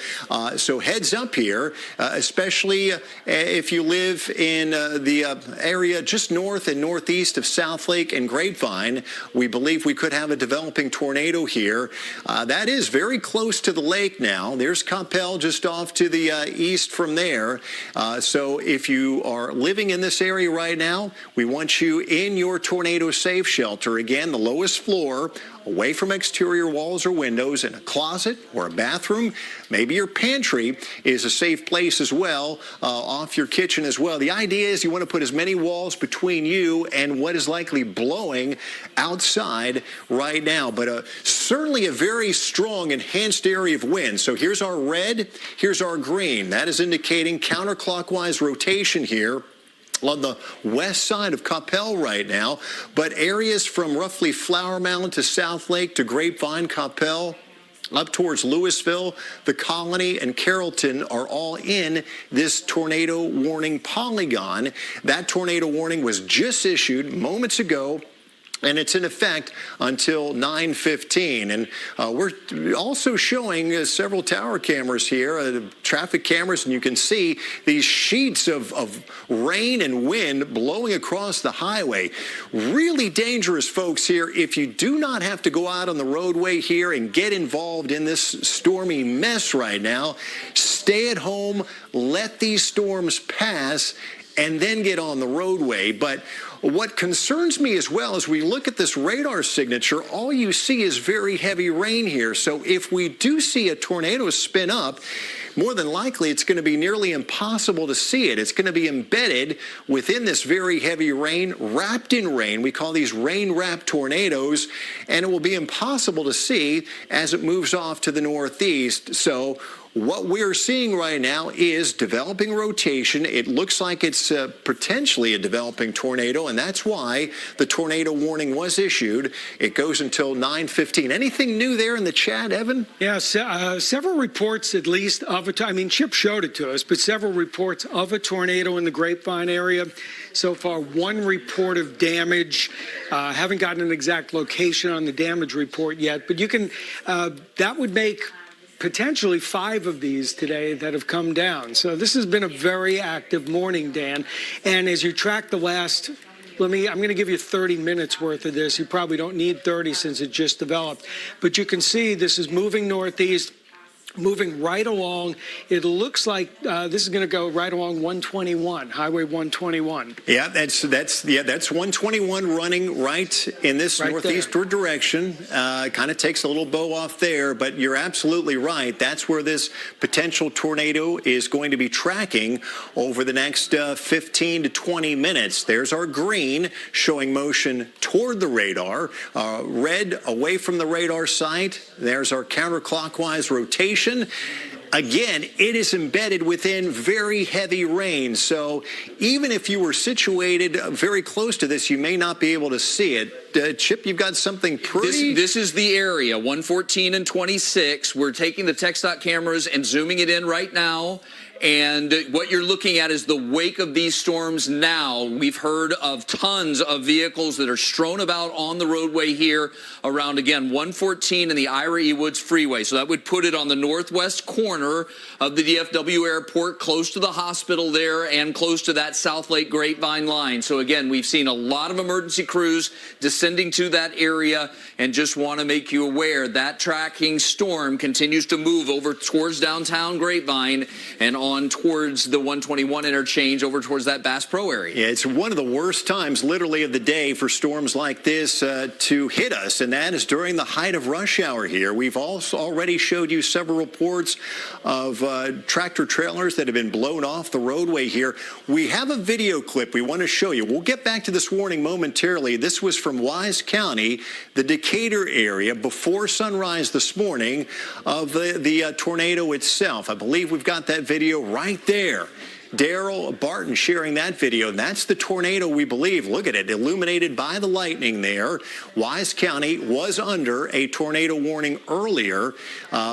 So heads up here, especially if you live in the area just north and northeast of South Lake and Grapevine. We believe we could have a developing tornado here. That is very close to the lake now. There's Coppell just off to the east from there. So if you are living in this area right now, we want you in your tornado safe shelter. Again, the lowest floor, away from exterior walls or windows, in a closet or a bathroom. Maybe your pantry is a safe place as well, off your kitchen as well. The idea is you want to put as many walls between you and what is likely blowing outside right now. But certainly a very strong enhanced area of wind. So here's our red, here's our green. That is indicating counterclockwise rotation here on the west side of Coppell right now, but areas from roughly Flower Mound to South Lake to Grapevine, Coppell, up towards Louisville, the Colony, and Carrollton are all in this tornado warning polygon. That tornado warning was just issued moments ago and it's in effect until 9:15. And we're also showing several tower cameras here, traffic cameras, and you can see these sheets of rain and wind blowing across the highway. Really dangerous, folks, here. If you do not have to go out on the roadway here and get involved in this stormy mess right now, stay at home, let these storms pass, and then get on the roadway. But what concerns me as well as we look at this radar signature, all you see is very heavy rain here. So if we do see a tornado spin up, more than likely it's going to be nearly impossible to see it. It's going to be embedded within this very heavy rain, wrapped in rain. We call these rain-wrapped tornadoes, and it will be impossible to see as it moves off to the northeast. So what we're seeing right now is developing rotation. It looks like it's potentially a developing tornado, and that's why the tornado warning was issued. It goes until 9:15. Anything new there in the chat, Evan?
Yeah, several reports at least of I mean, Chip showed it to us, but several reports of a tornado in the Grapevine area. So far, one report of damage. Haven't gotten an exact location on the damage report yet, but you can, that would make potentially 5 of these today that have come down. So this has been a very active morning, Dan. And as you track the last, I'm going to give you 30 minutes worth of this. You probably don't need 30 since it just developed. But you can see this is moving northeast, moving right along. It looks like this is going to go right along 121, Highway 121.
Yeah, that's 121 running right in this
Right
northeastward direction. Kind of takes a little bow off there, but you're absolutely right. That's where this potential tornado is going to be tracking over the next 15 to 20 minutes. There's our green showing motion toward the radar, red away from the radar site. There's our counterclockwise rotation. Again, it is embedded within very heavy rain. So even if you were situated very close to this, you may not be able to see it. Chip, you've got something pretty...
This is the area, 114 and 26. We're taking the TxDOT cameras and zooming it in right now. And what you're looking at is the wake of these storms now. We've heard of tons of vehicles that are strewn about on the roadway here around, again, 114 and the Ira E. Woods Freeway. So that would put it on the northwest corner of the DFW airport, close to the hospital there and close to that South Lake Grapevine line. So again, we've seen a lot of emergency crews descending to that area, and just want to make you aware that tracking storm continues to move over towards downtown Grapevine and on towards the 121 interchange over towards that Bass Pro area.
Yeah, it's one of the worst times literally of the day for storms like this to hit us, and that is during the height of rush hour here. We've also already showed you several reports of tractor trailers that have been blown off the roadway here. We have a video clip we want to show you. We'll get back to this warning momentarily. This was from Wise County, the Decatur area, before sunrise this morning of the tornado itself. I believe we've got that video right there. Daryl Barton sharing that video. And that's the tornado we believe. Look at it, illuminated by the lightning there. Wise County was under a tornado warning earlier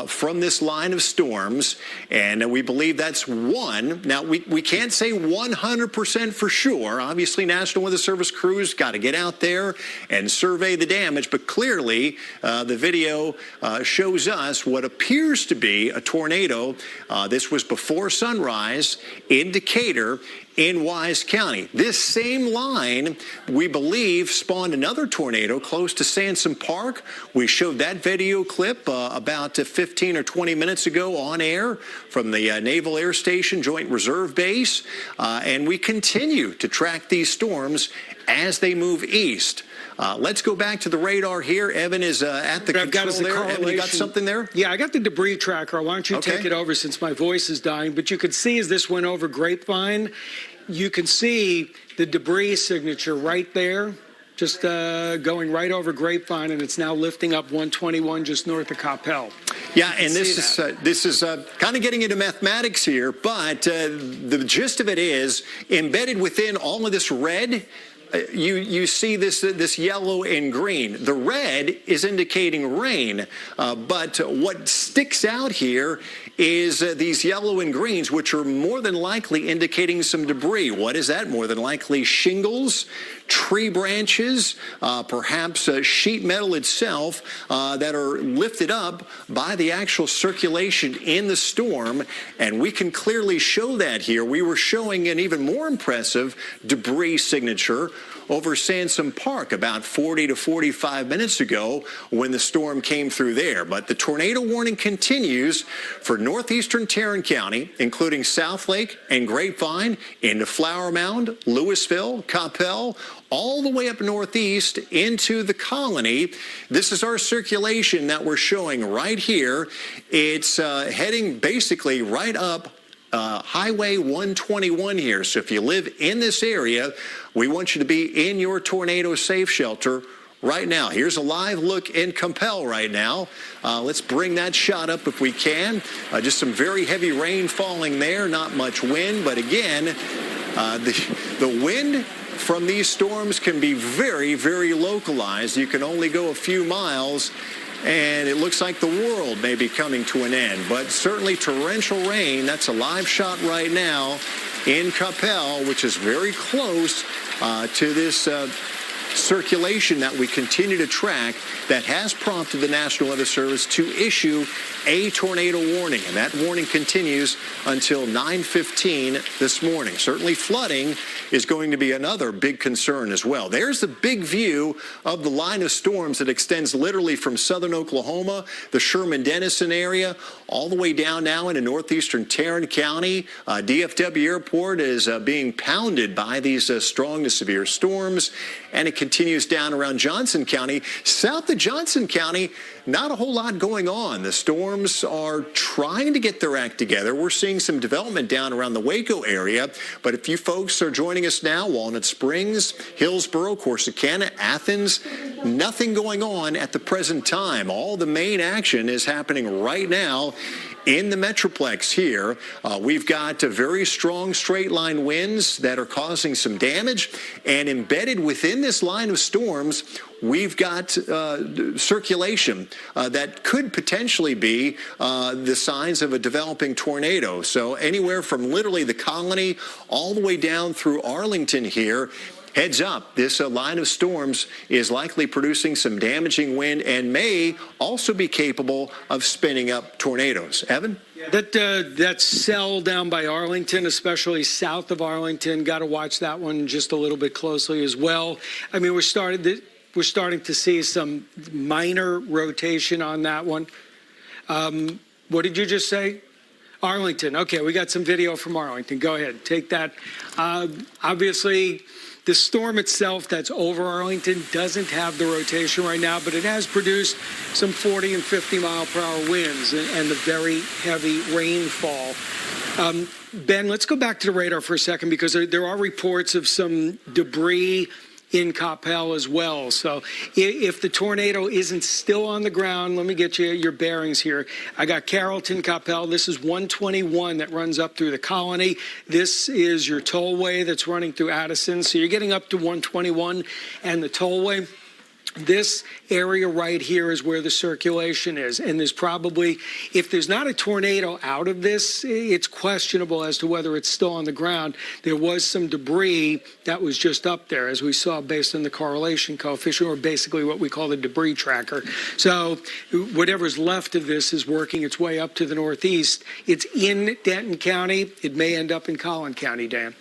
from this line of storms. And we believe that's one. Now, we can't say 100% for sure. Obviously, National Weather Service crews got to get out there and survey the damage. But clearly, the video shows us what appears to be a tornado. This was before sunrise in Decatur in Wise County. This same line, we believe, spawned another tornado close to Sansom Park. We showed that video clip about 15 or 20 minutes ago on air from the Naval Air Station Joint Reserve Base. And we continue to track these storms as they move east. Let's go back to the radar here. Evan is at the control there. Evan, you got something there?
Yeah, I got the debris tracker. Why don't you take it over since my voice is dying? But you could see as this went over Grapevine, you can see the debris signature right there, just going right over Grapevine, and it's now lifting up 121 just north of Coppell.
Yeah, and this is kind of getting into mathematics here, but the gist of it is embedded within all of this red. You see this yellow and green. The red is indicating rain, but what sticks out here is these yellow and greens, which are more than likely indicating some debris. What is that? More than likely shingles, tree branches, perhaps sheet metal itself that are lifted up by the actual circulation in the storm. And we can clearly show that here. We were showing an even more impressive debris signature over Sansom Park about 40 to 45 minutes ago when the storm came through there. But the tornado warning continues for northeastern Tarrant County, including South Lake and Grapevine, into Flower Mound, Louisville, Coppell, all the way up northeast into the Colony. This is our circulation that we're showing right here. It's heading basically right up Highway 121 here. So if you live in this area, we want you to be in your tornado safe shelter right now. Here's a live look in Coppell right now. Let's bring that shot up if we can. Just some very heavy rain falling there, not much wind, but again, the wind from these storms can be very, very localized. You can only go a few miles, and it looks like the world may be coming to an end. But certainly torrential rain, that's a live shot right now in Coppell, which is very close to this circulation that we continue to track that has prompted the National Weather Service to issue a tornado warning. And that warning continues until 9:15 this morning. Certainly flooding is going to be another big concern as well. There's the big view of the line of storms that extends literally from southern Oklahoma, the Sherman-Denison area, all the way down now into northeastern Tarrant County. DFW Airport is being pounded by these strong to severe storms, and it continues down around Johnson County. South of Johnson County, not a whole lot going on. The storms are trying to get their act together. We're seeing some development down around the Waco area, but if you folks are joining us now, Walnut Springs, Hillsborough, Corsicana, Athens, nothing going on at the present time. All the main action is happening right now in the Metroplex here. We've got very strong straight line winds that are causing some damage, and embedded within this line of storms, we've got circulation that could potentially be the signs of a developing tornado. So anywhere from literally the Colony all the way down through Arlington here, heads up, this line of storms is likely producing some damaging wind and may also be capable of spinning up tornadoes. Evan?
That cell down by Arlington, especially south of Arlington, got to watch that one just a little bit closely as well. I mean, we're starting to see some minor rotation on that one. What did you just say? Arlington. Okay, we got some video from Arlington. Go ahead, take that. Obviously, the storm itself that's over Arlington doesn't have the rotation right now, but it has produced some 40 and 50 mile per hour winds and the very heavy rainfall. Ben, let's go back to the radar for a second, because there are reports of some debris in Coppell as well. So if the tornado isn't still on the ground, let me get you your bearings here. I got Carrollton, Coppell. This is 121 that runs up through the Colony. This is your tollway that's running through Addison. So you're getting up to 121 and the tollway. This area right here is where the circulation is. And there's probably, if there's not a tornado out of this, it's questionable as to whether it's still on the ground. There was some debris that was just up there, as we saw based on the correlation coefficient, or basically what we call the debris tracker. So whatever's left of this is working its way up to the northeast. It's in Denton County. It may end up in Collin County, Dan.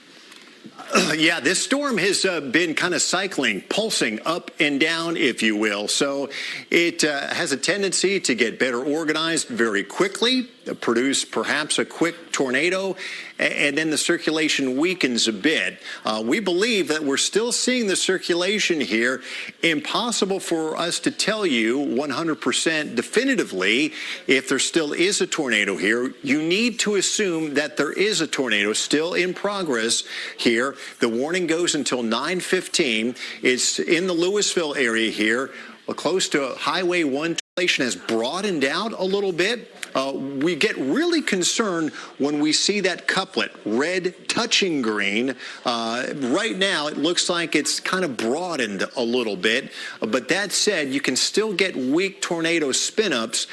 Yeah, this storm has been kind of cycling, pulsing up and down, if you will. So it has a tendency to get better organized very quickly, produce perhaps a quick tornado, and then the circulation weakens a bit. We believe that we're still seeing the circulation here. Impossible for us to tell you 100% definitively if there still is a tornado here. You need to assume that there is a tornado still in progress here. The warning goes until 9:15. It's in the Louisville area here, close to Highway 1. Has broadened out a little bit, we get really concerned when we see that couplet, red touching green. Right now, it looks like it's kind of broadened a little bit. But that said, you can still get weak tornado spin-ups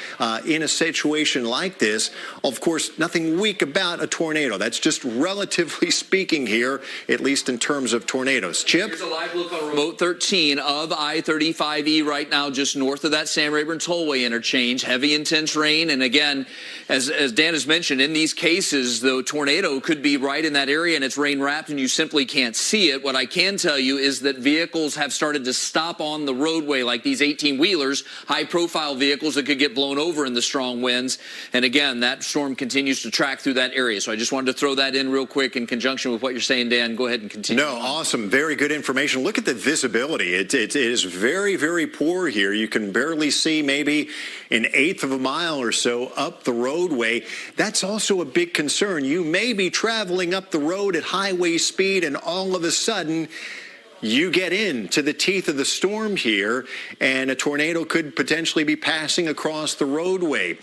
in a situation like this. Of course, nothing weak about a tornado. That's just relatively speaking here, at least in terms of tornadoes. Chip?
Here's a live look on remote 13 of I-35E right now, just north of that San Rayburn Tollway interchange. Heavy, intense rain. And again, as Dan has mentioned, in these cases, the tornado could be right in that area and it's rain wrapped and you simply can't see it. What I can tell you is that vehicles have started to stop on the roadway, like these 18-wheelers, high-profile vehicles that could get blown over in the strong winds. And again, that storm continues to track through that area. So I just wanted to throw that in real quick in conjunction with what you're saying, Dan. Go ahead and continue.
No, awesome. Very good information. Look at the visibility. It is very, very poor here. You can barely see maybe an eighth of a mile or so up the roadway. That's also a big concern. You may be traveling up the road at highway speed and all of a sudden you get into the teeth of the storm here, and a tornado could potentially be passing across the roadway.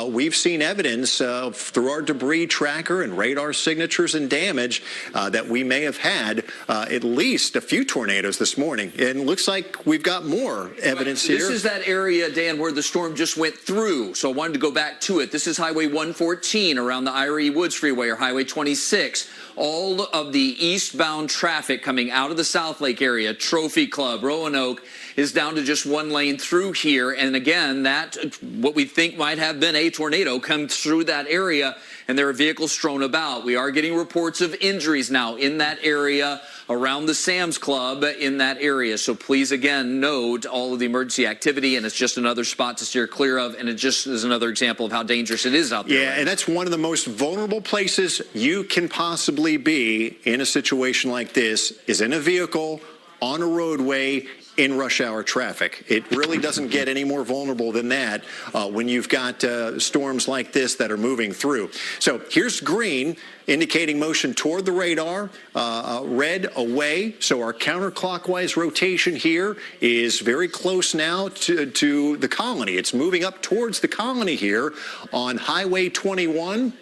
We've seen evidence through our debris tracker and radar signatures and damage that we may have had at least a few tornadoes this morning. And it looks like we've got more evidence here.
This is that area, Dan, where the storm just went through. So I wanted to go back to it. This is Highway 114 around the Ira E. Woods Freeway, or Highway 26. All of the eastbound traffic coming out of the South Lake area, Trophy Club, Roanoke, is down to just one lane through here. And again, that what we think might have been a tornado comes through that area, and there are vehicles strewn about. We are getting reports of injuries now in that area, around the Sam's Club in that area. So please, again, note all of the emergency activity, and it's just another spot to steer clear of, and it just is another example of how dangerous it is out there.
Yeah,
right
and
now.
that's one of the most vulnerable places you can possibly be in a situation like this, is in a vehicle on a roadway in rush hour traffic. It really doesn't get any more vulnerable than that when you've got storms like this that are moving through. So here's green, indicating motion toward the radar, red away. So our counterclockwise rotation here is very close now to the colony. It's moving up towards the colony here on Highway 21.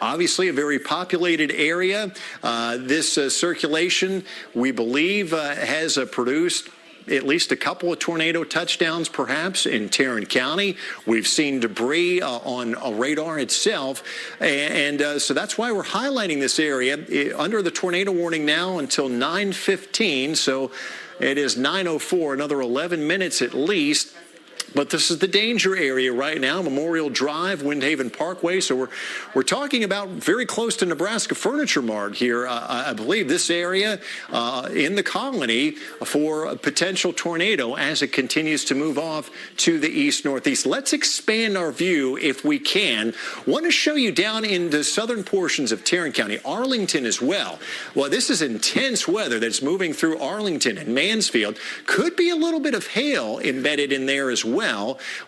Obviously, a very populated area. This circulation, we believe, has produced at least a couple of tornado touchdowns, perhaps, in Tarrant County. We've seen debris on a radar itself. And so that's why we're highlighting this area under the tornado warning now until 9:15. So it is 9:04, another 11 minutes at least. But this is the danger area right now, Memorial Drive, Windhaven Parkway. So we're talking about very close to Nebraska Furniture Mart here. I believe this area in the colony for a potential tornado as it continues to move off to the east-northeast. Let's expand our view if we can. Want to show you down in the southern portions of Tarrant County, Arlington as well. Well, this is intense weather that's moving through Arlington and Mansfield. Could be a little bit of hail embedded in there as well.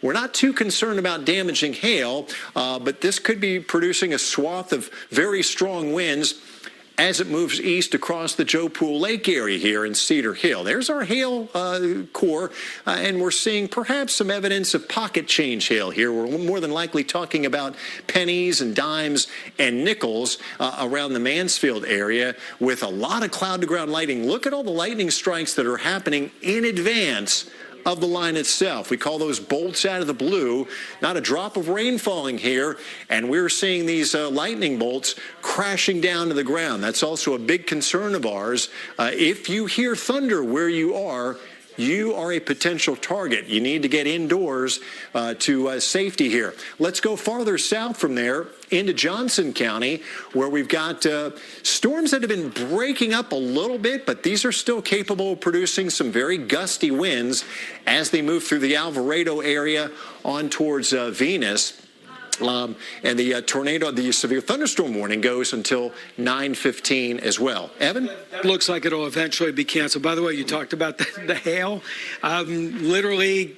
We're not too concerned about damaging hail, but this could be producing a swath of very strong winds as it moves east across the Joe Pool Lake area here in Cedar Hill. There's our hail core, and we're seeing perhaps some evidence of pocket change hail here. We're more than likely talking about pennies and dimes and nickels around the Mansfield area with a lot of cloud-to-ground lightning. Look at all the lightning strikes that are happening in advance of the line itself. We call those bolts out of the blue. Not a drop of rain falling here, and we're seeing these lightning bolts crashing down to the ground. That's also a big concern of ours. If you hear thunder where you are a potential target. You need to get indoors to safety here. Let's go farther south from there into Johnson County, where we've got storms that have been breaking up a little bit, but these are still capable of producing some very gusty winds as they move through the Alvarado area on towards Venus. And the tornado, the severe thunderstorm warning goes until 9:15 as well. Evan?
Looks like it'll eventually be canceled. By the way, you talked about the hail. Literally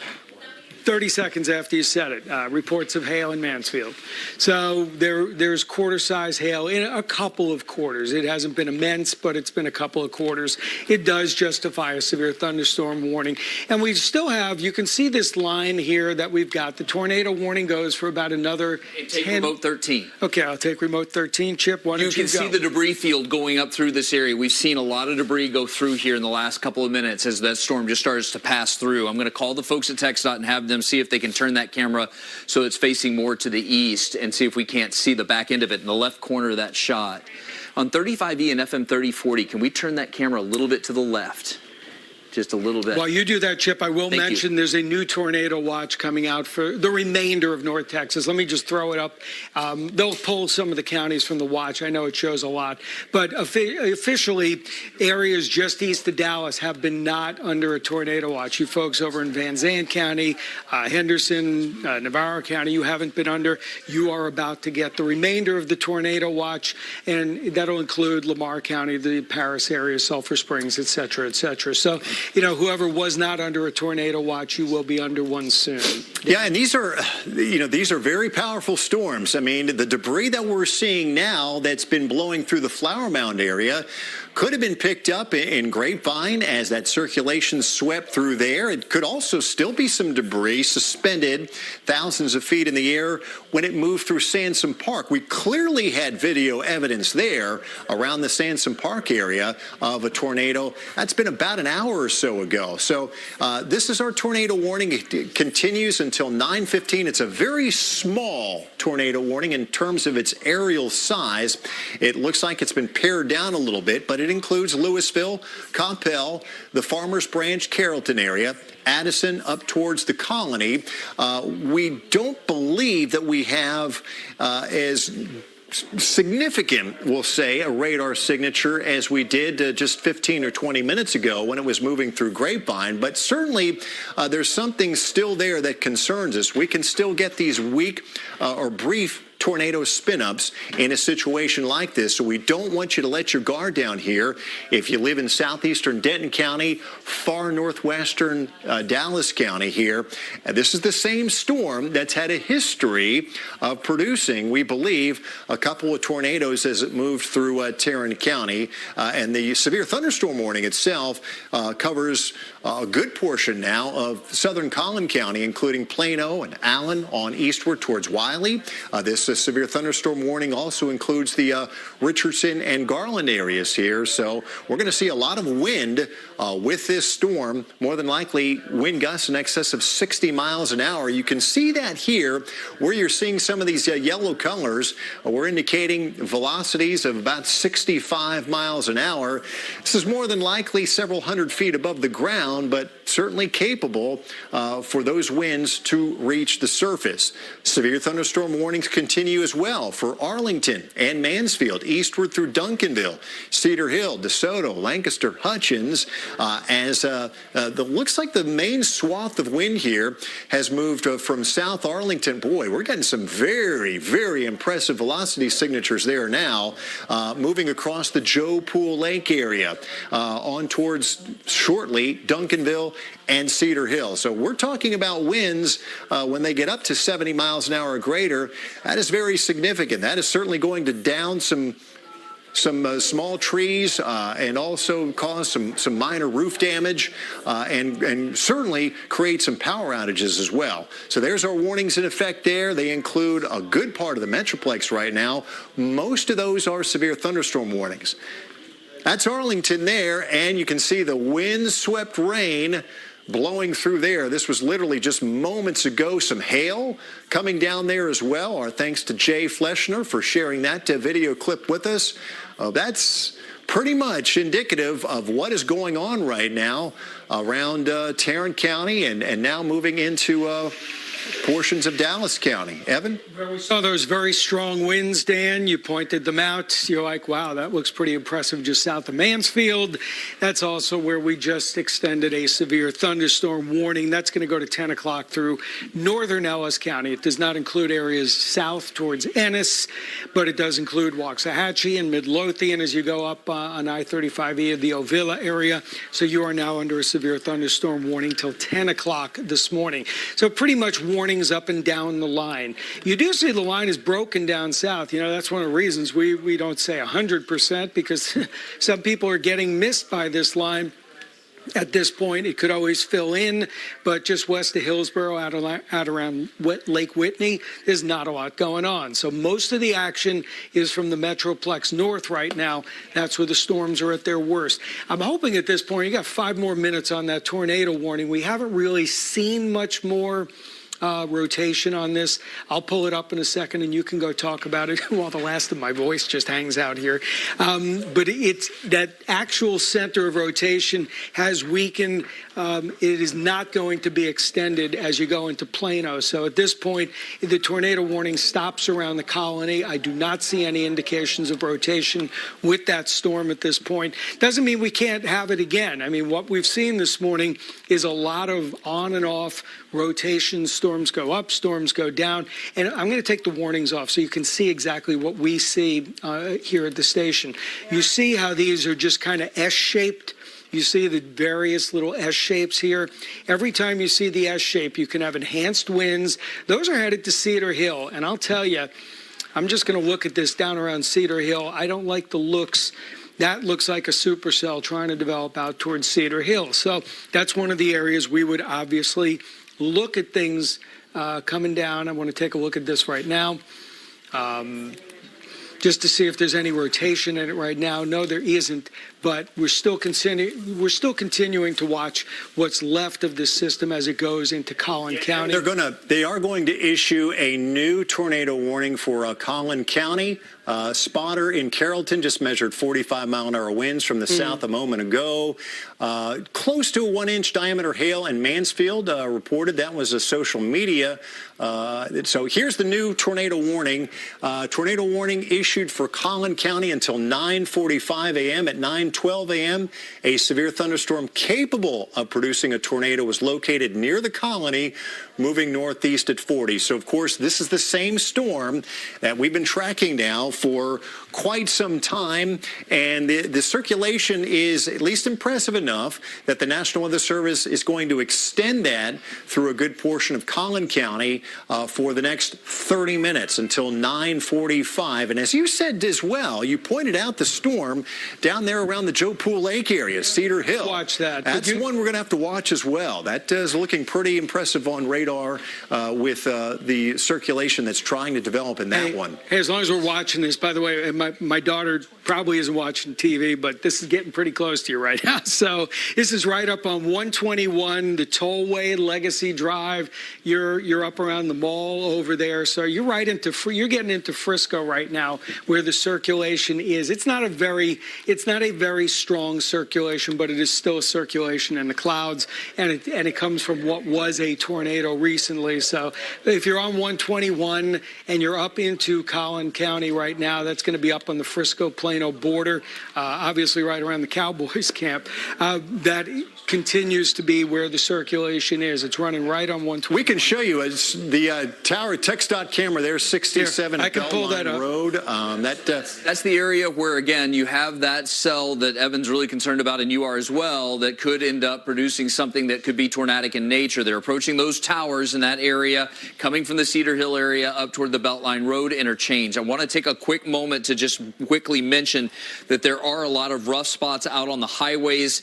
30 seconds after you said it, reports of hail in Mansfield. So there's quarter-size hail in a couple of quarters. It hasn't been immense, but it's been a couple of quarters. It does justify a severe thunderstorm warning. And we still have, you can see this line here that we've got. The tornado warning goes for about another
Take
10.
remote 13.
Okay, I'll take remote 13. Chip, why don't
You
you
can
go?
see the debris field going up through this area. We've seen a lot of debris go through here in the last couple of minutes as that storm just starts to pass through. I'm going to call the folks at TxDOT and have them see if they can turn that camera so it's facing more to the east and see if we can't see the back end of it in the left corner of that shot. On 35E and FM 3040, can we turn that camera a little bit to the left? Just a little bit.
While you do that, Chip, I will mention there's a new tornado watch coming out for the remainder of North Texas. Let me just throw it up. They'll pull some of the counties from the watch. I know it shows a lot. But officially, areas just east of Dallas have been not under a tornado watch. You folks over in Van Zandt County, Henderson, Navarro County, you haven't been under. You are about to get the remainder of the tornado watch, and that'll include Lamar County, the Paris area, Sulphur Springs, et cetera, et cetera. So, you know, whoever was not under a tornado watch, you will be under one soon.
Yeah, and these are very powerful storms. I mean, the debris that we're seeing now that's been blowing through the Flower Mound area could have been picked up in Grapevine as that circulation swept through there. It could also still be some debris suspended thousands of feet in the air when it moved through Sansom Park. We clearly had video evidence there around the Sansom Park area of a tornado. That's been about an hour or so ago. So this is our tornado warning. It continues until 9:15. It's a very small tornado warning in terms of its aerial size. It looks like it's been pared down a little bit, but it includes Louisville, Coppell, the Farmers Branch, Carrollton area, Addison up towards the Colony. We don't believe that we have as significant, we'll say, a radar signature as we did just 15 or 20 minutes ago when it was moving through Grapevine. But certainly there's something still there that concerns us. We can still get these weak or brief tornado spin-ups in a situation like this. So we don't want you to let your guard down here. If you live in southeastern Denton County, far northwestern Dallas County here, this is the same storm that's had a history of producing, we believe, a couple of tornadoes as it moved through Tarrant County. And the severe thunderstorm warning itself covers a good portion now of southern Collin County, including Plano and Allen on eastward towards Wiley. This severe thunderstorm warning also includes the Richardson and Garland areas here. So we're going to see a lot of wind with this storm, more than likely wind gusts in excess of 60 miles an hour. You can see that here where you're seeing some of these yellow colors. We're indicating velocities of about 65 miles an hour. This is more than likely several hundred feet above the ground, but certainly capable for those winds to reach the surface. Severe thunderstorm warnings continue as well for Arlington and Mansfield, eastward through Duncanville, Cedar Hill, DeSoto, Lancaster, Hutchins, as looks like the main swath of wind here has moved from South Arlington. Boy, we're getting some very, very impressive velocity signatures there now, moving across the Joe Pool Lake area on towards shortly Duncanville and Cedar Hill. So we're talking about winds when they get up to 70 miles an hour or greater. That is very significant. That is certainly going to down some small trees and also cause some minor roof damage and certainly create some power outages as well. So there's our warnings in effect there. They include a good part of the Metroplex right now. Most of those are severe thunderstorm warnings. That's Arlington there, and you can see the wind-swept rain blowing through there. This was literally just moments ago. Some hail coming down there as well. Our thanks to Jay Fleschner for sharing that video clip with us. That's pretty much indicative of what is going on right now around Tarrant County and now moving into portions of Dallas County. Evan?
We saw those very strong winds, Dan. You pointed them out. You're like, wow, that looks pretty impressive just south of Mansfield. That's also where we just extended a severe thunderstorm warning. That's going to go to 10 o'clock through northern Ellis County. It does not include areas south towards Ennis, but it does include Waxahachie and Midlothian as you go up on I-35E, the Ovilla area. So you are now under a severe thunderstorm warning till 10 o'clock this morning. So pretty much warnings up and down the line. You do see the line is broken down south. You know, that's one of the reasons we don't say 100% because some people are getting missed by this line. At this point, it could always fill in, but just west of Hillsborough, out around Lake Whitney, there's not a lot going on. So most of the action is from the Metroplex north right now. That's where the storms are at their worst. I'm hoping at this point, you got 5 more minutes on that tornado warning. We haven't really seen much more rotation on this. I'll pull it up in a second and you can go talk about it while the last of my voice just hangs out here. But it's that actual center of rotation has weakened. It is not going to be extended as you go into Plano. So at this point, the tornado warning stops around the colony. I do not see any indications of rotation with that storm at this point. Doesn't mean we can't have it again. I mean, what we've seen this morning is a lot of on and off rotation. Storms go up, storms go down. And I'm going to take the warnings off so you can see exactly what we see here at the station. You see how these are just kind of S-shaped. You see the various little S shapes here. Every time you see the S shape, you can have enhanced winds. Those are headed to Cedar Hill. And I'll tell you, I'm just going to look at this down around Cedar Hill. I don't like the looks. That looks like a supercell trying to develop out towards Cedar Hill. So that's one of the areas we would obviously look at things coming down. I want to take a look at this right now. Just to see if there's any rotation in it right now. No, there isn't, but we're still continuing to watch what's left of this system as it goes into Collin County.
They are going to issue a new tornado warning for Collin County. Spotter in Carrollton just measured 45-mile-an-hour winds from the south a moment ago. Close to a 1-inch diameter hail in Mansfield reported. That was a social media. So here's the new tornado warning. Tornado warning issued for Collin County until 9:45 a.m. At 9:12 a.m., a severe thunderstorm capable of producing a tornado was located near the colony, moving northeast at 40. So, of course, this is the same storm that we've been tracking now for quite some time, and the circulation is at least impressive enough that the National Weather Service is going to extend that through a good portion of Collin County for the next 30 minutes until 9:45. And as you said as well, you pointed out the storm down there around the Joe Pool Lake area, Cedar Hill.
Watch that.
That's one we're going to have to watch as well. That is looking pretty impressive on radar with the circulation that's trying to develop in that one.
Hey, as long as we're watching this, by the way, my daughter probably isn't watching TV, but this is getting pretty close to you right now. So this is right up on 121, the tollway, Legacy Drive. You're up around the mall over there. So you're you're getting into Frisco right now where the circulation is. It's not a very strong circulation, but it is still a circulation in the clouds, and it comes from what was a tornado recently. So if you're on 121 and you're up into Collin County right now, that's going to be up on the Frisco-Plano border, obviously right around the Cowboys camp. That continues to be where the circulation is. It's running right on 121.
We can show you as the tower TxDOT camera there, 67
I can pull that up.
Road.
That's the area where, again, you have that cell that Evan's really concerned about, and you are as well, that could end up producing something that could be tornadic in nature. They're approaching those towers in that area, coming from the Cedar Hill area up toward the Beltline Road interchange. I want to take a quick moment to just quickly mention that there are a lot of rough spots out on the highways,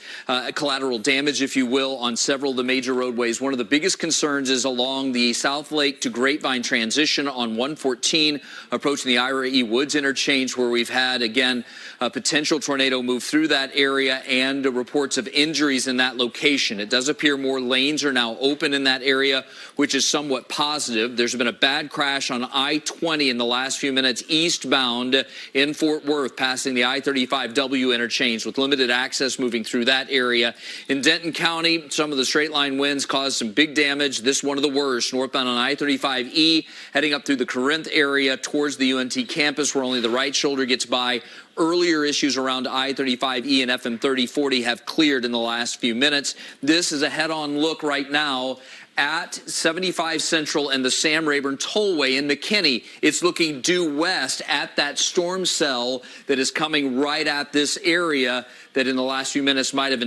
collateral damage, if you will, on several of the major roadways. One of the biggest concerns is along the South Lake to Grapevine transition on 114, approaching the Ira E. Woods Woods interchange, where we've had, again, a potential tornado move through that area and reports of injuries in that location. It does appear more lanes are now open in that area, which is somewhat positive. There's been a bad crash on I-20 in the last few minutes eastbound in Fort Worth, passing the I-35W interchange with limited access moving through that area. In Denton County, some of the straight line winds caused some big damage. This one of the worst, northbound on I-35E, heading up through the Corinth area towards the UNT campus, where only the right shoulder gets by. Earlier issues around I-35E and FM 3040 have cleared in the last few minutes. This is a head-on look right now at 75 Central and the Sam Rayburn Tollway in McKinney. It's looking due west at that storm cell that is coming right at this area that in the last few minutes might have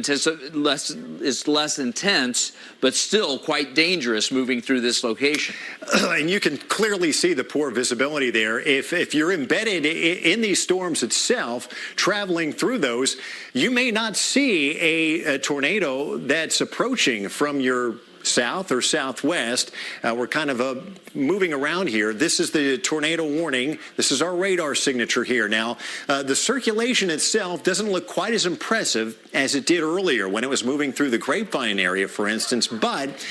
less intense, but still quite dangerous moving through this location.
And you can clearly see the poor visibility there. If you're embedded in these storms itself, traveling through those, you may not see a tornado that's approaching from your south or southwest. We're kind of moving around here. This is the tornado warning. This is our radar signature here. Now, the circulation itself doesn't look quite as impressive as it did earlier when it was moving through the Grapevine area, for instance, but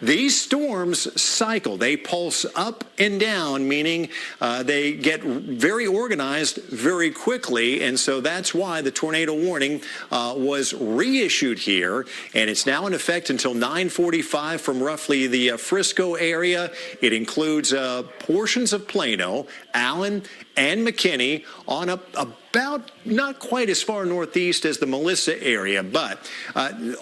these storms cycle. They pulse up and down, meaning they get very organized very quickly, and so that's why the tornado warning was reissued here, and it's now in effect until 9:45 from roughly the Frisco area. It includes portions of Plano, Allen, and McKinney on about not quite as far northeast as the Melissa area, but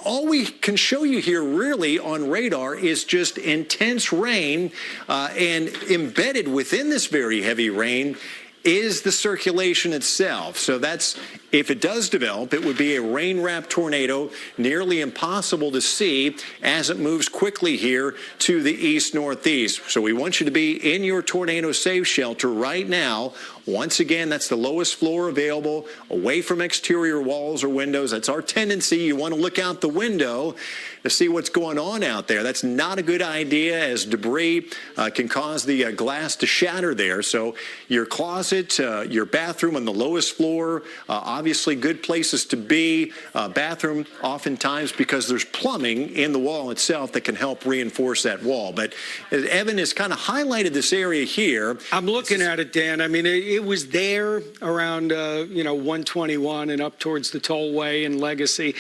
all we can show you here really on radar is just intense rain, and embedded within this very heavy rain is the circulation itself. So that's, if it does develop, it would be a rain-wrapped tornado, nearly impossible to see as it moves quickly here to the east-northeast. So we want you to be in your tornado safe shelter right now. Once again, that's the lowest floor available, away from exterior walls or windows. That's our tendency. You want to look out the window to see what's going on out there. That's not a good idea, as debris can cause the glass to shatter there. So your closet, your bathroom on the lowest floor, obviously good places to be. Bathroom oftentimes because there's plumbing in the wall itself that can help reinforce that wall. But Evan has kind of highlighted this area here.
I'm looking at it, Dan. I mean, it was there around 121 and up towards the tollway and Legacy.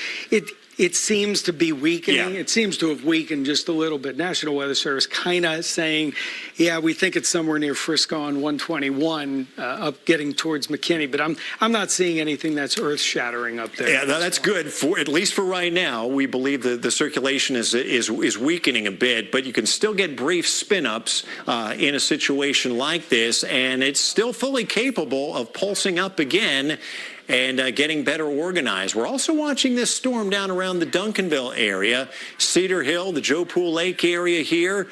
It seems to be weakening.
Yeah.
It seems to have weakened just a little bit. National Weather Service kind of saying, yeah, we think it's somewhere near Frisco on 121, up getting towards McKinney. But I'm not seeing anything that's earth-shattering up there.
Yeah, that's good. For at least for right now, we believe that the circulation is weakening a bit, but you can still get brief spin-ups in a situation like this, and it's still fully capable of pulsing up again and getting better organized. We're also watching this storm down around the Duncanville area, Cedar Hill, the Joe Pool Lake area here.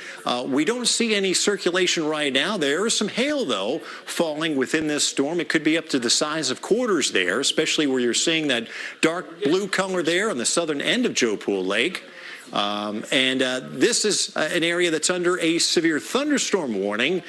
We don't see any circulation right now. There is some hail, though, falling within this storm. It could be up to the size of quarters there, especially where you're seeing that dark blue color there on the southern end of Joe Pool Lake. This is an area that's under a severe thunderstorm warning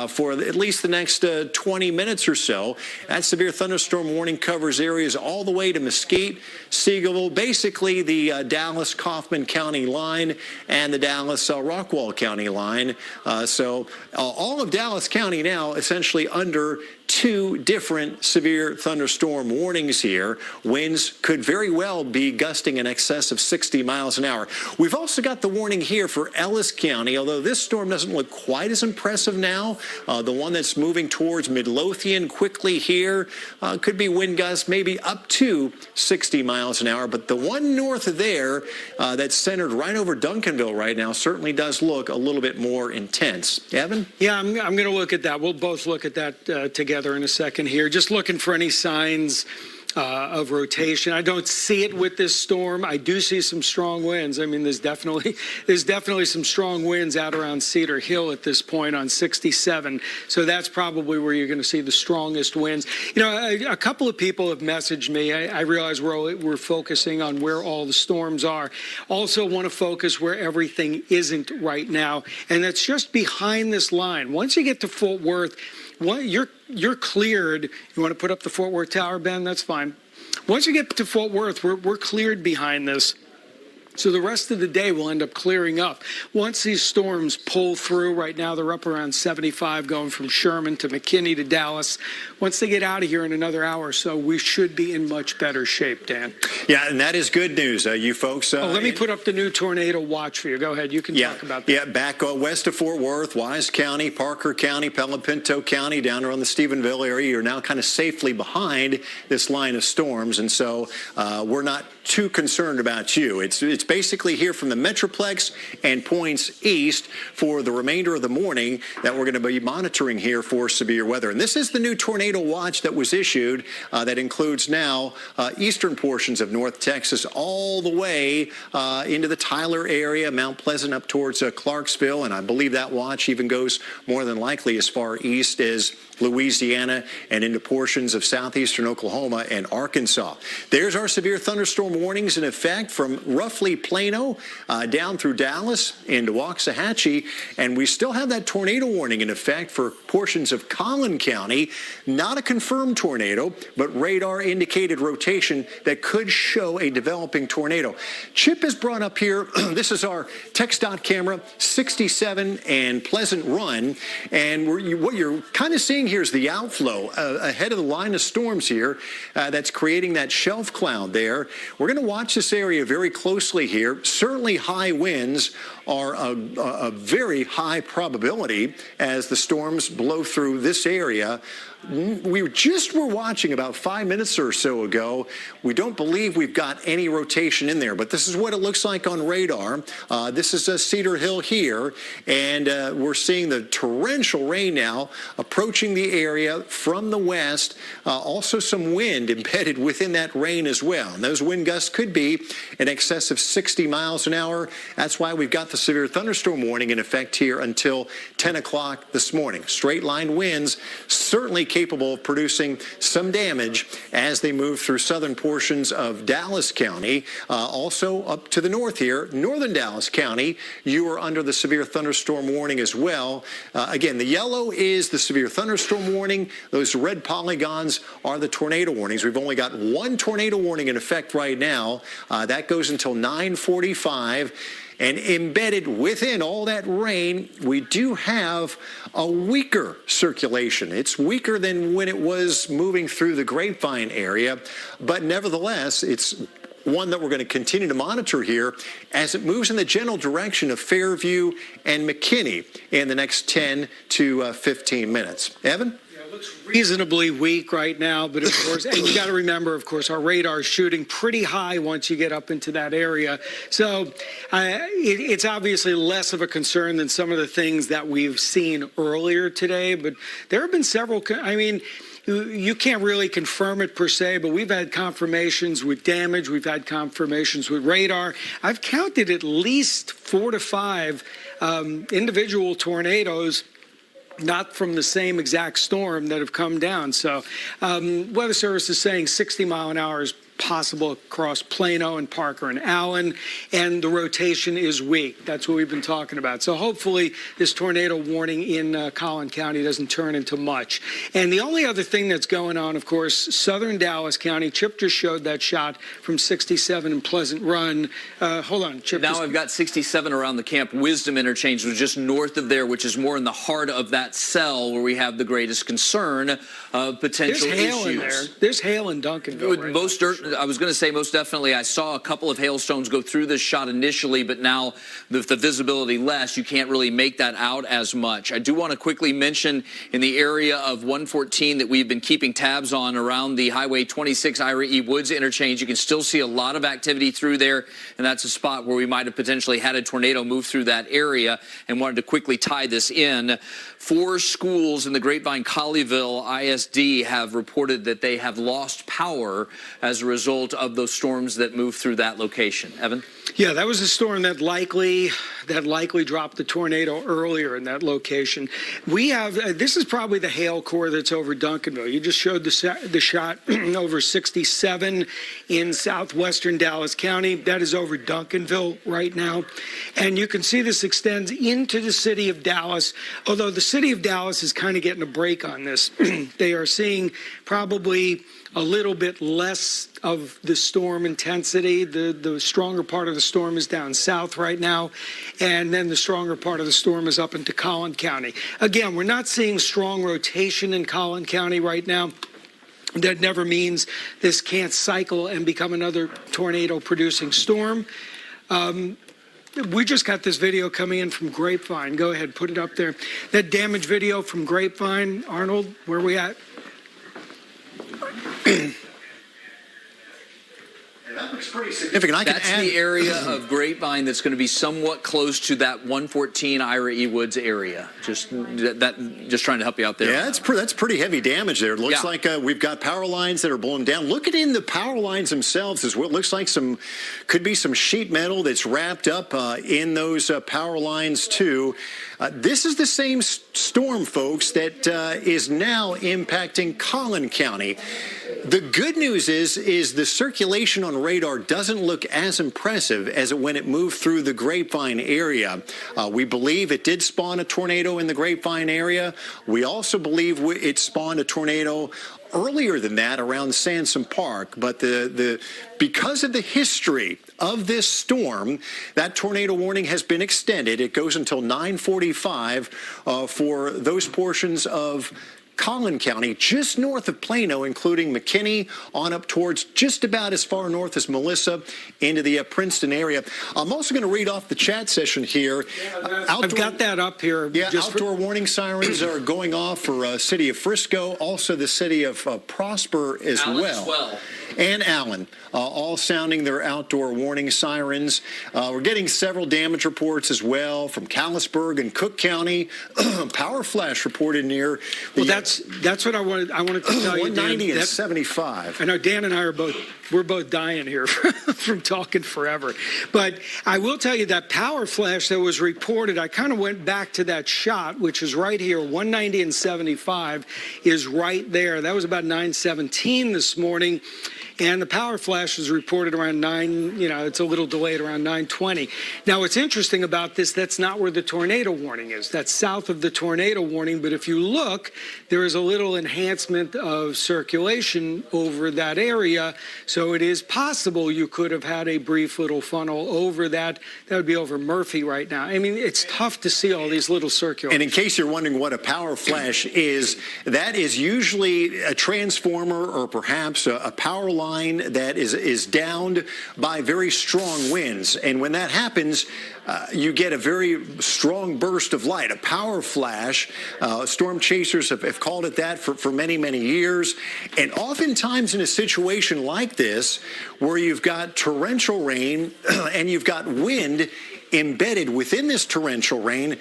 for at least the next 20 minutes or so. That severe thunderstorm warning covers areas all the way to Mesquite, Seagoville, basically the Dallas-Kaufman County line and the Dallas-Rockwall County line. So all of Dallas County now essentially under two different severe thunderstorm warnings here. Winds could very well be gusting in excess of 60 miles an hour. We've also got the warning here for Ellis County, although this storm doesn't look quite as impressive now. The one that's moving towards Midlothian quickly here could be wind gusts maybe up to 60 miles an hour. But the one north of there that's centered right over Duncanville right now certainly does look a little bit more intense. Evan?
Yeah, I'm going to look at that. We'll both look at that together in a second here. Just looking for any signs of rotation. I don't see it with this storm. I do see some strong winds. I mean, there's definitely some strong winds out around Cedar Hill at this point on 67. So that's probably where you're going to see the strongest winds. You know, a couple of people have messaged me. I realize we're focusing on where all the storms are. Also want to focus where everything isn't right now, and that's just behind this line. Once you get to Fort Worth, you're cleared. You want to put up the Fort Worth Tower, Ben? That's fine. Once you get to Fort Worth, we're cleared behind this. So the rest of the day will end up clearing up. Once these storms pull through, right now they're up around 75 going from Sherman to McKinney to Dallas. Once they get out of here in another hour or so, we should be in much better shape, Dan.
Yeah, and that is good news, you folks.
Let me put up the new tornado watch for you. Go ahead. You can talk about that.
Yeah, back west of Fort Worth, Wise County, Parker County, Palo Pinto County, down around the Stephenville area. You're now kind of safely behind this line of storms, and so we're not too concerned about you. It's basically here from the Metroplex and points east for the remainder of the morning that we're going to be monitoring here for severe weather. And this is the new tornado watch that was issued that includes now eastern portions of North Texas all the way into the Tyler area, Mount Pleasant up towards Clarksville. And I believe that watch even goes more than likely as far east as Louisiana and into portions of southeastern Oklahoma and Arkansas. There's our severe thunderstorm warnings in effect from roughly Plano down through Dallas into Waxahachie, and we still have that tornado warning in effect for portions of Collin County. Not a confirmed tornado, but radar indicated rotation that could show a developing tornado. Chip has brought up here, this is our TxDOT camera, 67 and Pleasant Run, and what you're kind of seeing here is the outflow ahead of the line of storms here that's creating that shelf cloud there. We're going to watch this area very closely here. Certainly high winds are a very high probability as the storms blow through this area. We just were watching about 5 minutes or so ago. We don't believe we've got any rotation in there, but this is what it looks like on radar. This is Cedar Hill here, and we're seeing the torrential rain now approaching the area from the west. Also some wind embedded within that rain as well. And those wind gusts could be in excess of 60 miles an hour. That's why we've got the severe thunderstorm warning in effect here until 10 o'clock this morning. Straight line winds certainly capable of producing some damage as they move through southern portions of Dallas County. Also up to the north here, northern Dallas County, you are under the severe thunderstorm warning as well. Again, the yellow is the severe thunderstorm warning. Those red polygons are the tornado warnings. We've only got one tornado warning in effect right now. That goes until 9:45. And embedded within all that rain, we do have a weaker circulation. It's weaker than when it was moving through the Grapevine area, but nevertheless, it's one that we're going to continue to monitor here as it moves in the general direction of Fairview and McKinney in the next 10 to 15 minutes. Evan?
Reasonably weak right now, but of course, and you got to remember, of course, our radar is shooting pretty high once you get up into that area. So it's obviously less of a concern than some of the things that we've seen earlier today, but there have been several, I mean, you can't really confirm it per se, but we've had confirmations with damage. We've had confirmations with radar. I've counted at least 4 to 5 individual tornadoes, not from the same exact storm, that have come down. So Weather Service is saying 60 mile an hour is possible across Plano and Parker and Allen, and the rotation is weak. That's what we've been talking about. So hopefully this tornado warning in Collin County doesn't turn into much. And the only other thing that's going on, of course, southern Dallas County. Chip just showed that shot from 67 and Pleasant Run. Hold on, Chip.
Now I've got 67 around the Camp Wisdom interchange, which is just north of there, which is more in the heart of that cell where we have the greatest concern of potential issues.
There's hail in there. There's hail in Duncanville right now.
I was going to say most definitely. I saw a couple of hailstones go through this shot initially, but now with the visibility less, you can't really make that out as much. I do want to quickly mention in the area of 114 that we've been keeping tabs on around the Highway 26 Ira E. Woods interchange. You can still see a lot of activity through there, and that's a spot where we might have potentially had a tornado move through that area, and wanted to quickly tie this in. 4 schools in the Grapevine Colleyville ISD have reported that they have lost power as a result of those storms that moved through that location. Evan?
Yeah, that was a storm that likely that likely dropped the tornado earlier in that location. We have, this is probably the hail core that's over Duncanville. You just showed the shot over 67 in southwestern Dallas County. That is over Duncanville right now. And you can see this extends into the city of Dallas, although the city of Dallas is kind of getting a break on this. They are seeing probably a little bit less of the storm intensity. The stronger part of the storm is down south right now, and then the stronger part of the storm is up into Collin County. Again, we're not seeing strong rotation in Collin County right now. That never means this can't cycle and become another tornado-producing storm. We just got this video coming in from Grapevine. Go ahead, put it up there. That damage video from Grapevine, Arnold, where are we at?
That looks pretty significant.
That's the area of Grapevine that's going to be somewhat close to that 114 Ira E. Woods area. Just trying to help you out there.
Yeah, that's pretty heavy damage there. It looks like we've got power lines that are blown down. Look at in the power lines themselves is what looks like could be some sheet metal that's wrapped up in those power lines too. This is the same storm, folks, that is now impacting Collin County. The good news is the circulation on radar doesn't look as impressive as when it moved through the Grapevine area. We believe it did spawn a tornado in the Grapevine area. We also believe it spawned a tornado earlier than that around Sansom Park, but because of the history of this storm, that tornado warning has been extended. It goes until 9:45 for those portions of Collin County, just north of Plano, including McKinney, on up towards just about as far north as Melissa, into the Princeton area. I'm also going to read off the chat session here.
I've got that up here.
Yeah, outdoor warning sirens are going off for city of Frisco, also the city of Prosper as well. And Allen, all sounding their outdoor warning sirens. We're getting several damage reports as well from Callisburg and Cook County. Power flash reported near.
Well, that's what I wanted to tell you, Dan.
190 and 75.
I know Dan and I we're both dying here from talking forever. But I will tell you that power flash that was reported, I kind of went back to that shot, which is right here, 190 and 75 is right there. That was about 9:17 this morning. And the power flash was reported around 9, it's a little delayed around 9:20. Now, what's interesting about this, that's not where the tornado warning is. That's south of the tornado warning. But if you look, there is a little enhancement of circulation over that area. So it is possible you could have had a brief little funnel over that. That would be over Murphy right now. I mean, it's tough to see all these little circulations.
And in case you're wondering what a power flash is, that is usually a transformer or perhaps a power line that is downed by very strong winds. And when that happens, you get a very strong burst of light, a power flash. Storm chasers have called it that for many, many years. And oftentimes in a situation like this, where you've got torrential rain and you've got wind embedded within this torrential rain,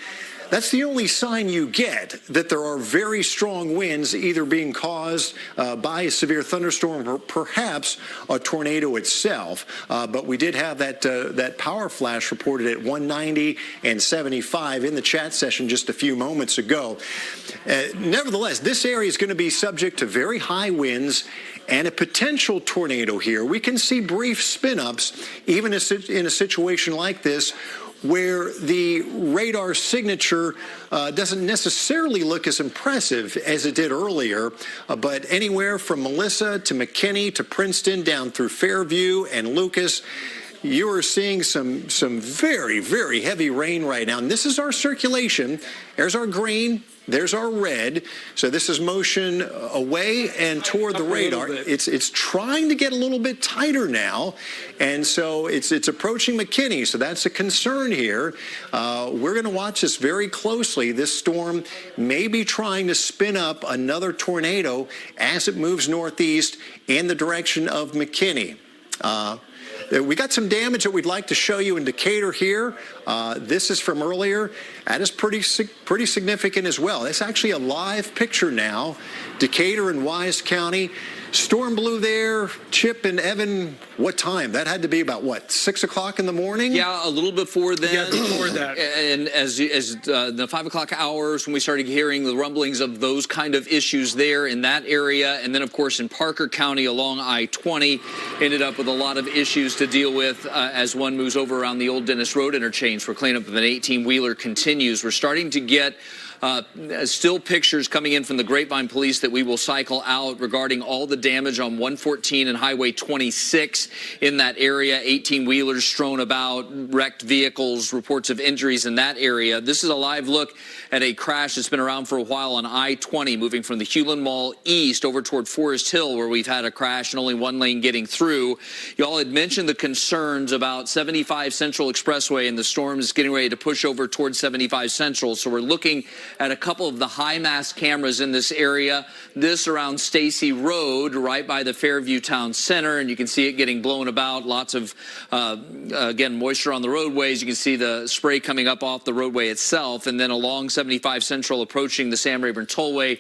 that's the only sign you get that there are very strong winds either being caused by a severe thunderstorm or perhaps a tornado itself. But we did have that power flash reported at 190 and 75 in the chat session just a few moments ago. Nevertheless, this area is going to be subject to very high winds and a potential tornado here. We can see brief spin-ups even in a situation like this, where the radar signature doesn't necessarily look as impressive as it did earlier, but anywhere from Melissa to McKinney to Princeton down through Fairview and Lucas, you are seeing some very, very heavy rain right now. And this is our circulation. There's our green. There's our red. So this is motion away and toward the radar. It's trying to get a little bit tighter now. And so it's approaching McKinney. So that's a concern here. We're going to watch this very closely. This storm may be trying to spin up another tornado as it moves northeast in the direction of McKinney. We got some damage that we'd like to show you in Decatur here. This is from earlier. That is pretty significant as well. It's actually a live picture now. Decatur and Wise County. storm blew there. Chip and Evan, what time? That had to be about, what, 6 o'clock in the morning?
Yeah, a little before then.
Yeah, before that.
And as the 5 o'clock hours, when we started hearing the rumblings of those kind of issues there in that area, and then, of course, in Parker County along I-20, ended up with a lot of issues to deal with as one moves over around the Old Dennis Road interchange for cleanup of an 18-wheeler continues. We're starting to get still pictures coming in from the Grapevine police that we will cycle out regarding all the damage on 114 and Highway 26 in that area. 18-wheelers strewn about, wrecked vehicles, reports of injuries in that area. This is a live look at a crash that's been around for a while on I-20, moving from the Hewlin Mall east over toward Forest Hill, where we've had a crash and only one lane getting through. Y'all had mentioned the concerns about 75 Central Expressway and the storms getting ready to push over towards 75 Central. So we're looking at a couple of the high-mast cameras in this area. This around Stacy Road, right by the Fairview Town Center, and you can see it getting blown about. Lots of, again, moisture on the roadways. You can see the spray coming up off the roadway itself, and then along 75 Central approaching the Sam Rayburn Tollway.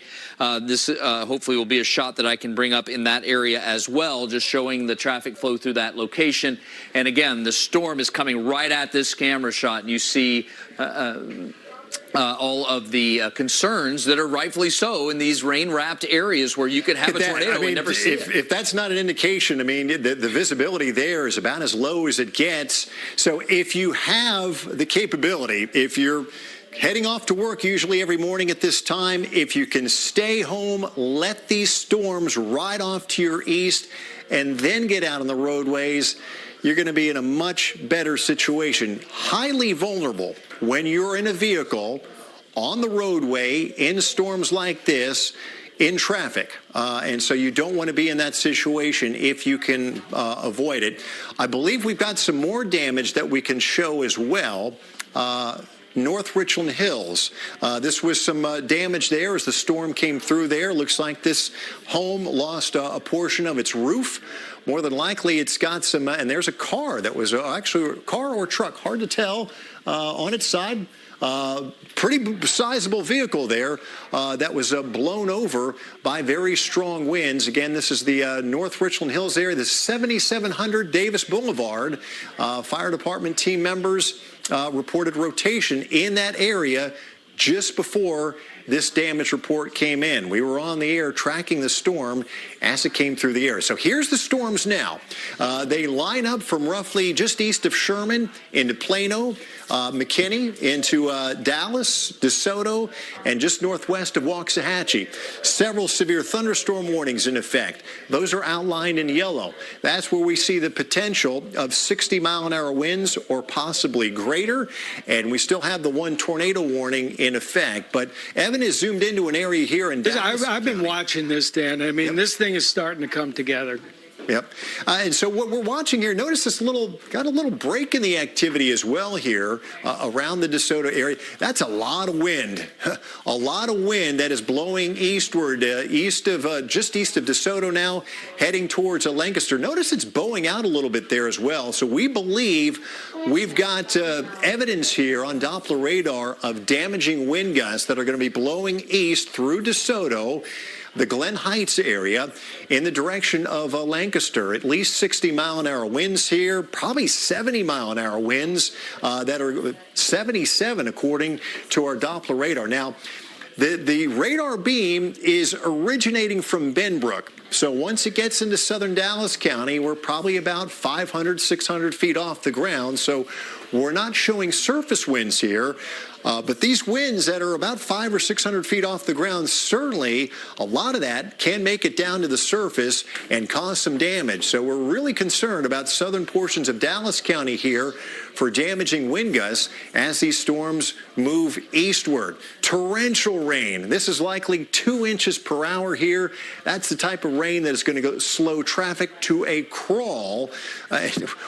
This hopefully will be a shot that I can bring up in that area as well, just showing the traffic flow through that location. And again, the storm is coming right at this camera shot, and you see all of the concerns that are rightfully so in these rain-wrapped areas where you could have a tornado and never see it.
If that's not an indication, I mean, the visibility there is about as low as it gets. So if you have the capability, if you're heading off to work usually every morning at this time, if you can stay home, let these storms ride off to your east, and then get out on the roadways, you're going to be in a much better situation. Highly vulnerable when you're in a vehicle on the roadway in storms like this, in traffic. And so you don't want to be in that situation if you can avoid it. I believe we've got some more damage that we can show as well. North Richland Hills. This was some damage there as the storm came through there. Looks like this home lost a portion of its roof. More than likely, it's got some, and there's a car that was actually a car or truck, hard to tell, on its side. Pretty sizable vehicle there that was blown over by very strong winds. Again, this is the North Richland Hills area, the 7700 Davis Boulevard. Fire department team members reported rotation in that area just before this damage report came in. We were on the air tracking the storm as it came through the air. So here's the storms now. They line up from roughly just east of Sherman into Plano, McKinney into Dallas, DeSoto, and just northwest of Waxahachie. Several severe thunderstorm warnings in effect. Those are outlined in yellow. That's where we see the potential of 60-mile-an-hour winds or possibly greater. And we still have the one tornado warning in effect. But Evan is zoomed into an area here in Dallas.
I've been watching this, Dan. I mean, this thing is starting to come together.
Yep. And so what we're watching here, notice this got a little break in the activity as well here around the DeSoto area. That's a lot of wind. A lot of wind that is blowing eastward, just east of DeSoto now, heading towards Lancaster. Notice it's bowing out a little bit there as well. So we believe we've got evidence here on Doppler radar of damaging wind gusts that are going to be blowing east through DeSoto, the Glen Heights area, in the direction of Lancaster. At least 60-mile-an-hour winds here, probably 70-mile-an-hour winds that are 77 according to our Doppler radar. Now, the radar beam is originating from Benbrook. So once it gets into southern Dallas County, we're probably about 500, 600 feet off the ground. So we're not showing surface winds here. But these winds that are about 500 or 600 feet off the ground, certainly a lot of that can make it down to the surface and cause some damage. So we're really concerned about southern portions of Dallas County here for damaging wind gusts as these storms move eastward. Torrential rain. This is likely 2 inches per hour here. That's the type of rain that is going to go slow traffic to a crawl.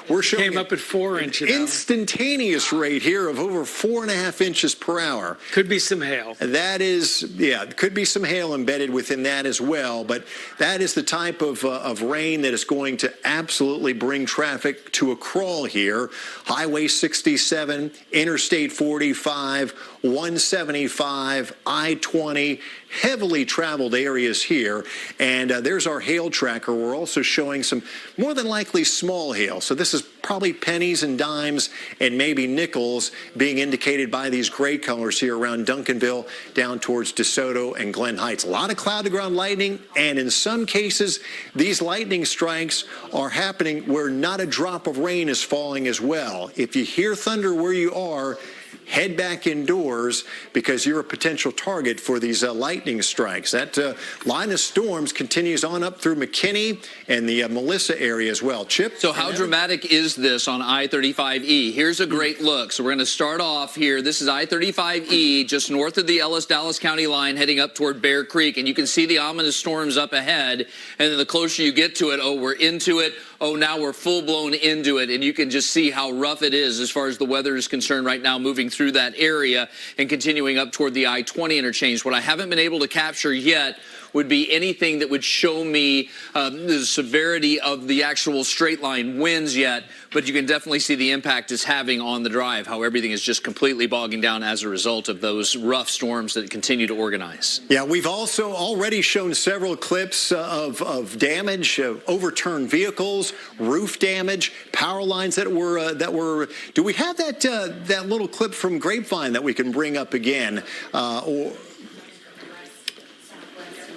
We're showing
came up at 4 inches.
Instantaneous rate here of over 4.5 inches per hour.
Could be some hail.
That is, yeah, could be some hail embedded within that as well. But that is the type of rain that is going to absolutely bring traffic to a crawl here. Highway 67, Interstate 45, 175, I-20, heavily traveled areas here. And there's our hail tracker. We're also showing some more than likely small hail. So this is probably pennies and dimes and maybe nickels being indicated by these gray colors here around Duncanville down towards DeSoto and Glen Heights. A lot of cloud-to-ground lightning, and in some cases, these lightning strikes are happening where not a drop of rain is falling as well. If you hear thunder where you are, head back indoors because you're a potential target for these lightning strikes. That line of storms continues on up through McKinney and the Melissa area as well. Chip?
So how dramatic is this on I-35E? Here's a great look. So we're going to start off here. This is I-35E, just north of the Ellis-Dallas County line, heading up toward Bear Creek. And you can see the ominous storms up ahead. And then the closer you get to it, oh, we're into it. Oh, now we're full-blown into it. And you can just see how rough it is as far as the weather is concerned right now, moving through that area and continuing up toward the I-20 interchange. What I haven't been able to capture yet would be anything that would show me the severity of the actual straight line winds yet, but you can definitely see the impact it's having on the drive, how everything is just completely bogging down as a result of those rough storms that continue to organize.
Yeah, we've also already shown several clips of damage, overturned vehicles, roof damage, power lines that were. Do we have that little clip from Grapevine that we can bring up again?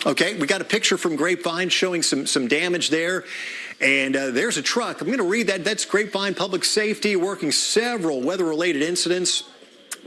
Okay, we got a picture from Grapevine showing some damage there. And there's a truck. I'm going to read that. That's Grapevine Public Safety working several weather-related incidents.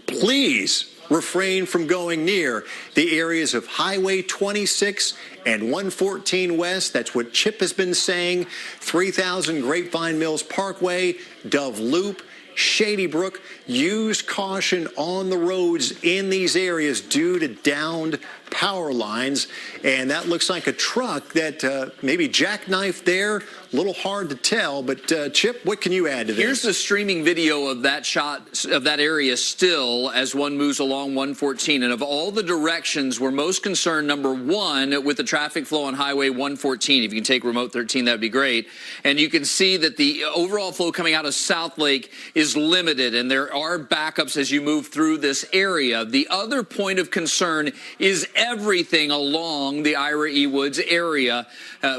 Please refrain from going near the areas of Highway 26 and 114 West. That's what Chip has been saying. 3000 Grapevine Mills Parkway, Dove Loop, Shady Brook. Use caution on the roads in these areas due to downed power lines. And that looks like a truck that maybe jackknifed there. A little hard to tell, but Chip, what can you add to this?
Here's the streaming video of that shot of that area still as one moves along 114. And of all the directions, we're most concerned, number one, with the traffic flow on Highway 114. If you can take remote 13, that would be great. And you can see that the overall flow coming out of South Lake is limited, and there are backups as you move through this area. The other point of concern is everything along the Ira E. Woods area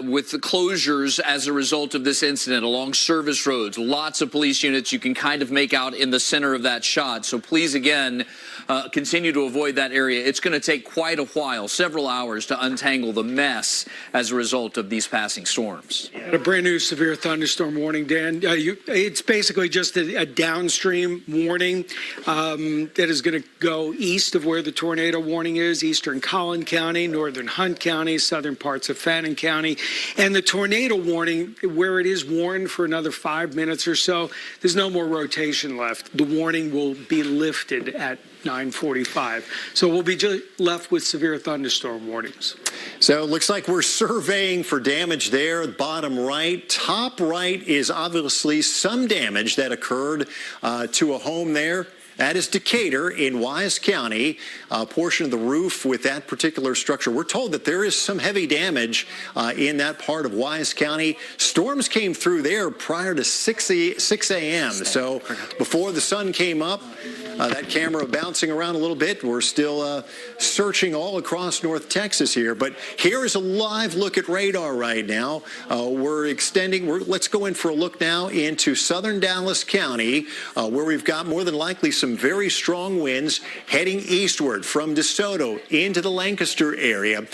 with the closures as a result of this incident along service roads. Lots of police units you can kind of make out in the center of that shot. So please, again, continue to avoid that area. It's going to take quite a while, several hours, to untangle the mess as a result of these passing storms.
A brand new severe thunderstorm warning, Dan. It's basically just a downstream warning that is going to go east of where the tornado warning is, eastern Collin County, northern Hunt County, southern parts of Fannin County. And the tornado warning, where it is warned for another 5 minutes or so, there's no more rotation left. The warning will be lifted at 9:45. So we'll be just left with severe thunderstorm warnings.
So it looks like we're surveying for damage there. Bottom right. Top right is obviously some damage that occurred to a home there. That is Decatur in Wise County, a portion of the roof with that particular structure. We're told that there is some heavy damage in that part of Wise County. Storms came through there prior to 6 a.m. So before the sun came up, that camera bouncing around a little bit. We're still searching all across North Texas here. But here is a live look at radar right now. We're extending. Let's go in for a look now into southern Dallas County, where we've got more than likely some very strong winds heading eastward from DeSoto into the Lancaster area.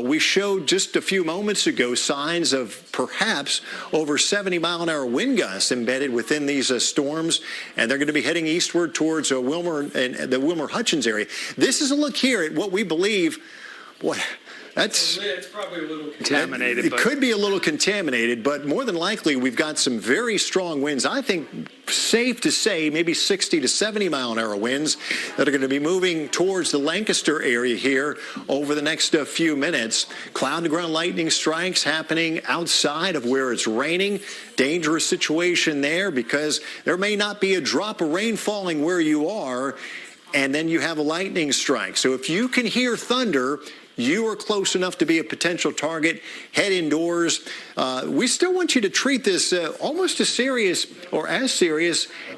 We showed just a few moments ago signs of perhaps over 70-mile-an-hour wind gusts embedded within these storms, and they're going to be heading eastward towards Wilmer and the Wilmer-Hutchins area. This is a look here at what we believe.
It's probably a little contaminated.
It could be a little contaminated, but more than likely we've got some very strong winds. I think safe to say maybe 60 to 70-mile-an-hour winds that are going to be moving towards the Lancaster area here over the next few minutes. Cloud-to-ground lightning strikes happening outside of where it's raining. Dangerous situation there because there may not be a drop of rain falling where you are, and then you have a lightning strike. So if you can hear thunder, you are close enough to be a potential target, head indoors. We still want you to treat this almost as serious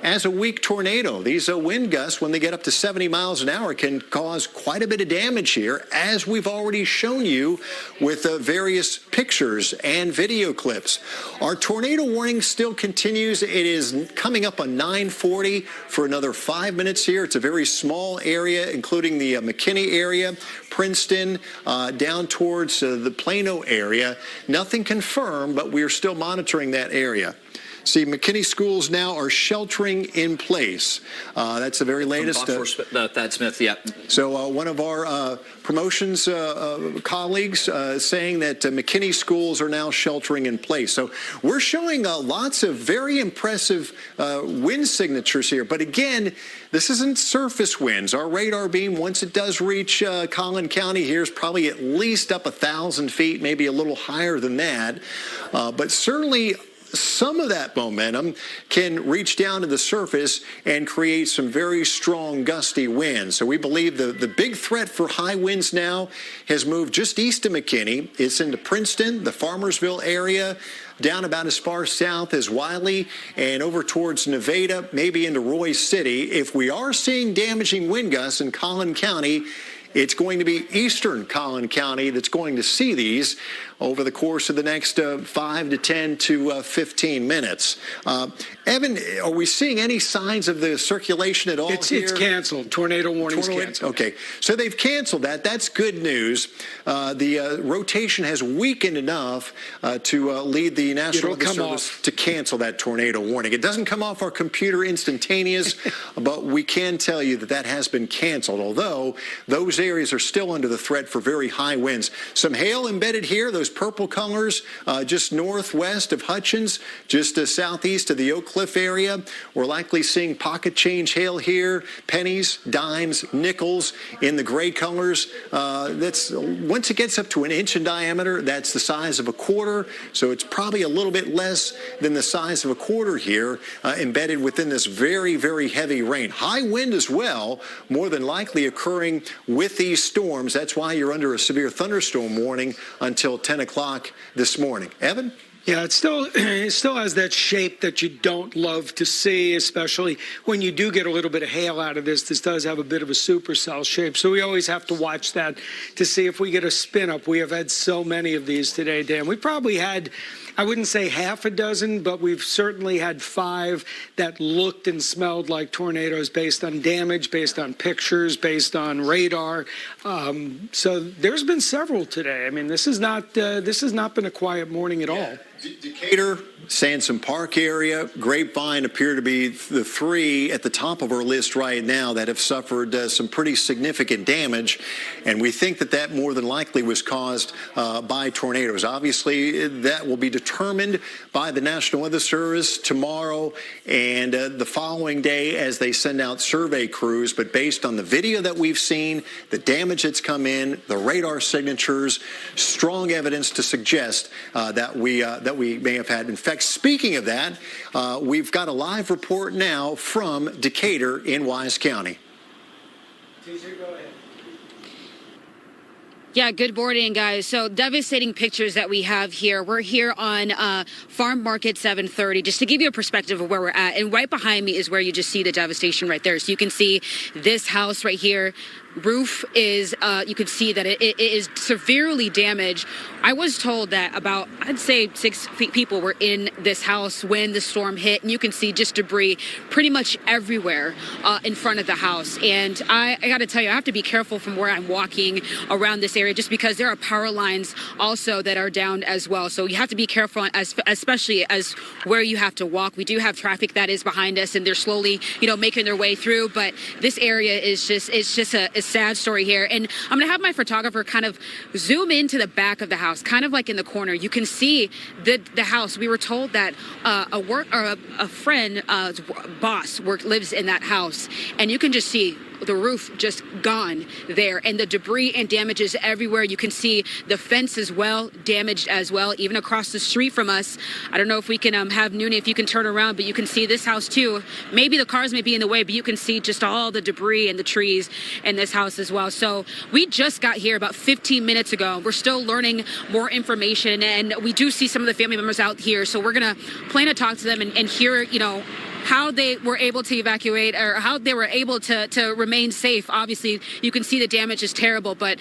as a weak tornado. These wind gusts, when they get up to 70 miles an hour, can cause quite a bit of damage here, as we've already shown you with various pictures and video clips. Our tornado warning still continues. It is coming up on 9:40 for another 5 minutes here. It's a very small area, including the McKinney area, Princeton, down towards the Plano area. Nothing confirmed, but we are still monitoring that area. See, McKinney schools now are sheltering in place. That's the very latest.
Thad Smith, yeah.
So one of our promotions colleagues saying that McKinney schools are now sheltering in place. So we're showing lots of very impressive wind signatures here. But again, this isn't surface winds. Our radar beam, once it does reach Collin County here, is probably at least up 1,000 feet, maybe a little higher than that. But certainly some of that momentum can reach down to the surface and create some very strong gusty winds. So we believe the big threat for high winds now has moved just east of McKinney. It's into Princeton, the Farmersville area, down about as far south as Wiley, and over towards Nevada, maybe into Roy City. If we are seeing damaging wind gusts in Collin County, it's going to be eastern Collin County that's going to see these over the course of the next 5 to 10 to 15 minutes. Evan, are we seeing any signs of the circulation at all here?
It's canceled. Tornado warning's canceled.
Okay, so they've canceled that. That's good news. The rotation has weakened enough to lead the National Weather Service to cancel that tornado warning. It doesn't come off our computer instantaneous, but we can tell you that that has been canceled, although those areas are still under the threat for very high winds. Some hail embedded here, those purple colors just northwest of Hutchins, just southeast of the Oak Cliff area. We're likely seeing pocket change hail here, pennies, dimes, nickels in the gray colors. That's once it gets up to 1 inch in diameter, that's the size of a quarter. So it's probably a little bit less than the size of a quarter here, embedded within this very, very heavy rain. High wind as well, more than likely occurring with these storms. That's why you're under a severe thunderstorm warning until 10 o'clock this morning. Evan?
Yeah, it still has that shape that you don't love to see, especially when you do get a little bit of hail out of this. This does have a bit of a supercell shape, so we always have to watch that to see if we get a spin up. We have had so many of these today, Dan. We probably had, I wouldn't say half a dozen, but we've certainly had 5 that looked and smelled like tornadoes based on damage, based on pictures, based on radar. So there's been several today. I mean, this has not been a quiet morning at all.
Decatur, Sansom Park area, Grapevine appear to be the 3 at the top of our list right now that have suffered some pretty significant damage, and we think that that more than likely was caused by tornadoes. Obviously, that will be determined by the National Weather Service tomorrow and the following day as they send out survey crews, but based on the video that we've seen, the damage that's come in, the radar signatures, strong evidence to suggest that we may have had. In fact, speaking of that, we've got a live report now from Decatur in Wise County.
TJ, go ahead.
Yeah, good morning, guys. So devastating pictures that we have here. We're here on Farm Market 730, just to give you a perspective of where we're at. And right behind me is where you just see the devastation right there. So you can see this house right here. Roof is, you can see that it is severely damaged. I was told that about, I'd say 6 people were in this house when the storm hit, and you can see just debris pretty much everywhere in front of the house. And I got to tell you, I have to be careful from where I'm walking around this area, just because there are power lines also that are down as well. So you have to be careful, especially as where you have to walk. We do have traffic that is behind us, and they're slowly, making their way through. But this area is just a sad story here. And I'm going to have my photographer kind of zoom into the back of the house, kind of like in the corner. You can see the house. We were told that a friend, boss lives in that house, and you can just see the roof just gone there, and the debris and damages everywhere. You can see the fence as well, damaged as well, even across the street from us. I don't know if we can have Noonie, if you can turn around, but you can see this house too. Maybe the cars may be in the way, but you can see just all the debris and the trees in this house as well. So we just got here about 15 minutes ago. We're still learning more information, and we do see some of the family members out here. So we're going to plan to talk to them and hear, how they were able to evacuate or how they were able to remain safe. Obviously, you can see the damage is terrible, but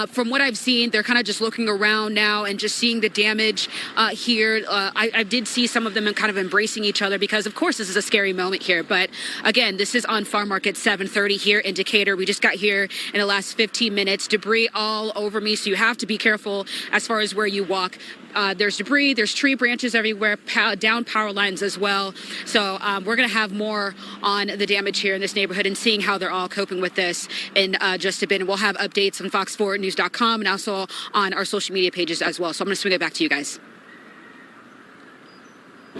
from what I've seen, they're kind of just looking around now and just seeing the damage here. I did see some of them kind of embracing each other because, of course, this is a scary moment here. But again, this is on Farm Market 730 here in Decatur. We just got here in the last 15 minutes. Debris all over me, so you have to be careful as far as where you walk. There's debris, there's tree branches everywhere, down power lines as well. So we're going to have more on the damage here in this neighborhood and seeing how they're all coping with this in just a bit. And we'll have updates on fox4news.com and also on our social media pages as well. So I'm going to swing it back to you guys.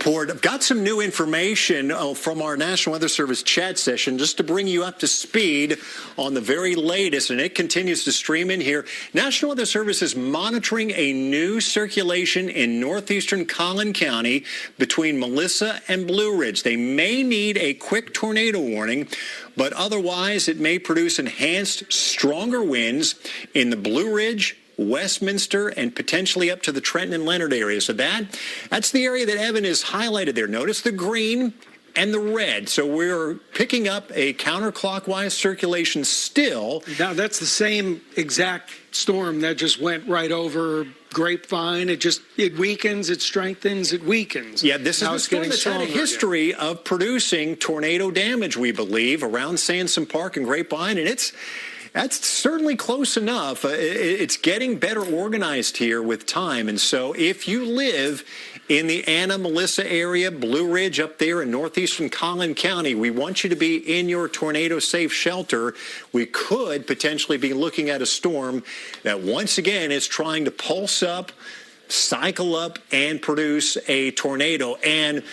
I've got some new information from our National Weather Service chat session just to bring you up to speed on the very latest, and it continues to stream in here. National Weather Service is monitoring a new circulation in northeastern Collin County between Melissa and Blue Ridge. They may need a quick tornado warning, but otherwise it may produce enhanced, stronger winds in the Blue Ridge, Westminster, and potentially up to the Trenton and Leonard area. So that's the area that Evan has highlighted there. Notice the green and the red. So we're picking up a counterclockwise circulation still.
Now, that's the same exact storm that just went right over Grapevine. It weakens, it strengthens, it weakens.
Yeah, this is the storm that's had a history of producing tornado damage, we believe, around Sansom Park and Grapevine, and that's certainly close enough. It's getting better organized here with time. And so if you live in the Anna, Melissa area, Blue Ridge up there in northeastern Collin County, we want you to be in your tornado-safe shelter. We could potentially be looking at a storm that once again is trying to pulse up, cycle up, and produce a tornado. And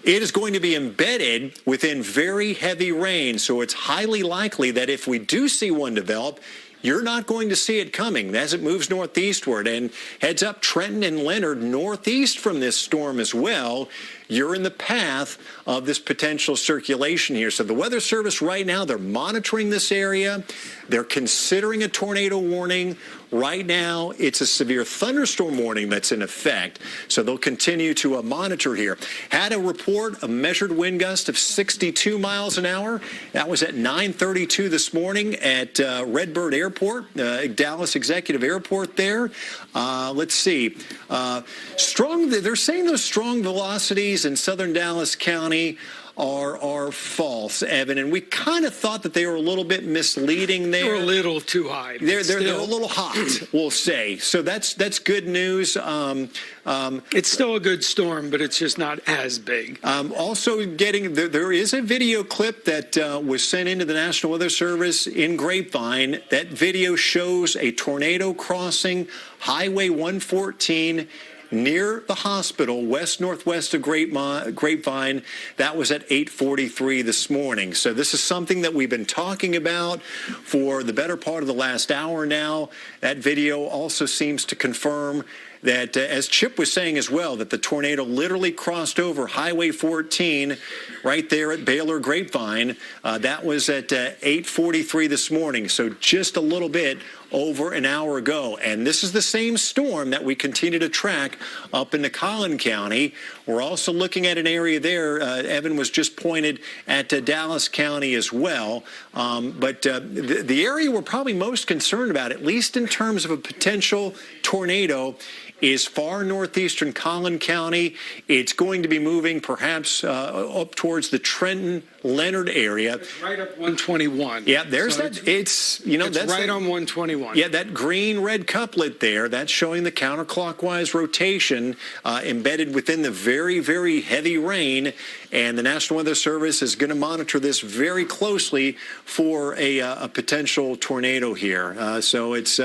it is going to be embedded within very heavy rain. So it's highly likely that if we do see one develop, you're not going to see it coming as it moves northeastward and heads up Trenton and Leonard northeast from this storm as well. You're in the path of this potential circulation here. So the Weather Service right now, they're monitoring this area. They're considering a tornado warning. Right now, it's a severe thunderstorm warning that's in effect. So they'll continue to monitor here. Had a report, a measured wind gust of 62 miles an hour. That was at 9:32 this morning at Redbird Airport, Dallas Executive Airport there. Let's see. They're saying those strong velocities in southern Dallas County are false, Evan, and we kind of thought that they were a little bit misleading there.
They're a little too high.
They're a little hot, we'll say. So that's good news.
It's still a good storm, but it's just not as big.
Also there is a video clip that was sent into the National Weather Service in Grapevine. That video shows a tornado crossing Highway 114 near the hospital, west-northwest of Grapevine. That was at 8:43 this morning. So this is something that we've been talking about for the better part of the last hour now. That video also seems to confirm that, as Chip was saying as well, that the tornado literally crossed over Highway 14 right there at Baylor Grapevine. That was at 8:43 this morning, so just a little bit over an hour ago. And this is the same storm that we continue to track up into Collin County. We're also looking at an area there. Evan was just pointed at Dallas County as well. But the area we're probably most concerned about, at least in terms of a potential tornado, is far northeastern Collin County. It's going to be moving perhaps up towards the Trenton, Leonard area.
It's right up 121.
Yeah, there's so that. It's that's
right on 121.
Yeah, that green-red couplet there, that's showing the counterclockwise rotation embedded within the very, very heavy rain. And the National Weather Service is going to monitor this very closely for a potential tornado here. So it's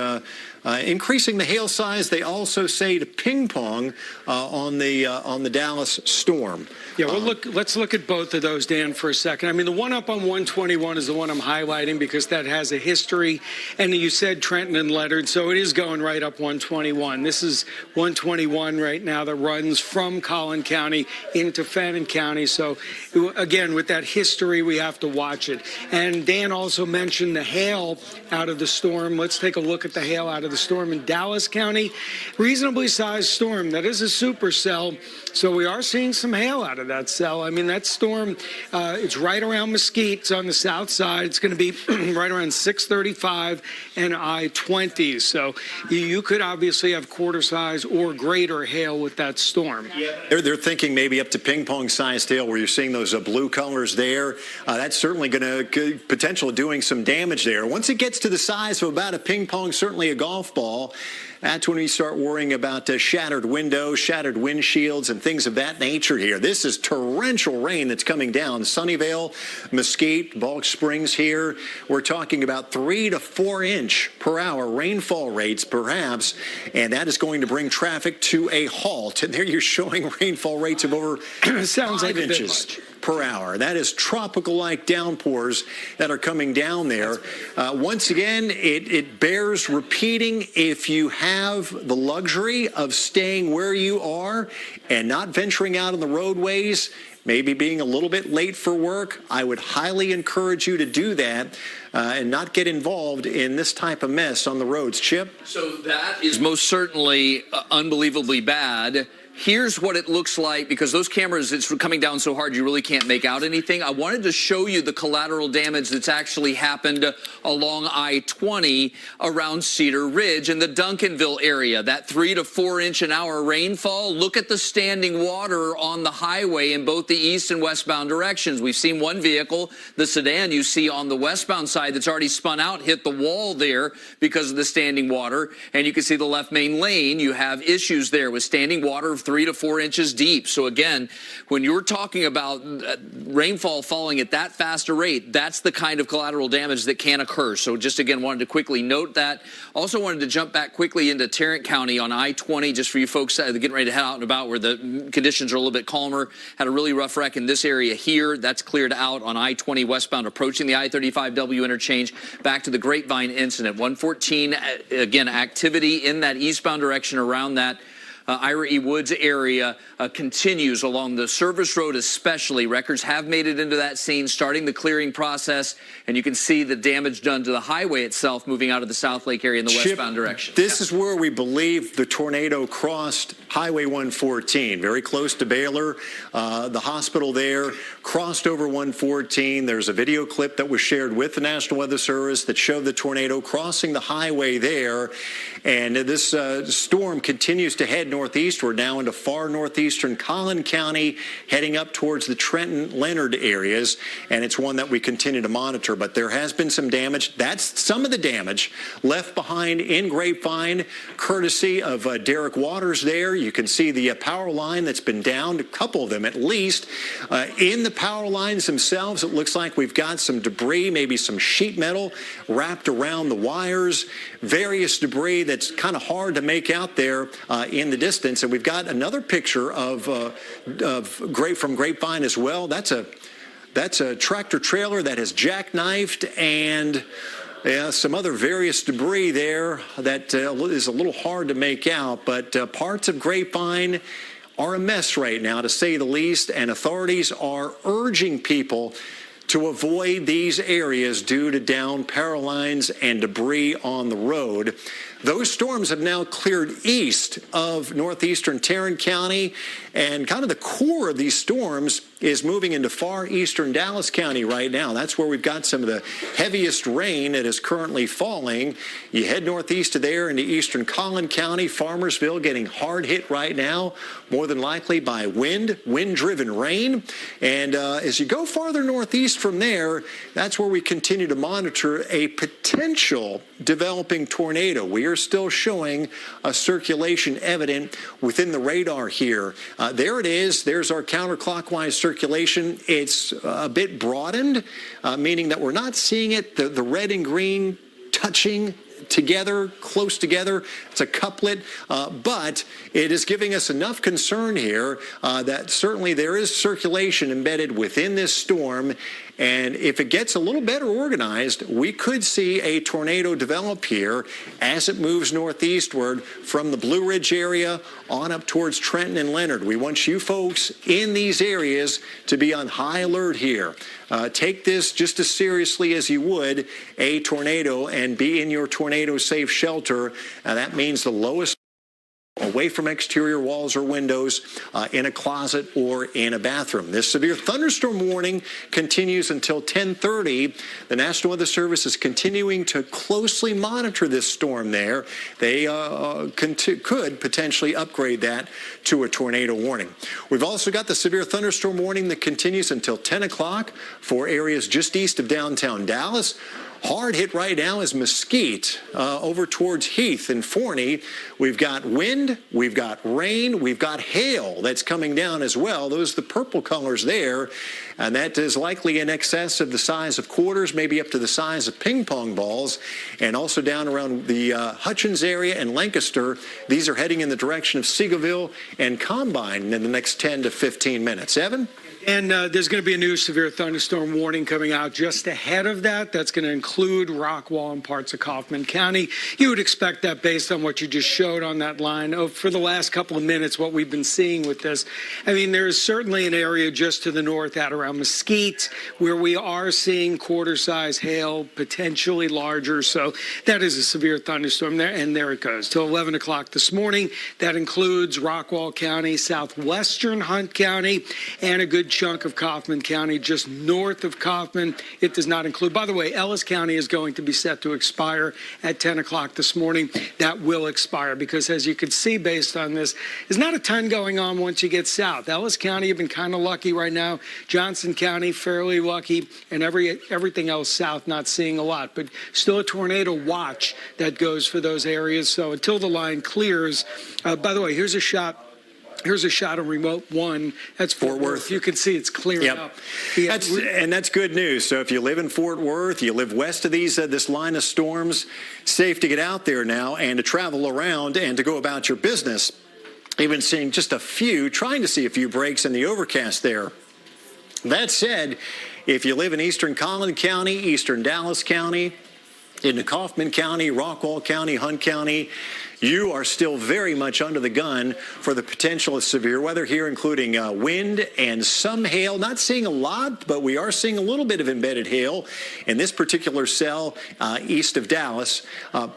increasing the hail size, they also say, to ping pong on the Dallas storm.
Yeah, let's look at both of those, Dan, for a second. I mean, the one up on 121 is the one I'm highlighting because that has a history. And you said Trenton and Leonard, so it is going right up 121. This is 121 right now that runs from Collin County into Fannin County. So, again, with that history, we have to watch it. And Dan also mentioned the hail out of the storm. Let's take a look at the hail out of the storm in Dallas County. Reasonably sized storm. That is a supercell. So we are seeing some hail out of that cell. I mean, that storm, it's right around Mesquite. It's on the south side. It's going to be right around 635 and I-20. So you could obviously have quarter size or greater hail with that storm.
They're thinking maybe up to ping pong sized hail where you're seeing those blue colors there. That's certainly going to potential doing some damage there. Once it gets to the size of about a ping pong, certainly a golf ball, that's when we start worrying about shattered windows, shattered windshields, and things of that nature here. This is torrential rain that's coming down. Sunnyvale, Mesquite, Balch Springs here. We're talking about 3 to 4 inch per hour rainfall rates, perhaps, and that is going to bring traffic to a halt. And there you're showing rainfall rates of over
Sounds
5
like a bit
inches
much
per hour. That is tropical-like downpours that are coming down there. Once again, it bears repeating. If you have the luxury of staying where you are and not venturing out on the roadways, maybe being a little bit late for work, I would highly encourage you to do that and not get involved in this type of mess on the roads. Chip?
So that is most certainly unbelievably bad. Here's what it looks like, because those cameras, it's coming down so hard you really can't make out anything. I wanted to show you the collateral damage that's actually happened along I-20 around Cedar Ridge in the Duncanville area. That 3 to 4 inch an hour rainfall. Look at the standing water on the highway in both the east and westbound directions. We've seen one vehicle, the sedan you see on the westbound side that's already spun out, hit the wall there because of the standing water. And you can see the left main lane. You have issues there with standing water of 3 to 4 inches deep. So again, when you're talking about rainfall falling at that faster rate, that's the kind of collateral damage that can occur. So just again, wanted to quickly note that. Also wanted to jump back quickly into Tarrant County on I-20, just for you folks getting ready to head out and about where the conditions are a little bit calmer. Had a really rough wreck in this area here. That's cleared out on I-20 westbound, approaching the I-35W interchange. Back to the Grapevine incident. 114, again, activity in that eastbound direction around that Ira E. Woods area continues along the service road especially. Records have made it into that scene, starting the clearing process, and you can see the damage done to the highway itself moving out of the South Lake area in the westbound direction.
This is where we believe the tornado crossed Highway 114, very close to Baylor. The hospital there crossed over 114. There's a video clip that was shared with the National Weather Service that showed the tornado crossing the highway there, and this storm continues to head northeastward now into far northeastern Collin County, heading up towards the Trenton-Leonard areas, and it's one that we continue to monitor. But there has been some damage. That's some of the damage left behind in Grapevine, courtesy of Derek Waters there. You can see the power line that's been downed, a couple of them at least. In the power lines themselves, it looks like we've got some debris, maybe some sheet metal wrapped around the wires, various debris that's kind of hard to make out there in the distance. And we've got another picture from Grapevine as well. That's a tractor trailer that has jackknifed, and some other various debris there that is a little hard to make out. But parts of Grapevine are a mess right now, to say the least, and authorities are urging people to avoid these areas due to downed power lines and debris on the road. Those storms have now cleared east of northeastern Tarrant County, and kind of the core of these storms is moving into far eastern Dallas County right now. That's where we've got some of the heaviest rain that is currently falling. You head northeast of there into eastern Collin County, Farmersville getting hard hit right now, more than likely by wind-driven rain. And as you go farther northeast from there, that's where we continue to monitor a potential developing tornado. We are still showing a circulation evident within the radar here. There it is. There's our counterclockwise circulation. It's a bit broadened, meaning that we're not seeing it, the red and green touching together, close together. It's a couplet, but it is giving us enough concern here that certainly there is circulation embedded within this storm. And if it gets a little better organized, we could see a tornado develop here as it moves northeastward from the Blue Ridge area on up towards Trenton and Leonard. We want you folks in these areas to be on high alert here. Take this just as seriously as you would a tornado and be in your tornado safe shelter. That means the lowest away from exterior walls or windows, in a closet or in a bathroom. This severe thunderstorm warning continues until 10:30. The National Weather Service is continuing to closely monitor this storm there. They could potentially upgrade that to a tornado warning. We've also got the severe thunderstorm warning that continues until 10 o'clock for areas just east of downtown Dallas. Hard hit right now is Mesquite, over towards Heath and Forney. We've got wind, we've got rain, we've got hail that's coming down as well. Those are the purple colors there, and that is likely in excess of the size of quarters, maybe up to the size of ping pong balls, and also down around the Hutchins area and Lancaster. These are heading in the direction of Seagoville and Combine in the next 10 to 15 minutes. Evan?
And there's going to be a new severe thunderstorm warning coming out just ahead of that. That's going to include Rockwall and parts of Kaufman County. You would expect that based on what you just showed on that line. For the last couple of minutes, what we've been seeing with this. I mean, there is certainly an area just to the north out around Mesquite where we are seeing quarter-size hail, potentially larger. So that is a severe thunderstorm there. And there it goes till 11 o'clock this morning. That includes Rockwall County, southwestern Hunt County, and a good chunk of Kaufman County just north of Kaufman. It does not include, by the way, Ellis County is going to be set to expire at 10 o'clock this morning. That will expire because, as you can see based on this, there's not a ton going on once you get south. Ellis County, you've been kind of lucky right now. Johnson County, fairly lucky, and everything else south not seeing a lot, but still a tornado watch that goes for those areas. So until the line clears, by the way, here's a shot. Here's a shot of remote one. That's Fort Worth. You can see it's clearing up. Yeah,
that's good news. So if you live in Fort Worth, you live west of this line of storms, safe to get out there now and to travel around and to go about your business. Even seeing trying to see a few breaks in the overcast there. That said, if you live in eastern Collin County, eastern Dallas County, into Kaufman County, Rockwall County, Hunt County, you are still very much under the gun for the potential of severe weather here, including wind and some hail. Not seeing a lot, but we are seeing a little bit of embedded hail in this particular cell east of Dallas. Got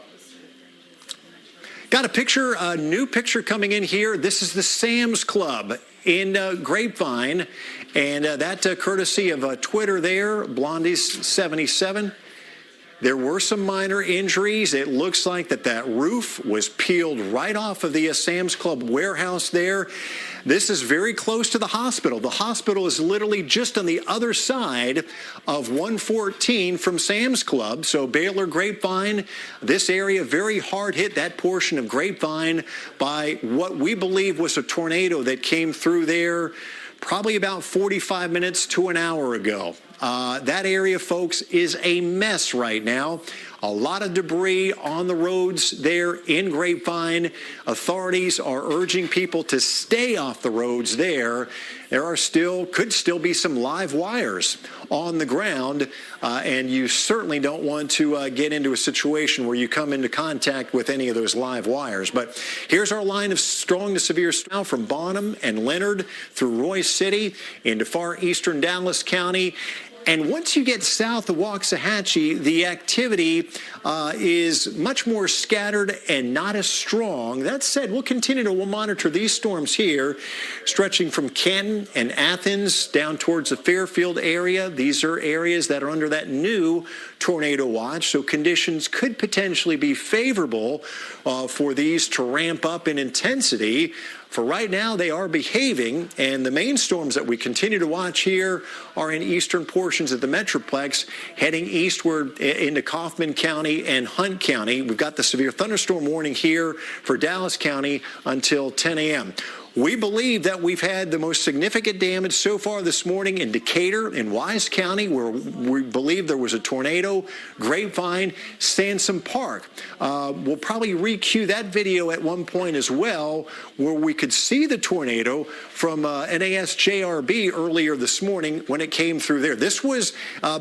a picture, a new picture coming in here. This is the Sam's Club in Grapevine, and that courtesy of Twitter there, Blondie's77. There were some minor injuries. It looks like that roof was peeled right off of the Sam's Club warehouse there. This is very close to the hospital. The hospital is literally just on the other side of 114 from Sam's Club. So Baylor, Grapevine, this area very hard hit, that portion of Grapevine, by what we believe was a tornado that came through there probably about 45 minutes to an hour ago. That area, folks, is a mess right now. A lot of debris on the roads there in Grapevine. Authorities are urging people to stay off the roads there. There could still be some live wires on the ground, and you certainly don't want to get into a situation where you come into contact with any of those live wires. But here's our line of strong to severe now from Bonham and Leonard through Royce City into far eastern Dallas County. And once you get south of Waxahachie, the activity is much more scattered and not as strong. That said, we'll continue to monitor these storms here, stretching from Canton and Athens down towards the Fairfield area. These are areas that are under that new tornado watch, so conditions could potentially be favorable for these to ramp up in intensity. For right now, they are behaving, and the main storms that we continue to watch here are in eastern portions of the Metroplex, heading eastward into Kaufman County and Hunt County. We've got the severe thunderstorm warning here for Dallas County until 10 a.m. We believe that we've had the most significant damage so far this morning in Decatur and Wise County, where we believe there was a tornado, Grapevine, Sansom Park. We'll probably re-cue that video at one point as well, where we could see the tornado from NASJRB earlier this morning when it came through there. This was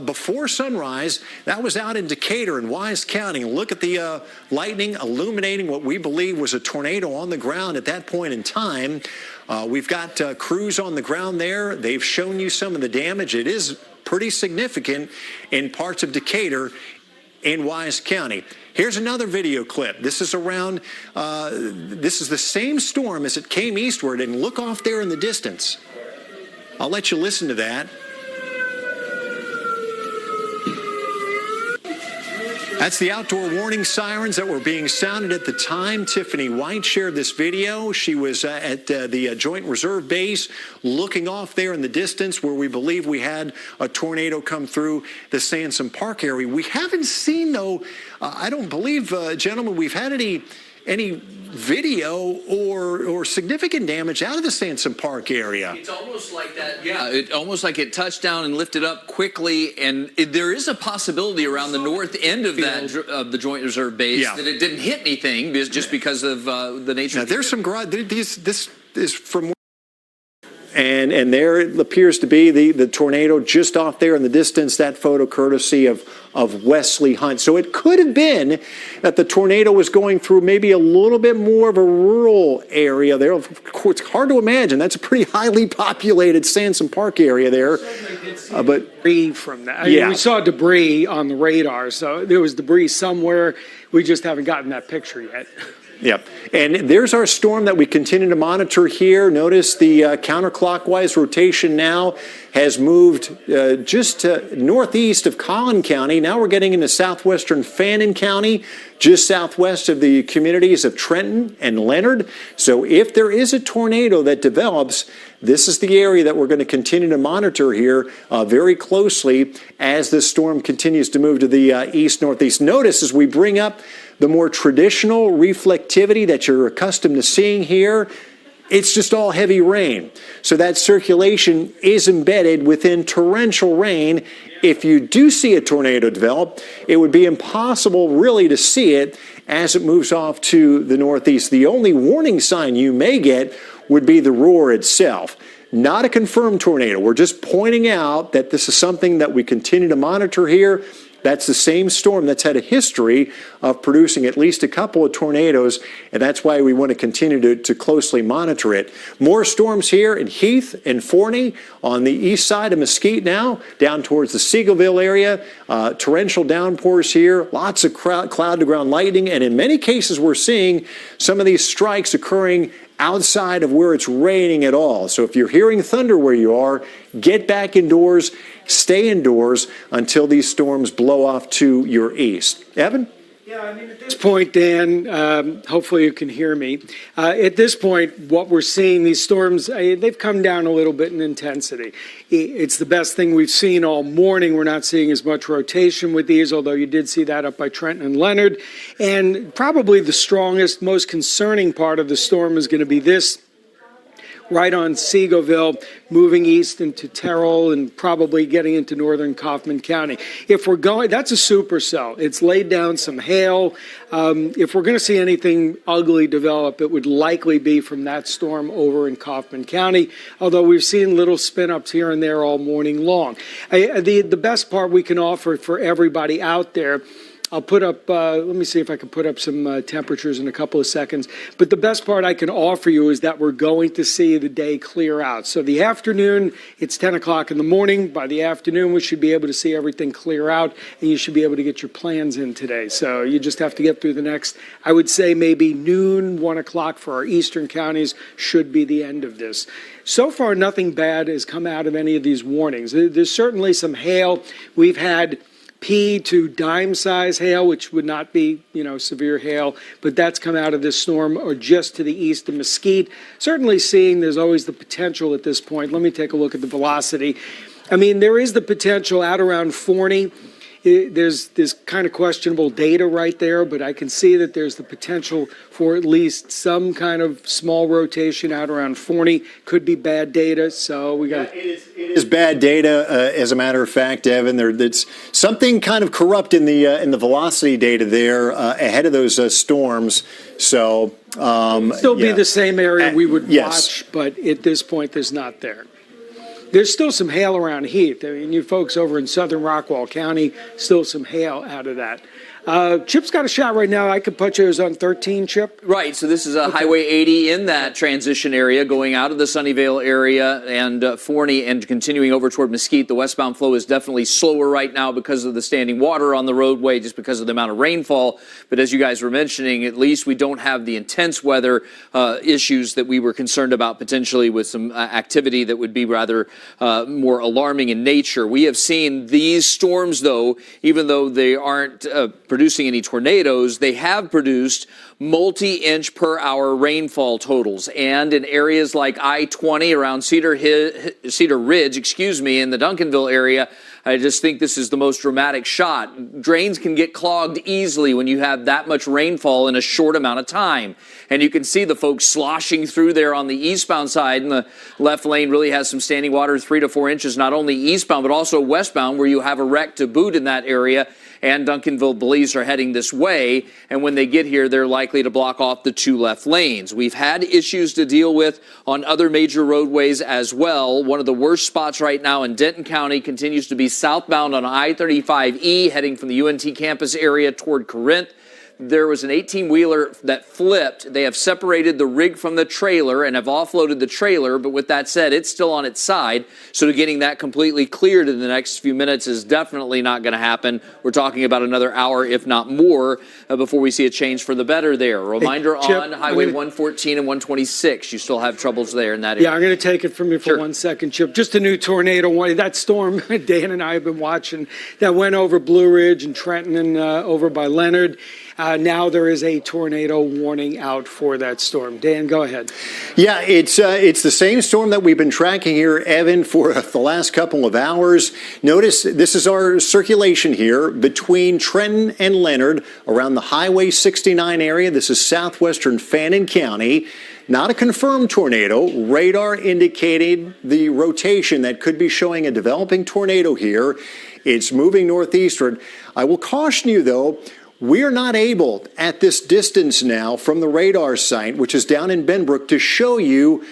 before sunrise. That was out in Decatur and Wise County. Look at the lightning illuminating what we believe was a tornado on the ground at that point in time. We've got crews on the ground there. They've shown you some of the damage. It is pretty significant in parts of Decatur and Wise County. Here's another video clip. This is around, this is the same storm as it came eastward, and look off there in the distance. I'll let you listen to that. That's the outdoor warning sirens that were being sounded at the time. Tiffany White shared this video. She was at the Joint Reserve Base looking off there in the distance where we believe we had a tornado come through the Sansom Park area. We haven't seen, though, I don't believe, gentlemen, we've had any video or significant damage out of the Sansom Park area.
It's almost like that, yeah. Almost like it touched down and lifted up quickly, and there is a possibility around the north end of that of the Joint Reserve Base that it didn't hit anything just because of the nature.
Now, there's some garage. This is from. And there it appears to be the tornado just off there in the distance. That photo courtesy of Wesley Hunt. So it could have been that the tornado was going through maybe a little bit more of a rural area there. Of course, it's hard to imagine. That's a pretty highly populated Sansom Park area there. But
debris from that. I mean, we saw debris on the radar, so there was debris somewhere. We just haven't gotten that picture yet.
Yep. And there's our storm that we continue to monitor here. Notice the counterclockwise rotation now has moved just northeast of Collin County. Now we're getting into southwestern Fannin County, just southwest of the communities of Trenton and Leonard. So if there is a tornado that develops, this is the area that we're going to continue to monitor here very closely as this storm continues to move to the east-northeast. Notice as we bring up the more traditional reflectivity that you're accustomed to seeing here, it's just all heavy rain. So that circulation is embedded within torrential rain. If you do see a tornado develop, it would be impossible really to see it as it moves off to the northeast. The only warning sign you may get would be the roar itself. Not a confirmed tornado. We're just pointing out that this is something that we continue to monitor here. That's the same storm that's had a history of producing at least a couple of tornadoes, and that's why we want to continue to closely monitor it. More storms here in Heath and Forney on the east side of Mesquite now, down towards the Seagoville area. Torrential downpours here, lots of cloud-to-ground lightning, and in many cases we're seeing some of these strikes occurring outside of where it's raining at all. So if you're hearing thunder where you are, get back indoors, stay indoors until these storms blow off to your east. Evan?
Yeah, I mean, at this point, Dan, hopefully you can hear me. At this point, what we're seeing, these storms, they've come down a little bit in intensity. It's the best thing we've seen all morning. We're not seeing as much rotation with these, although you did see that up by Trenton and Leonard. And probably the strongest, most concerning part of the storm is going to be this, right on Seagoville, moving east into Terrell and probably getting into northern Kaufman County. If we're going, that's a supercell. It's laid down some hail. If we're going to see anything ugly develop, it would likely be from that storm over in Kaufman County, although we've seen little spin-ups here and there all morning long. The best part we can offer for everybody out there, I'll put up, let me see if I can put up some temperatures in a couple of seconds. But the best part I can offer you is that we're going to see the day clear out. So the afternoon, it's 10 o'clock in the morning. By the afternoon, we should be able to see everything clear out, and you should be able to get your plans in today. So you just have to get through the next, I would say maybe noon, 1 o'clock for our eastern counties should be the end of this. So far, nothing bad has come out of any of these warnings. There's certainly some hail. We've had pea to dime size hail, which would not be, severe hail, but that's come out of this storm or just to the east of Mesquite. Certainly seeing there's always the potential at this point. Let me take a look at the velocity. I mean, there is the potential out around Forney there's kind of questionable data right there, but I can see that there's the potential for at least some kind of small rotation out around Forney. Could be bad data, so we got.
It is bad data, as a matter of fact, Evan. There's something kind of corrupt in the velocity data there ahead of those storms. So
Still be the same area we would
yes.
watch, but at this point, there's not there. There's still some hail around Heath. I mean, you folks over in southern Rockwall County, still some hail out of that. Chip's got a shot right now. I could put yours on 13, Chip.
Right, so this is Highway 80 in that transition area, going out of the Sunnyvale area and Forney and continuing over toward Mesquite. The westbound flow is definitely slower right now because of the standing water on the roadway, just because of the amount of rainfall. But as you guys were mentioning, at least we don't have the intense weather issues that we were concerned about potentially with some activity that would be rather more alarming in nature. We have seen these storms, though, even though they aren't producing any tornadoes, they have produced multi-inch per hour rainfall totals. And in areas like I-20 around Cedar Ridge, in the Duncanville area, I just think this is the most dramatic shot. Drains can get clogged easily when you have that much rainfall in a short amount of time. And you can see the folks sloshing through there on the eastbound side, and the left lane really has some standing water, 3 to 4 inches, not only eastbound, but also westbound, where you have a wreck to boot in that area. And Duncanville police are heading this way, and when they get here, they're likely to block off the 2 left lanes. We've had issues to deal with on other major roadways as well. One of the worst spots right now in Denton County continues to be southbound on I-35E, heading from the UNT campus area toward Corinth. There was an 18-wheeler that flipped. They have separated the rig from the trailer and have offloaded the trailer, but with that said, it's still on its side. So getting that completely cleared in the next few minutes is definitely not going to happen. We're talking about another hour, if not more, before we see a change for the better there. A reminder
Chip,
on Highway 114 and 126. You still have troubles there in that area.
Yeah, I'm going to take it from you for 1 second, Chip. Just a new tornado warning. That storm Dan and I have been watching that went over Blue Ridge and Trenton and over by Leonard. Now there is a tornado warning out for that storm. Dan, go ahead.
Yeah, it's the same storm that we've been tracking here, Evan, for the last couple of hours. Notice this is our circulation here between Trenton and Leonard around the Highway 69 area. This is southwestern Fannin County. Not a confirmed tornado. Radar indicating the rotation that could be showing a developing tornado here. It's moving northeastward. I will caution you, though, we are not able at this distance now from the radar site, which is down in Benbrook, to show you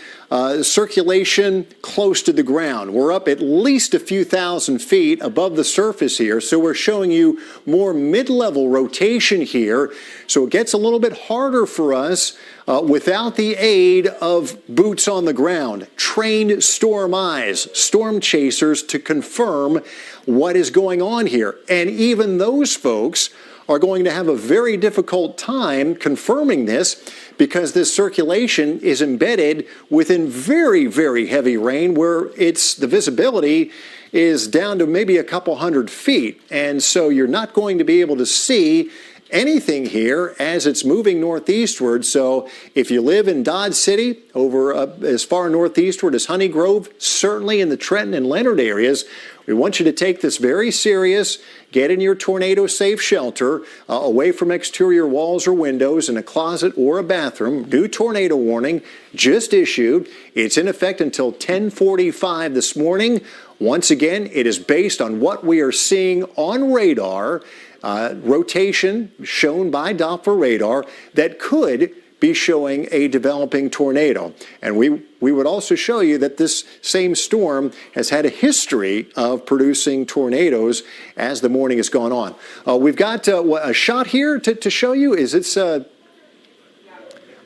circulation close to the ground. We're up at least a few thousand feet above the surface here, so we're showing you more mid-level rotation here. So it gets a little bit harder for us without the aid of boots on the ground, trained storm eyes, storm chasers to confirm what is going on here. And even those folks are going to have a very difficult time confirming this because this circulation is embedded within very, very heavy rain where the visibility is down to maybe a couple hundred feet. And so you're not going to be able to see anything here as it's moving northeastward. So if you live in Dodge City over as far northeastward as Honey Grove, certainly in the Trenton and Leonard areas, we want you to take this very serious. Get in your tornado safe shelter away from exterior walls or windows in a closet or a bathroom. New tornado warning just issued. It's in effect until 10:45 this morning. Once again, it is based on what we are seeing on radar, rotation shown by Doppler radar that could be showing a developing tornado. And we would also show you that this same storm has had a history of producing tornadoes as the morning has gone on. We've got a shot here to show you. Is it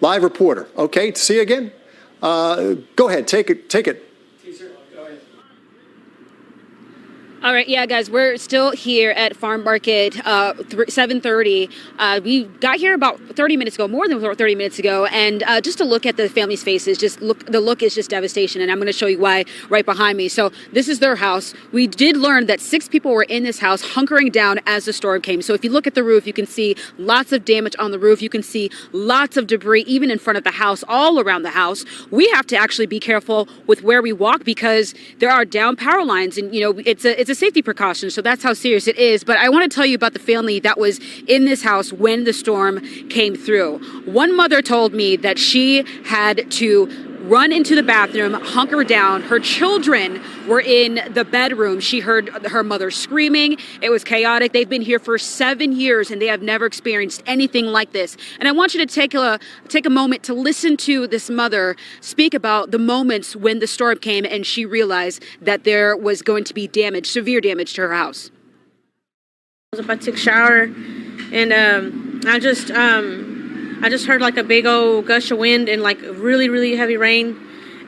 live reporter? Okay, see you again. Go ahead, take it.
All right, yeah, guys, we're still here at Farm Market 7:30. We got here about 30 minutes ago, more than 30 minutes ago, and just to look at the family's faces, the look is just devastation, and I'm going to show you why right behind me. So this is their house. We did learn that 6 people were in this house hunkering down as the storm came. So if you look at the roof, you can see lots of damage on the roof. You can see lots of debris even in front of the house, all around the house. We have to actually be careful with where we walk because there are down power lines, and it's a a safety precaution, so that's how serious it is. But I want to tell you about the family that was in this house when the storm came through. One mother told me that she had to run into the bathroom, hunker down. Her children were in the bedroom. She heard her mother screaming. It was chaotic. They've been here for 7 years and they have never experienced anything like this. And I want you to take a moment to listen to this mother speak about the moments when the storm came and she realized that there was going to be damage, severe damage to her house.
I was about to take a shower and I just heard like a big old gush of wind and like really, really heavy rain.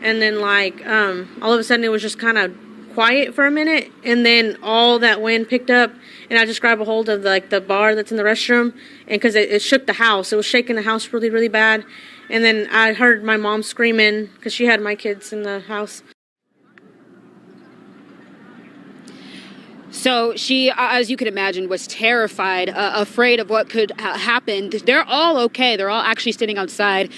And then like all of a sudden it was just kind of quiet for a minute. And then all that wind picked up and I just grabbed a hold of like the bar that's in the restroom. And because it shook the house, it was shaking the house really, really bad. And then I heard my mom screaming because she had my kids in the house.
So she, as you can imagine, was terrified, afraid of what could happen. They're all okay. They're all actually standing outside.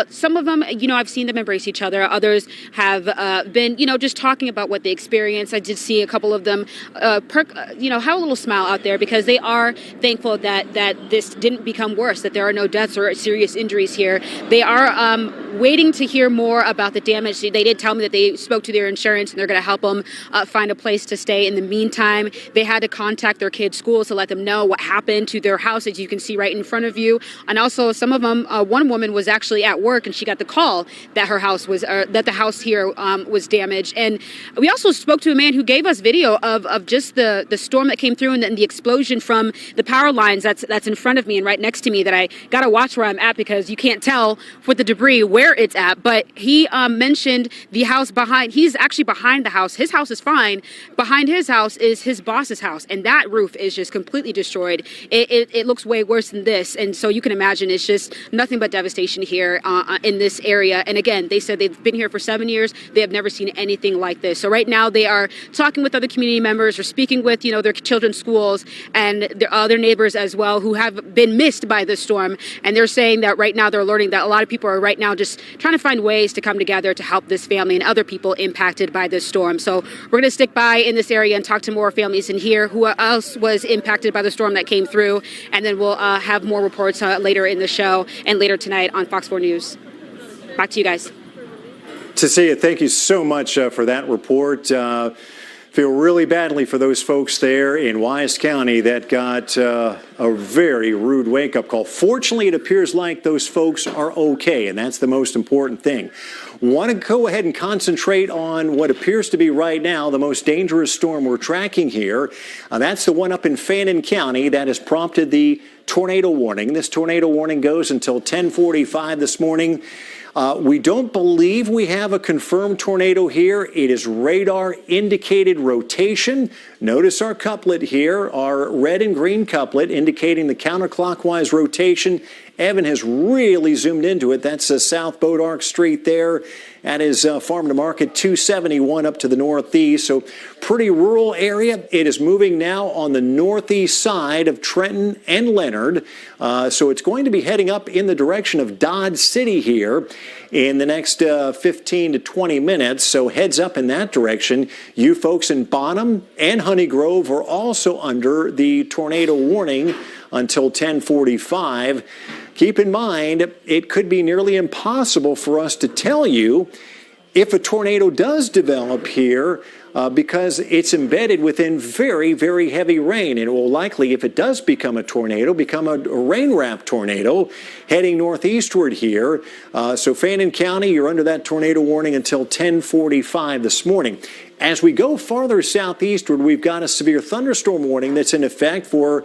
Some of them, I've seen them embrace each other. Others have been, just talking about what they experienced. I did see a couple of them, have a little smile out there because they are thankful that this didn't become worse, that there are no deaths or serious injuries here. They are waiting to hear more about the damage. They did tell me that they spoke to their insurance and they're going to help them find a place to stay. In the meantime, they had to contact their kids' schools to let them know what happened to their house, as you can see right in front of you. And also, some of them, one woman was actually at work and she got the call that her house was, that the house here was damaged. And we also spoke to a man who gave us video of just the storm that came through and the explosion from the power lines that's in front of me and right next to me that I got to watch where I'm at because you can't tell with the debris where it's at. But he mentioned the house behind. He's actually behind the house. His house is fine. Behind his house is his boss's house, and that roof is just completely destroyed. It looks way worse than this, and so you can imagine it's just nothing but devastation here in this area. And again, they said they've been here for 7 years. They have never seen anything like this. So right now they are talking with other community members or speaking with, their children's schools and their other neighbors as well who have been missed by this storm. And they're saying that right now they're alerting that a lot of people are right now just trying to find ways to come together to help this family and other people impacted by this storm. So we're going to stick by in this area and talk to more families in here who else was impacted by the storm that came through. And then we'll have more reports later in the show and later tonight on Fox 4 News. Back to you guys.
Tasia, thank you so much for that report. Feel really badly for those folks there in Wise County that got a very rude wake-up call. Fortunately, it appears like those folks are okay, and that's the most important thing. Want to go ahead and concentrate on what appears to be right now the most dangerous storm we're tracking here. That's the one up in Fannin County that has prompted the tornado warning. This tornado warning goes until 10:45 this morning. We don't believe we have a confirmed tornado here. It is radar indicated rotation. Notice our couplet here, our red and green couplet indicating the counterclockwise rotation. Evan has really zoomed into it. That's South Boat Arc Street there. That is Farm to Market 271 up to the northeast. So pretty rural area. It is moving now on the northeast side of Trenton and Leonard. So it's going to be heading up in the direction of Dodge City here in the next 15 to 20 minutes. So heads up in that direction. You folks in Bonham and Honey Grove are also under the tornado warning until 10:45. Keep in mind, it could be nearly impossible for us to tell you if a tornado does develop here because it's embedded within very, very heavy rain. And it will likely, if it does become a tornado, become a rain-wrapped tornado heading northeastward here. So Fannin County, you're under that tornado warning until 10:45 this morning. As we go farther southeastward, we've got a severe thunderstorm warning that's in effect for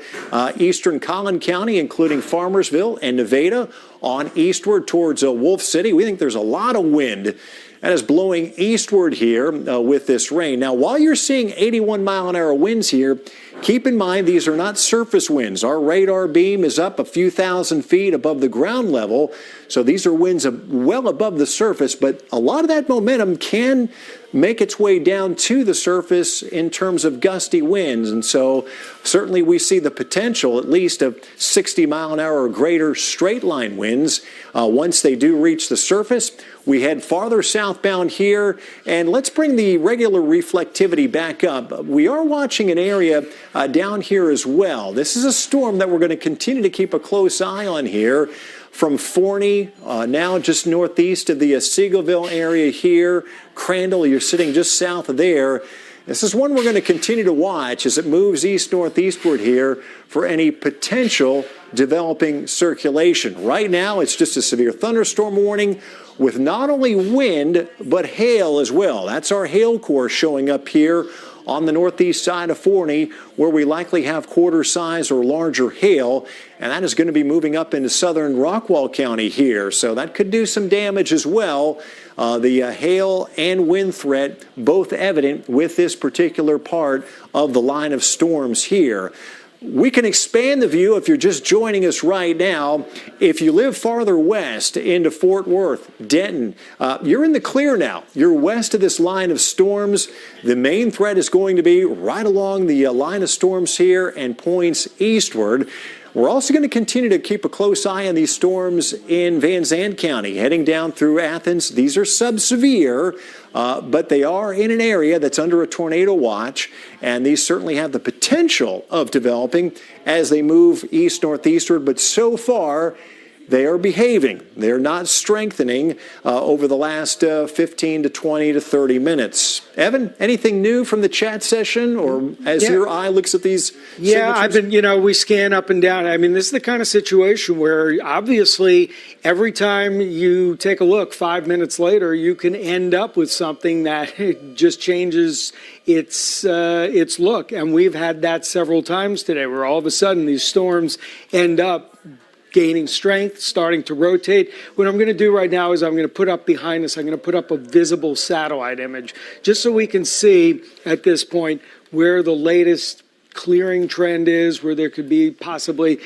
eastern Collin County, including Farmersville and Nevada, on eastward towards Wolf City. We think there's a lot of wind that is blowing eastward here with this rain. Now, while you're seeing 81-mile-an-hour winds here, keep in mind these are not surface winds. Our radar beam is up a few thousand feet above the ground level, so these are winds well above the surface, but a lot of that momentum can make its way down to the surface in terms of gusty winds. And so certainly we see the potential at least of 60 mile an hour or greater straight line winds once they do reach the surface. We head farther southbound here, and let's bring the regular reflectivity back up. We are watching an area down here as well. This is a storm that we're going to continue to keep a close eye on here. From Forney, now just northeast of the Seagoville area here. Crandall, you're sitting just south of there. This is one we're going to continue to watch as it moves east-northeastward here for any potential developing circulation. Right now, it's just a severe thunderstorm warning with not only wind, but hail as well. That's our hail core showing up here on the northeast side of Forney, where we likely have quarter size or larger hail, and that is going to be moving up into southern Rockwall County here, so that could do some damage as well. The hail and wind threat both evident with this particular part of the line of storms here. We can expand the view if you're just joining us right now. If you live farther west into Fort Worth, Denton, you're in the clear now. You're west of this line of storms. The main threat is going to be right along the line of storms here and points eastward. We're also going to continue to keep a close eye on these storms in Van Zandt County, heading down through Athens. These are sub-severe, but they are in an area that's under a tornado watch, and these certainly have the potential of developing as they move east-northeastward, but so far they are behaving. They're not strengthening over the last 15 to 20 to 30 minutes. Evan, anything new from the chat session or as your eye looks at these signatures?
I've been, we scan up and down. I mean, this is the kind of situation where obviously every time you take a look 5 minutes later, you can end up with something that just changes its look. And we've had that several times today where all of a sudden these storms end up gaining strength, starting to rotate. What I'm going to do right now is I'm going to put up behind us, I'm going to put up a visible satellite image just so we can see at this point where the latest clearing trend is, where there could be possibly,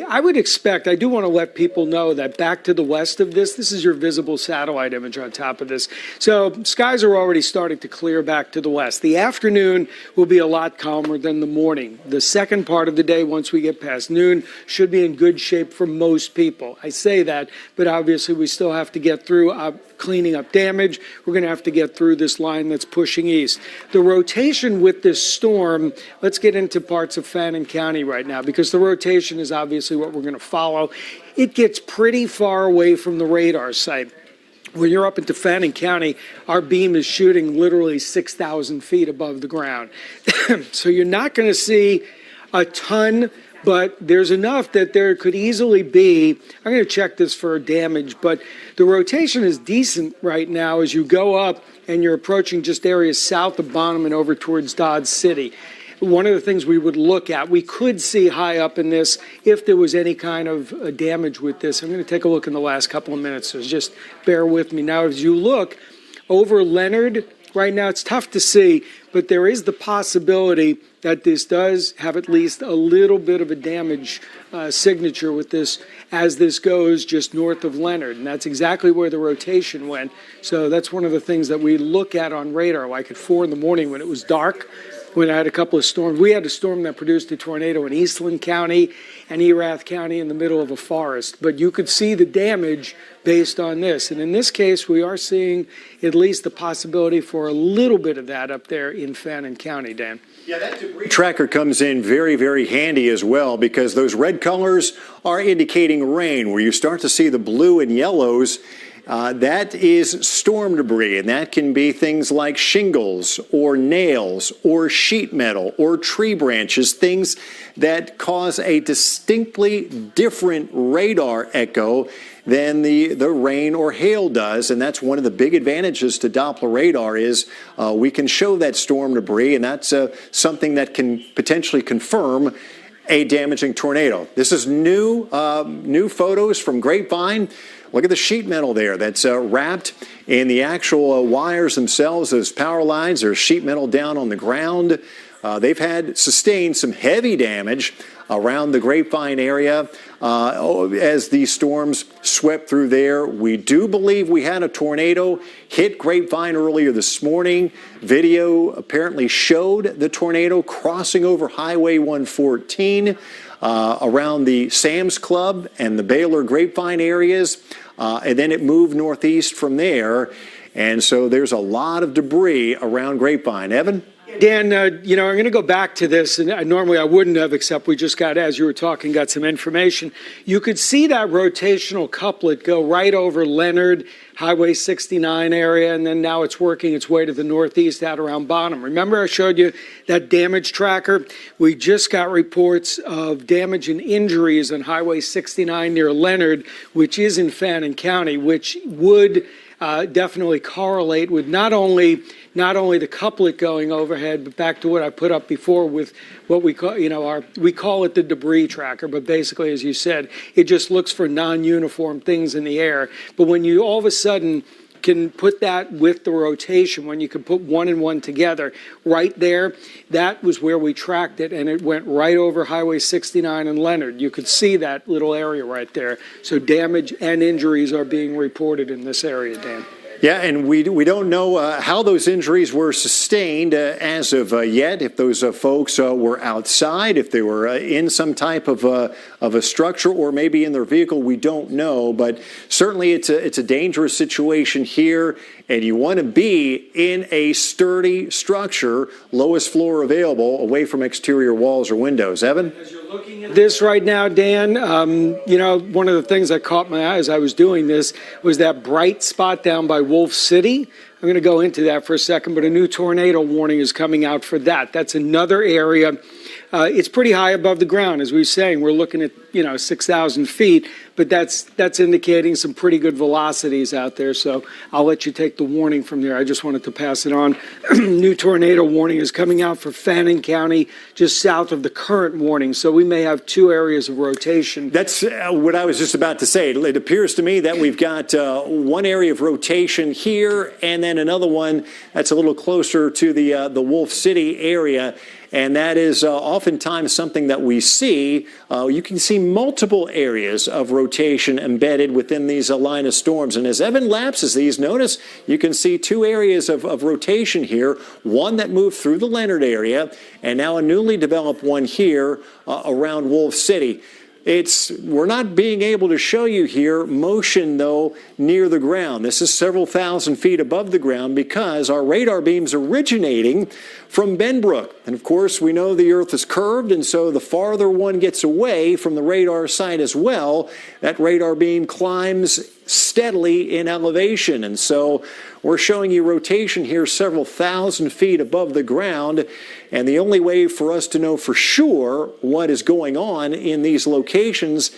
I would expect, I do want to let people know that back to the west of this is your visible satellite image on top of this. So skies are already starting to clear back to the west. The afternoon will be a lot calmer than the morning. The second part of the day, once we get past noon, should be in good shape for most people. I say that, but obviously we still have to get through cleaning up damage. We're going to have to get through this line that's pushing east. The rotation with this storm, let's get into parts of Fannin County right now, because the rotation is obviously what we're going to follow. It gets pretty far away from the radar site. When you're up into Fannin County, our beam is shooting literally 6,000 feet above the ground. So you're not going to see a ton, but there's enough that there could easily be, I'm going to check this for damage, but the rotation is decent right now as you go up and you're approaching just areas south of Bonham and over towards Dodge City. One of the things we would look at, we could see high up in this if there was any kind of damage with this. I'm going to take a look in the last couple of minutes, so just bear with me. Now, as you look over Leonard, right now it's tough to see, but there is the possibility that this does have at least a little bit of a damage signature with this as this goes just north of Leonard. And that's exactly where the rotation went. So that's one of the things that we look at on radar, like at 4 in the morning when it was dark, when I had a couple of storms. We had a storm that produced a tornado in Eastland County and Erath County in the middle of a forest. But you could see the damage based on this. And in this case, we are seeing at least the possibility for a little bit of that up there in Fannin County, Dan.
Yeah, that debris tracker comes in very, very handy as well, because those red colors are indicating rain. Where you start to see the blue and yellows, that is storm debris, and that can be things like shingles or nails or sheet metal or tree branches, things that cause a distinctly different radar echo than the rain or hail does. And that's one of the big advantages to Doppler radar is we can show that storm debris, and that's something that can potentially confirm a damaging tornado. This is new photos from Grapevine. Look at the sheet metal there that's wrapped in the actual wires themselves, those power lines. There's sheet metal down on the ground. they've sustained some heavy damage around the Grapevine area as these storms swept through there. We do believe we had a tornado hit Grapevine earlier this morning. Video apparently showed the tornado crossing over Highway 114 around the Sam's Club and the Baylor Grapevine areas, and then it moved northeast from there. And so there's a lot of debris around Grapevine. Evan?
Dan, I'm going to go back to this, and normally I wouldn't have, except we just got, as you were talking, got some information. You could see that rotational couplet go right over Leonard, Highway 69 area, and then now it's working its way to the northeast out around Bonham. Remember I showed you that damage tracker? We just got reports of damage and injuries on Highway 69 near Leonard, which is in Fannin County, which would definitely correlate with not only the couplet going overhead, but back to what I put up before with what we call, we call it the debris tracker, but basically, as you said, it just looks for non-uniform things in the air. But when you all of a sudden can put that with the rotation, when you can put one and one together right there, that was where we tracked it, and it went right over Highway 69 and Leonard. You could see that little area right there. So damage and injuries are being reported in this area, Dan.
Yeah, and we don't know how those injuries were sustained as of yet. If those folks were outside, if they were in some type of a structure, or maybe in their vehicle, we don't know. But certainly, it's a dangerous situation here, and you want to be in a sturdy structure, lowest floor available, away from exterior walls or windows. Evan?
As you're looking at this right now, Dan, one of the things that caught my eye as I was doing this was that bright spot down by Wolf City. I'm going to go into that for a second, but a new tornado warning is coming out for that. That's another area. It's pretty high above the ground, as we were saying. We're looking at 6,000 feet, but that's indicating some pretty good velocities out there. So I'll let you take the warning from there. I just wanted to pass it on. New tornado warning is coming out for Fannin County, just south of the current warning. So we may have two areas of rotation.
That's what I was just about to say. It appears to me that we've got one area of rotation here, and then another one that's a little closer to the Wolf City area. And that is oftentimes something that we see. You can see multiple areas of rotation embedded within these line of storms. And as Evan lapses these, notice you can see two areas of rotation here. One that moved through the Leonard area, and now a newly developed one here around Wolf City. We're not being able to show you here motion, though, near the ground. This is several thousand feet above the ground because our radar beam's originating from Benbrook. And, of course, we know the Earth is curved, and so the farther one gets away from the radar site as well, that radar beam climbs steadily in elevation. And so we're showing you rotation here several thousand feet above the ground. And the only way for us to know for sure what is going on in these locations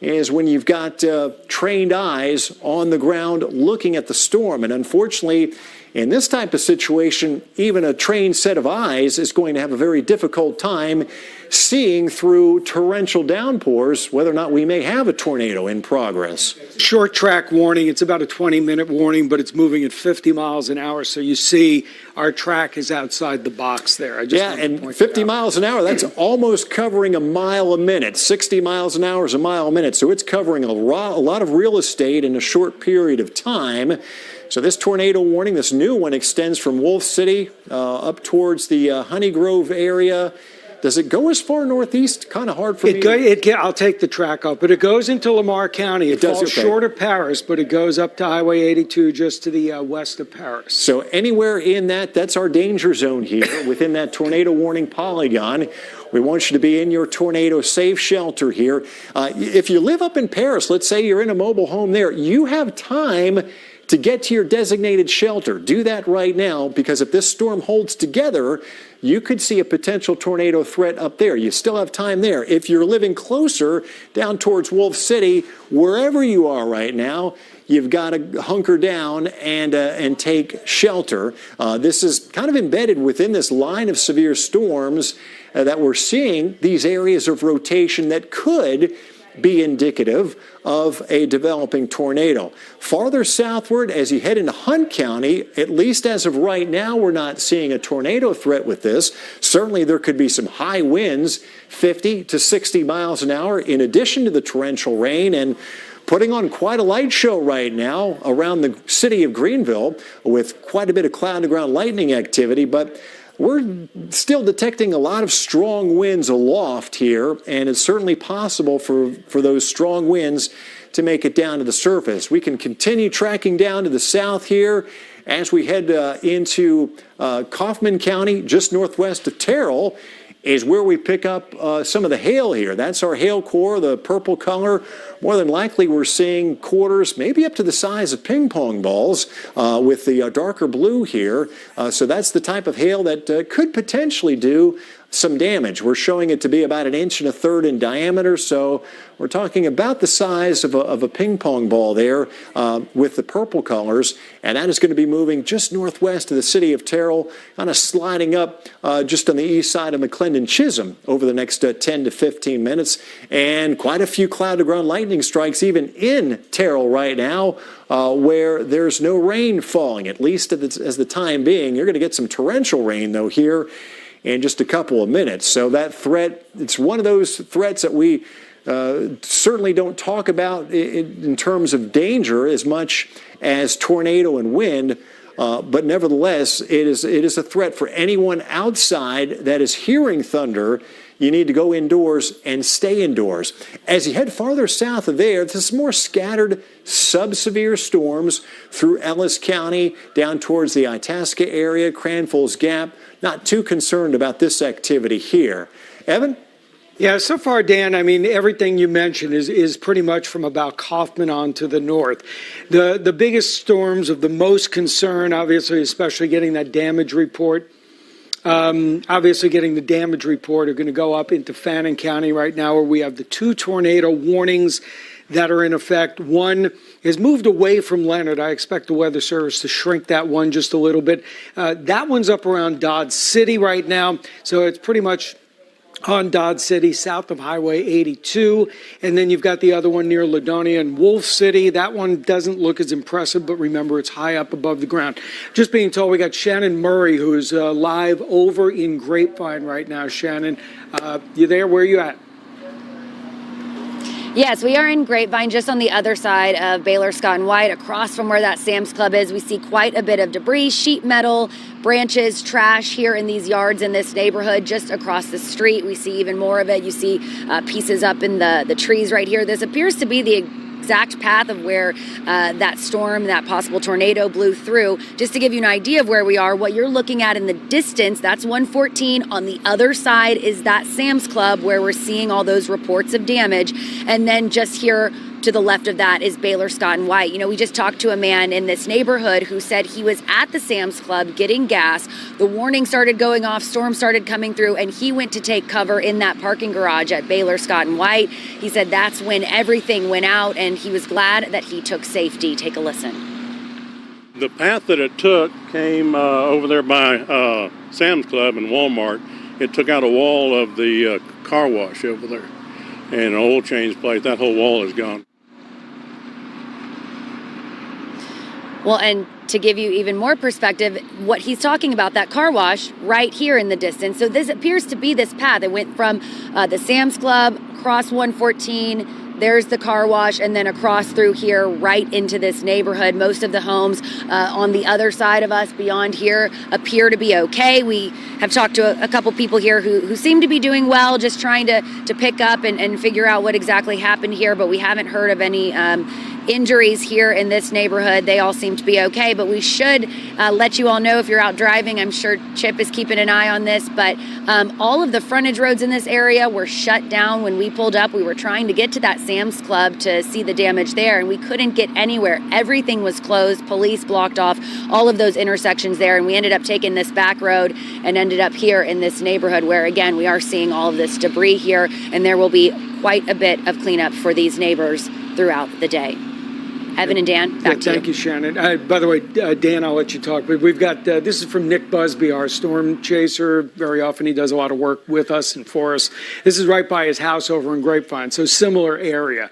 is when you've got trained eyes on the ground looking at the storm. And unfortunately, in this type of situation, even a trained set of eyes is going to have a very difficult time seeing through torrential downpours whether or not we may have a tornado in progress.
Short track warning. It's about a 20-minute warning, but it's moving at 50 miles an hour. So you see our track is outside the box there.
And 50 miles an hour, that's almost covering a mile a minute. 60 miles an hour is a mile a minute. So it's covering a lot of real estate in a short period of time. So this tornado warning, this new one, extends from Wolf City up towards the Honey Grove area. Does it go as far northeast? Kind of hard for me.
I'll take the track up, but it goes into Lamar County. It falls short of Paris, but it goes up to Highway 82 just to the west of Paris.
So anywhere in that's our danger zone here within that tornado warning polygon. We want you to be in your tornado safe shelter here. If you live up in Paris, let's say you're in a mobile home there, you have time to get to your designated shelter. Do that right now, because if this storm holds together, you could see a potential tornado threat up there. You still have time there. If you're living closer down towards Wolf City, wherever you are right now, you've got to hunker down and take shelter. This is kind of embedded within this line of severe storms that we're seeing, these areas of rotation that could be indicative of a developing tornado. Farther southward, as you head into Hunt County, at least as of right now, we're not seeing a tornado threat with this. Certainly there could be some high winds, 50 to 60 miles an hour, in addition to the torrential rain, and putting on quite a light show right now around the city of Greenville with quite a bit of cloud-to-ground lightning activity. But we're still detecting a lot of strong winds aloft here, and it's certainly possible for those strong winds to make it down to the surface. We can continue tracking down to the south here as we head into Kaufman County, just northwest of Terrell, is where we pick up some of the hail here. That's our hail core, the purple color. More than likely, we're seeing quarters, maybe up to the size of ping pong balls with the darker blue here. So that's the type of hail that could potentially do some damage. We're showing it to be about 1 1/3 inches in diameter, so we're talking about the size of a ping pong ball there with the purple colors, and that is going to be moving just northwest of the city of Terrell, kind of sliding up just on the east side of McClendon Chisholm over the next 10 to 15 minutes, and quite a few cloud-to-ground lightning strikes even in Terrell right now, where there's no rain falling, at least as the time being. You're going to get some torrential rain, though, here in just a couple of minutes. So that threat, it's one of those threats that we certainly don't talk about in terms of danger as much as tornado and wind, but nevertheless, it is a threat for anyone outside that is hearing thunder. You need to go indoors and stay indoors. As you head farther south of there, this is more scattered sub-severe storms through Ellis County, down towards the Itasca area, Cranfall's Gap. Not too concerned about this activity here. Evan?
Yeah, so far, Dan, I mean, everything you mentioned is pretty much from about Kaufman on to the north. The biggest storms of the most concern, obviously, especially getting that damage report, are going to go up into Fannin County right now, where we have the 2 tornado warnings that are in effect. One has moved away from Leonard. I expect the Weather Service to shrink that one just a little bit. That one's up around Dodge City right now, so it's pretty much on Dodge City, south of Highway 82. And then you've got the other one near Ladonia and Wolf City. That one doesn't look as impressive, but remember, it's high up above the ground. Just being told, we got Shannon Murray, who's live over in Grapevine right now. Shannon, you there? Where are you at?
Yes, we are in Grapevine, just on the other side of Baylor, Scott and White, across from where that Sam's Club is. We see quite a bit of debris, sheet metal, branches, trash here in these yards in this neighborhood. Just across the street, we see even more of it. You see pieces up in the trees right here. This appears to be the exact path of where that storm, that possible tornado blew through. Just to give you an idea of where we are, what you're looking at in the distance, that's 114. On the other side is that Sam's Club where we're seeing all those reports of damage. And then just here to the left of that is Baylor, Scott and White. You know, we just talked to a man in this neighborhood who said he was at the Sam's Club getting gas. The warning started going off, storm started coming through, and he went to take cover in that parking garage at Baylor, Scott and White. He said that's when everything went out, and he was glad that he took safety. Take a listen.
The path that it took came over there by Sam's Club and Walmart. It took out a wall of the car wash over there and an oil change place. That whole wall is gone.
Well, and to give you even more perspective, what he's talking about, that car wash right here in the distance. So this appears to be this path. It went from the Sam's Club, across 114, there's the car wash, and then across through here right into this neighborhood. Most of the homes on the other side of us beyond here appear to be okay. We have talked to a couple people here who seem to be doing well, just trying to pick up and figure out what exactly happened here, but we haven't heard of any injuries here in this neighborhood. They all seem to be okay, but we should let you all know if you're out driving. I'm sure Chip is keeping an eye on this, but all of the frontage roads in this area were shut down when we pulled up. We were trying to get to that Sam's Club to see the damage there, and we couldn't get anywhere. Everything was closed. Police blocked off all of those intersections there, and we ended up taking this back road and ended up here in this neighborhood where, again, we are seeing all of this debris here, and there will be quite a bit of cleanup for these neighbors throughout the day. Evan and Dan, back to you.
Thank you, Shannon. By the way, Dan, I'll let you talk, but we've got, this is from Nick Busby, our storm chaser. Very often he does a lot of work with us and for us. This is right by his house over in Grapevine, so similar area.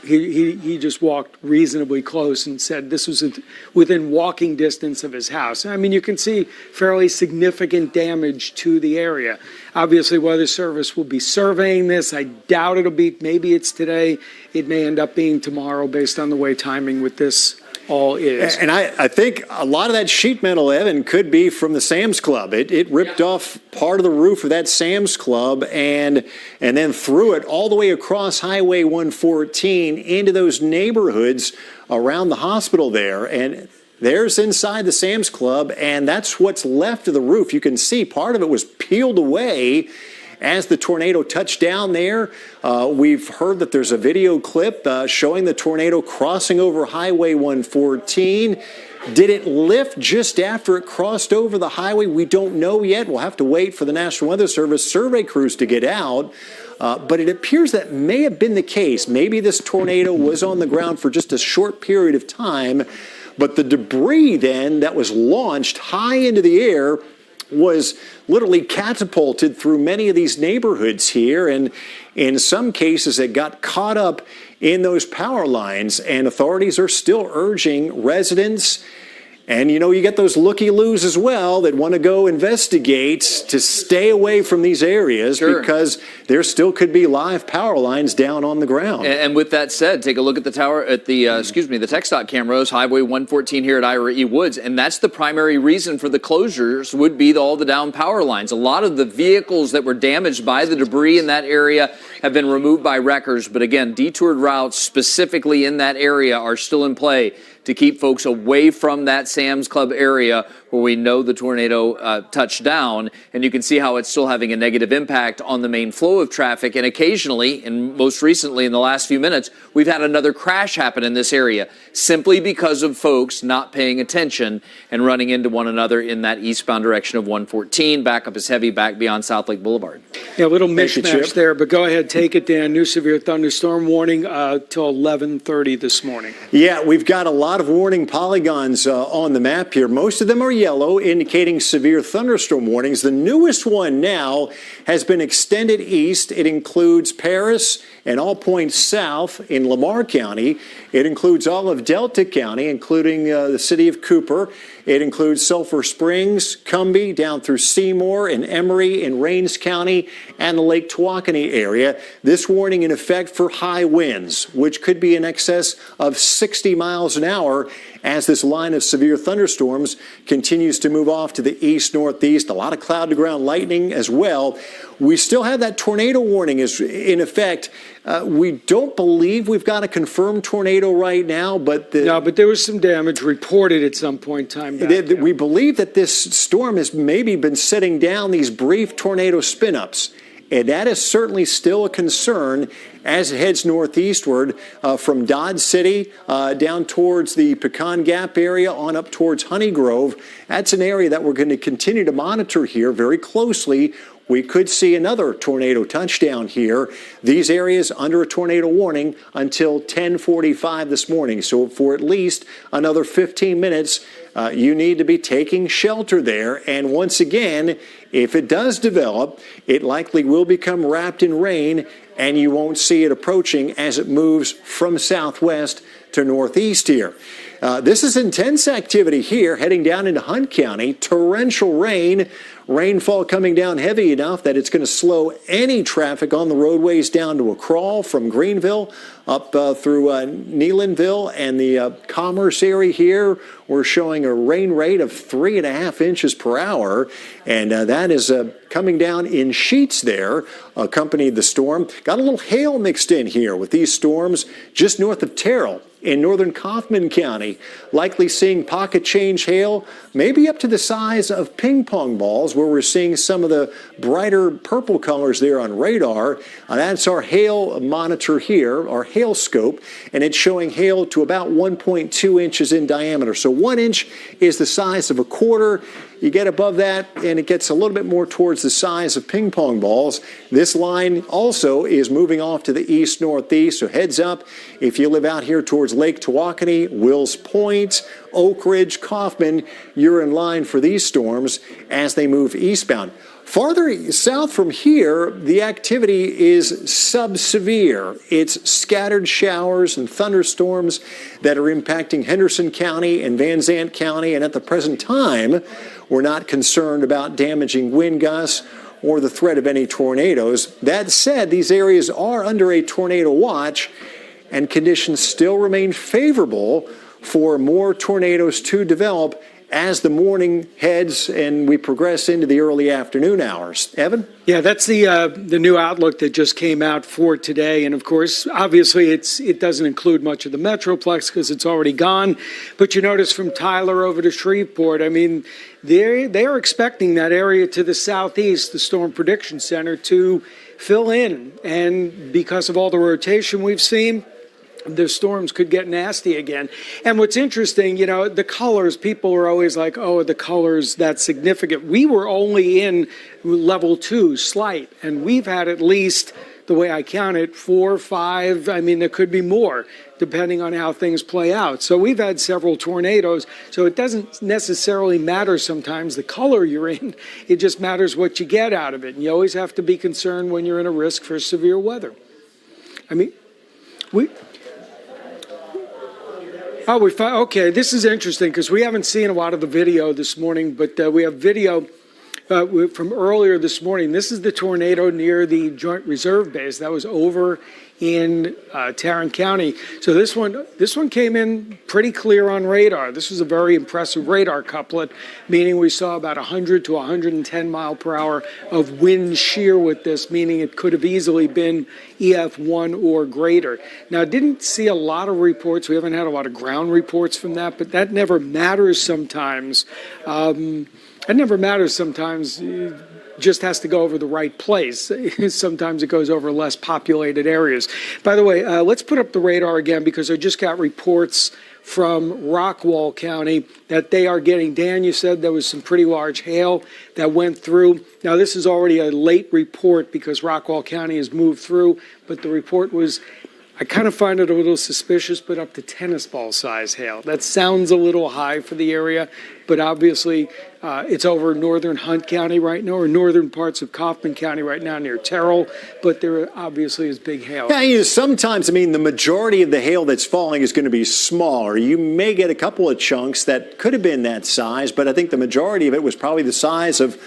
He just walked reasonably close and said this was within walking distance of his house. I mean, you can see fairly significant damage to the area. Obviously, Weather Service will be surveying this. I doubt it'll be, maybe it's today. It may end up being tomorrow based on the way timing with this all is.
And I think a lot of that sheet metal, Evan, could be from the Sam's Club. It ripped off part of the roof of that Sam's Club and then threw it all the way across Highway 114 into those neighborhoods around the hospital there. And there's inside the Sam's Club, and that's what's left of the roof. You can see part of it was peeled away as the tornado touched down there. We've heard that there's a video clip showing the tornado crossing over Highway 114. Did it lift just after it crossed over the highway? We don't know yet. We'll have to wait for the National Weather Service survey crews to get out. But it appears that may have been the case. Maybe this tornado was on the ground for just a short period of time, but the debris then that was launched high into the air was literally catapulted through many of these neighborhoods here, and in some cases it got caught up in those power lines, and authorities are still urging residents, and you get those looky-loos as well that want to go investigate, to stay away from these areas. Sure. Because there still could be live power lines down on the ground.
And with that said, take a look at the tower, at the the TxDOT cameras, Highway 114 here at Ira E. Woods, and that's the primary reason for the closures would be all the down power lines. A lot of the vehicles that were damaged by the debris in that area have been removed by wreckers, but again, detoured routes specifically in that area are still in play to keep folks away from that Sam's Club area where we know the tornado touched down. And you can see how it's still having a negative impact on the main flow of traffic. And occasionally, and most recently in the last few minutes, we've had another crash happen in this area simply because of folks not paying attention and running into one another in that eastbound direction of 114. Backup is heavy back beyond South Lake Boulevard.
Yeah, a little mishmash there, but go ahead, take it, Dan. New severe thunderstorm warning till 11:30 this morning.
Yeah, we've got a lot of warning polygons on the map here. Most of them are yellow, indicating severe thunderstorm warnings. The newest one now has been extended east. It includes Paris and all points south in Lamar County. It includes all of Delta County, including the city of Cooper. It includes Sulphur Springs, Cumbie, down through Seymour and Emery in Rains County and the Lake Tawakoni area. This warning in effect for high winds, which could be in excess of 60 miles an hour as this line of severe thunderstorms continues to move off to the east-northeast. A lot of cloud-to-ground lightning as well. We still have that tornado warning is in effect. We don't believe we've got a confirmed tornado right now, but
there was some damage reported at some point in time back.
We believe that this storm has maybe been setting down these brief tornado spin-ups, and that is certainly still a concern as it heads northeastward from Dodge City down towards the Pecan Gap area on up towards Honey Grove. That's an area that we're going to continue to monitor here very closely. We could see another tornado touchdown here. These areas under a tornado warning until 10:45 this morning. So for at least another 15 minutes, you need to be taking shelter there. And once again, if it does develop, it likely will become wrapped in rain, and you won't see it approaching as it moves from southwest to northeast here. This is intense activity here heading down into Hunt County. Torrential rain. Rainfall coming down heavy enough that it's going to slow any traffic on the roadways down to a crawl from Greenville up through Neelanville and the Commerce area here. We're showing a rain rate of 3.5 inches per hour, and that is coming down in sheets there, accompanied the storm. Got a little hail mixed in here with these storms just north of Terrell in northern Kaufman County, likely seeing pocket change hail, maybe up to the size of ping pong balls, where we're seeing some of the brighter purple colors there on radar. That's our hail monitor here, our hail scope, and it's showing hail to about 1.2 inches in diameter. So 1 inch is the size of a quarter. You get above that, and it gets a little bit more towards the size of ping pong balls. This line also is moving off to the east-northeast, so heads up if you live out here towards Lake Tawakoni, Wills Point, Oak Ridge, Kaufman, you're in line for these storms as they move eastbound. Farther south from here, the activity is sub-severe. It's scattered showers and thunderstorms that are impacting Henderson County and Van Zandt County, and at the present time, we're not concerned about damaging wind gusts or the threat of any tornadoes. That said, these areas are under a tornado watch, and conditions still remain favorable for more tornadoes to develop as the morning heads and we progress into the early afternoon hours. Evan?
Yeah, that's the new outlook that just came out for today. And of course, obviously, it doesn't include much of the Metroplex because it's already gone. But you notice from Tyler over to Shreveport, I mean, they are expecting that area to the southeast, the Storm Prediction Center, to fill in. And because of all the rotation we've seen, the storms could get nasty again. And what's interesting, you know, the colors, people are always like, oh, the colors, that's significant. We were only in level 2, slight, and we've had at least, the way I count it, 4, 5, I mean, there could be more, depending on how things play out. So we've had several tornadoes, so it doesn't necessarily matter sometimes the color you're in, it just matters what you get out of it. And you always have to be concerned when you're in a risk for severe weather. I mean, okay, this is interesting because we haven't seen a lot of the video this morning, but we have video from earlier this morning. This is the tornado near the Joint Reserve Base. That was over in Tarrant County. So this one came in pretty clear on radar. This was a very impressive radar couplet, meaning we saw about 100 to 110 mile per hour of wind shear with this, meaning it could have easily been EF1 or greater. Now, I didn't see a lot of reports. We haven't had a lot of ground reports from that, but that never matters sometimes. It never matters sometimes. Just has to go over the right place. Sometimes it goes over less populated areas. By the way, let's put up the radar again because I just got reports from Rockwall County that they are getting, Dan, you said there was some pretty large hail that went through. Now, this is already a late report because Rockwall County has moved through, but the report was, I kind of find it a little suspicious, but up to tennis ball size hail. That sounds a little high for the area, but obviously it's over northern Hunt County right now, or northern parts of Kaufman County right now near Terrell, but there obviously is big hail.
Yeah, you know, sometimes, I mean, the majority of the hail that's falling is going to be smaller. You may get a couple of chunks that could have been that size, but I think the majority of it was probably the size of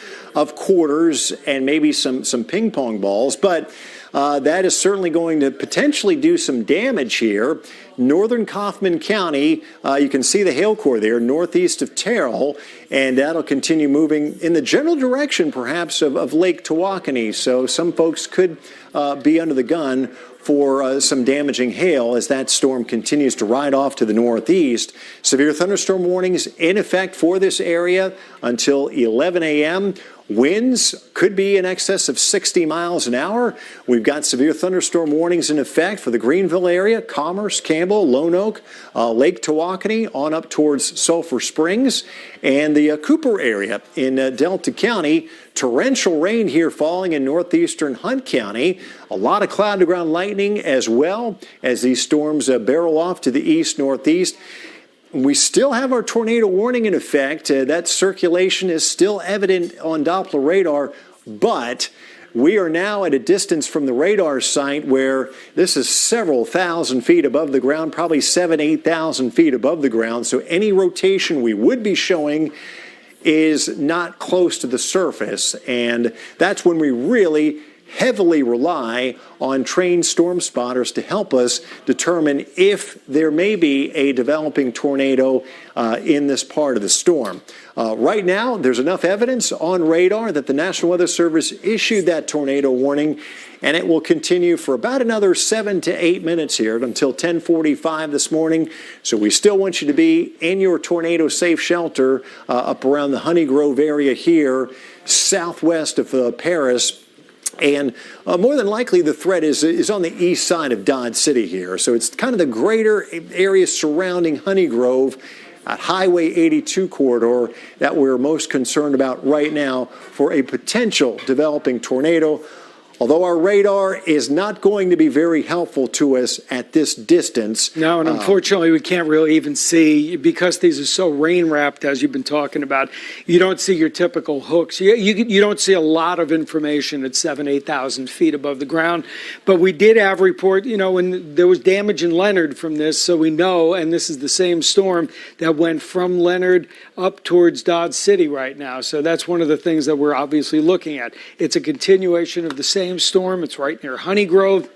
quarters and maybe some ping pong balls, but that is certainly going to potentially do some damage here. Northern Kaufman County, you can see the hail core there, northeast of Terrell, and that'll continue moving in the general direction, perhaps, of Lake Tawakoni. So some folks could be under the gun for some damaging hail as that storm continues to ride off to the northeast. Severe thunderstorm warnings in effect for this area until 11 a.m. Winds could be in excess of 60 miles an hour. We've got severe thunderstorm warnings in effect for the Greenville area, Commerce, Campbell, Lone Oak, Lake Tawakoni, on up towards Sulphur Springs, and the Cooper area in Delta County. Torrential rain here falling in northeastern Hunt County. A lot of cloud-to-ground lightning as well as these storms barrel off to the east-northeast. We still have our tornado warning in effect. That circulation is still evident on Doppler radar, but we are now at a distance from the radar site where this is several thousand feet above the ground, probably 7,000 to 8,000 feet above the ground. So any rotation we would be showing is not close to the surface, and that's when we really heavily rely on trained storm spotters to help us determine if there may be a developing tornado in this part of the storm. Right now, there's enough evidence on radar that the National Weather Service issued that tornado warning, and it will continue for about another 7 to 8 minutes here until 10:45 this morning. So we still want you to be in your tornado safe shelter up around the Honey Grove area here, southwest of Paris. And more than likely, the threat is on the east side of Dodge City here. So it's kind of the greater area surrounding Honey Grove Highway 82 corridor that we're most concerned about right now for a potential developing tornado. Although our radar is not going to be very helpful to us at this distance.
No, and unfortunately, we can't really even see, because these are so rain-wrapped, as you've been talking about, you don't see your typical hooks. You don't see a lot of information at 8,000 feet above the ground. But we did have report, when there was damage in Leonard from this, so we know, and this is the same storm that went from Leonard up towards Dodge City right now. So that's one of the things that we're obviously looking at. It's a continuation of the same storm. It's right near Honey Grove.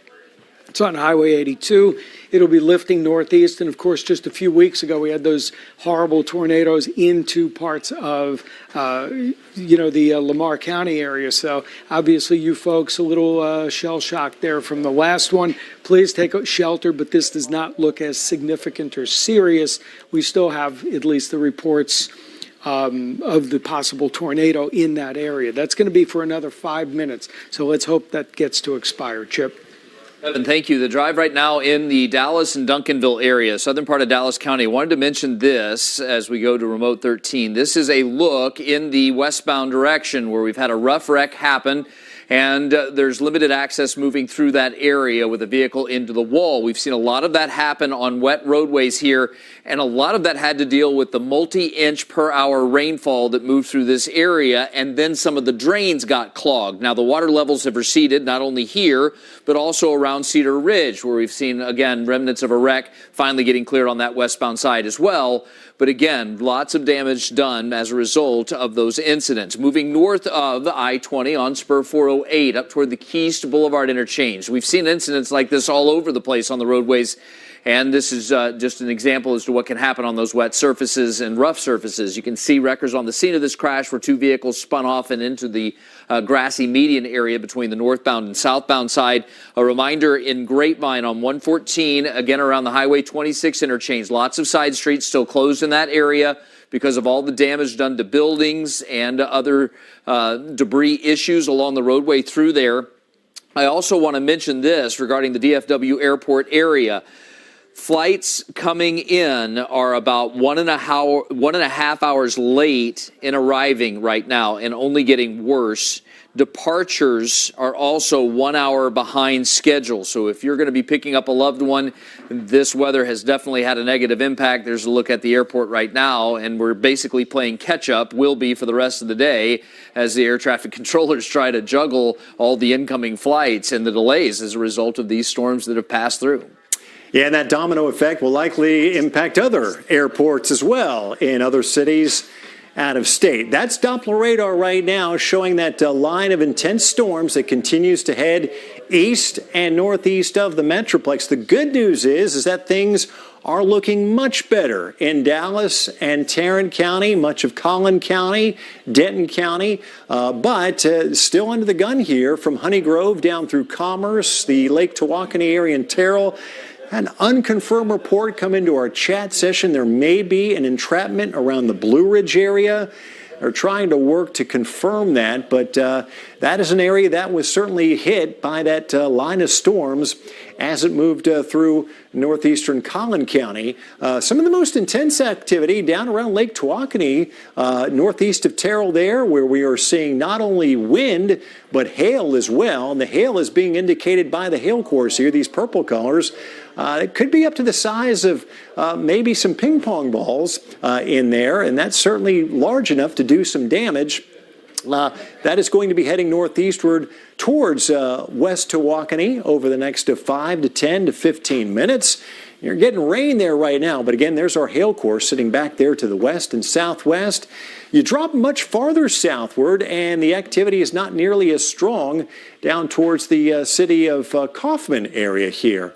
It's on Highway 82. It'll be lifting northeast. And of course, just a few weeks ago, we had those horrible tornadoes into parts of, the Lamar County area. So obviously, you folks a little shell shocked there from the last one. Please take shelter, but this does not look as significant or serious. We still have at least the reports of the possible tornado in that area. That's going to be for another 5 minutes. So let's hope that gets to expire. Chip.
Evan, thank you. The drive right now in the Dallas and Duncanville area, southern part of Dallas County. I wanted to mention this as we go to remote 13. This is a look in the westbound direction where we've had a rough wreck happen. And there's limited access moving through that area with a vehicle into the wall. We've seen a lot of that happen on wet roadways here, and a lot of that had to deal with the multi-inch per hour rainfall that moved through this area, and then some of the drains got clogged. Now, the water levels have receded, not only here, but also around Cedar Ridge, where we've seen, again, remnants of a wreck finally getting cleared on that westbound side as well. But again, lots of damage done as a result of those incidents. Moving north of I-20 on Spur 408 up toward the Keys to Boulevard interchange. We've seen incidents like this all over the place on the roadways. And this is just an example as to what can happen on those wet surfaces and rough surfaces. You can see wreckers on the scene of this crash where two vehicles spun off and into the grassy median area between the northbound and southbound side. A reminder in Grapevine on 114, again around the Highway 26 interchange. Lots of side streets still closed in that area because of all the damage done to buildings and other debris issues along the roadway through there. I also want to mention this regarding the DFW airport area. Flights coming in are about 1.5 hours late in arriving right now and only getting worse. Departures are also 1 hour behind schedule. So if you're going to be picking up a loved one, this weather has definitely had a negative impact. There's a look at the airport right now, and we're basically playing catch up, will be for the rest of the day, as the air traffic controllers try to juggle all the incoming flights and the delays as a result of these storms that have passed through.
Yeah, and that domino effect will likely impact other airports as well in other cities out of state. That's Doppler radar right now showing that line of intense storms that continues to head east and northeast of the Metroplex. The good news is that things are looking much better in Dallas and Tarrant County, much of Collin County, Denton County, but still under the gun here from Honey Grove down through Commerce, the Lake Tawakoni area in Terrell. An unconfirmed report come into our chat session. There may be an entrapment around the Blue Ridge area. They're trying to work to confirm that, but that is an area that was certainly hit by that line of storms as it moved through northeastern Collin County. Some of the most intense activity down around Lake Tawakoni, northeast of Terrell there, where we are seeing not only wind, but hail as well. And the hail is being indicated by the hail cores here, these purple colors. It could be up to the size of maybe some ping pong balls in there, and that's certainly large enough to do some damage. That is going to be heading northeastward towards West Tawakoni over the next 5 to 10 to 15 minutes. You're getting rain there right now, but again, there's our hail core sitting back there to the west and southwest. You drop much farther southward, and the activity is not nearly as strong down towards the city of Kaufman area here.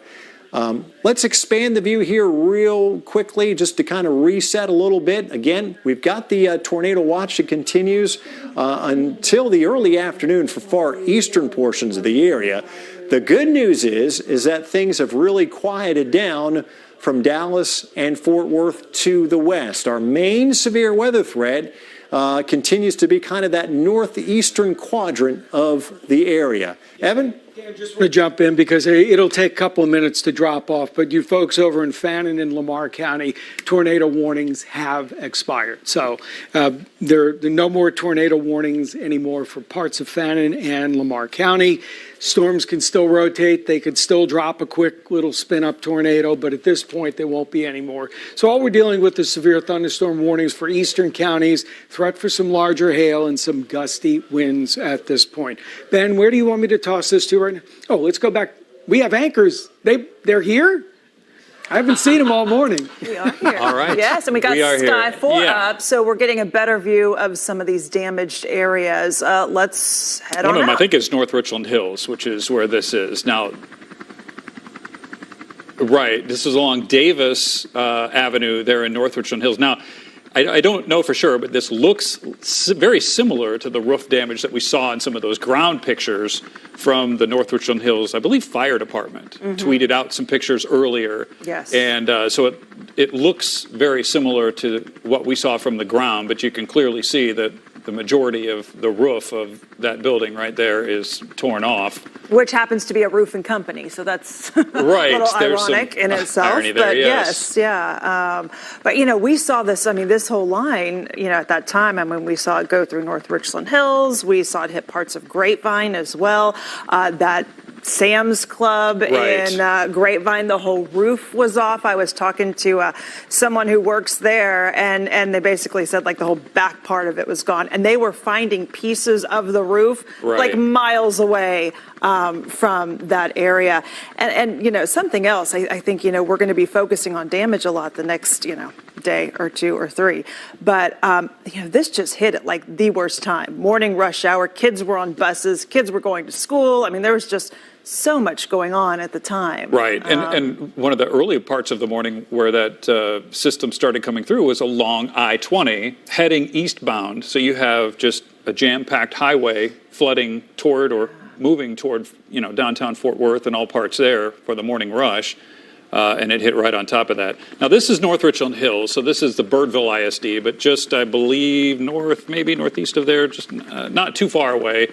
Let's expand the view here real quickly just to kind of reset a little bit. Again, we've got the tornado watch that continues until the early afternoon for far eastern portions of the area. The good news is that things have really quieted down from Dallas and Fort Worth to the west. Our main severe weather threat continues to be kind of that northeastern quadrant of the area. Evan?
Just want to jump in because it'll take a couple of minutes to drop off, but you folks over in Fannin and Lamar County, tornado warnings have expired. So there are no more tornado warnings anymore for parts of Fannin and Lamar County. Storms can still rotate. They could still drop a quick little spin-up tornado, but at this point, there won't be any more. So all we're dealing with is severe thunderstorm warnings for eastern counties, threat for some larger hail, and some gusty winds at this point. Ben, where do you want me to toss this to right now? Oh, let's go back. We have anchors. They're here? I haven't seen them all morning.
We are here.
All right.
Yes, and we got Sky 4
Yeah.
up, so we're getting a better view of some of these damaged areas. Let's head
One
on
of them,
out.
I think, is North Richland Hills, which is where this is. Now, right, this is along Davis Avenue there in North Richland Hills. Now, I don't know for sure, but this looks very similar to the roof damage that we saw in some of those ground pictures from the North Richland Hills, I believe, fire department tweeted out some pictures earlier.
Yes.
And so it looks very similar to what we saw from the ground, but you can clearly see that the majority of the roof of that building right there is torn off.
Which happens to be a roofing company, so that's
Right.
a little
There's
ironic
some
in itself.
irony there,
but
yes.
yeah. But, we saw this, this whole line, at that time, we saw it go through North Richland Hills. We saw it hit parts of Grapevine as well. That Sam's Club
Right.
in Grapevine, the whole roof was off. I was talking to someone who works there, and they basically said like the whole back part of it was gone, and they were finding pieces of the roof
Right.
like miles away from that area. And something else, I think, we're going to be focusing on damage a lot the next, day or two or three. But, this just hit at like the worst time. Morning rush hour, kids were on buses, kids were going to school. There was just so much going on at the time.
Right. And one of the early parts of the morning where that system started coming through was along I-20 heading eastbound. So you have just a jam-packed highway flooding toward or moving toward, downtown Fort Worth and all parts there for the morning rush. And it hit right on top of that. Now, this is North Richland Hills, so this is the Birdville ISD, but just, I believe, maybe northeast of there, just not too far away,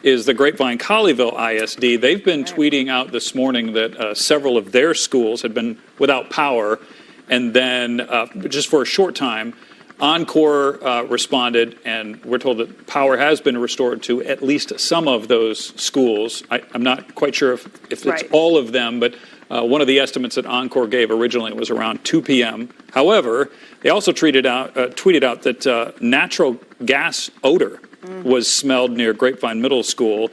is the Grapevine Colleyville ISD. They've been tweeting out this morning that several of their schools had been without power, and then just for a short time, Encore responded, and we're told that power has been restored to at least some of those schools. I'm not quite sure if it's
Right.
all of them, but one of the estimates that Encore gave originally was around 2 p.m. However, they also tweeted out that natural gas odor was smelled near Grapevine Middle School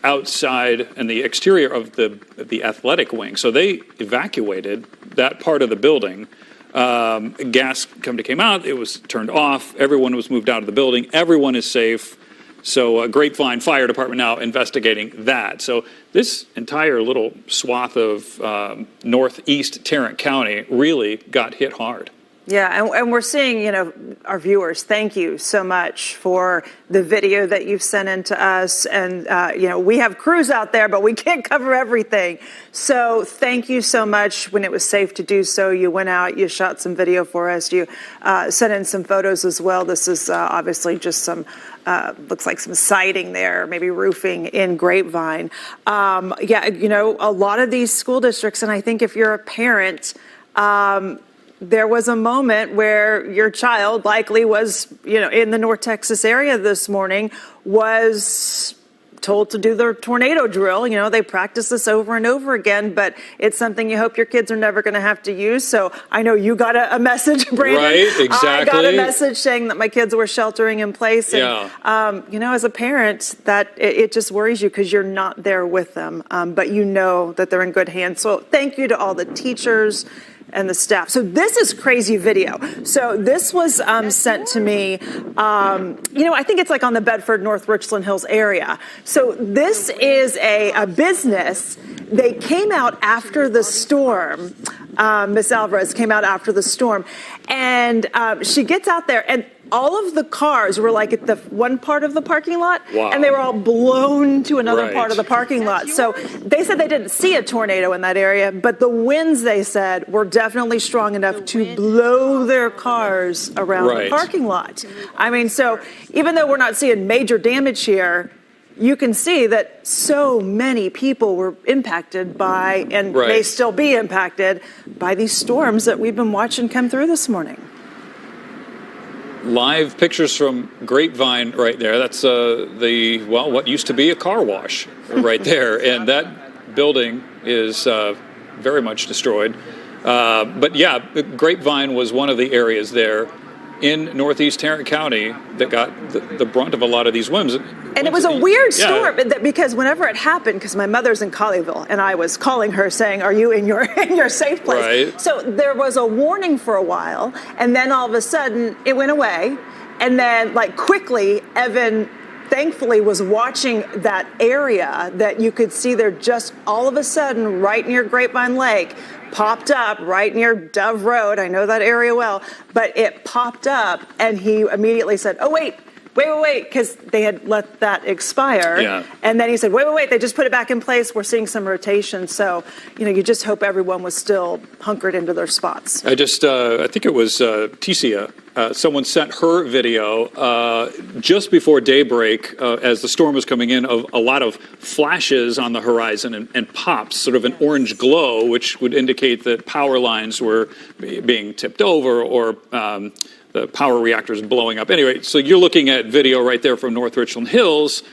outside in the exterior of the athletic wing. So they evacuated that part of the building. Gas came out. It was turned off. Everyone was moved out of the building. Everyone is safe. So Grapevine Fire Department now investigating that. So this entire little swath of northeast Tarrant County really got hit hard.
Yeah, and we're seeing, our viewers, thank you so much for the video that you've sent in to us. And, we have crews out there, but we can't cover everything. So thank you so much. When it was safe to do so, you went out, you shot some video for us, you sent in some photos as well. This is obviously just some, looks like some siding there, maybe roofing in Grapevine. A lot of these school districts, and I think if you're a parent, there was a moment where your child likely was, in the North Texas area this morning, was told to do their tornado drill. They practice this over and over again, but it's something you hope your kids are never going to have to use. So I know you got a message, Brandon.
Right, exactly.
I got a message saying that my kids were sheltering in place. And, as a parent, that it just worries you because you're not there with them, but you know that they're in good hands. So thank you to all the teachers and the staff. So this is crazy video. So this was sent to me, I think it's like on the Bedford, North Richland Hills area. So this is a business. They came out after the storm. Miss Alvarez came out after the storm, and she gets out there, and all of the cars were like at the one part of the parking lot,
Wow.
and they were all blown to another
Right.
part of the parking lot. So they said they didn't see a tornado in that area, but the winds, they said, were definitely strong enough to blow their cars around the
Right.
parking lot. So even though we're not seeing major damage here, you can see that so many people were impacted by, and may still be impacted by, these storms that we've been watching come through this morning.
Live pictures from Grapevine right there. That's what used to be a car wash right there. And that building is very much destroyed. But yeah, Grapevine was one of the areas there in northeast Tarrant County that got the brunt of a lot of these winds.
And it was a weird storm because whenever it happened, because my mother's in Colleyville, and I was calling her saying, "Are you in your safe place?"
Right.
So there was a warning for a while, and then all of a sudden it went away, and then quickly, Evan thankfully was watching that area that you could see there just all of a sudden right near Grapevine Lake. Popped up right near Dove Road. I know that area well, but it popped up, and he immediately said, "Oh, wait," because they had let that expire.
Yeah.
And then he said, wait, they just put it back in place. We're seeing some rotation. So, you just hope everyone was still hunkered into their spots.
I think it was Ticia. Someone sent her video just before daybreak as the storm was coming in of a lot of flashes on the horizon and pops, sort of an orange glow, which would indicate that power lines were being tipped over or the power reactors blowing up. Anyway, so you're looking at video right there from North Richland Hills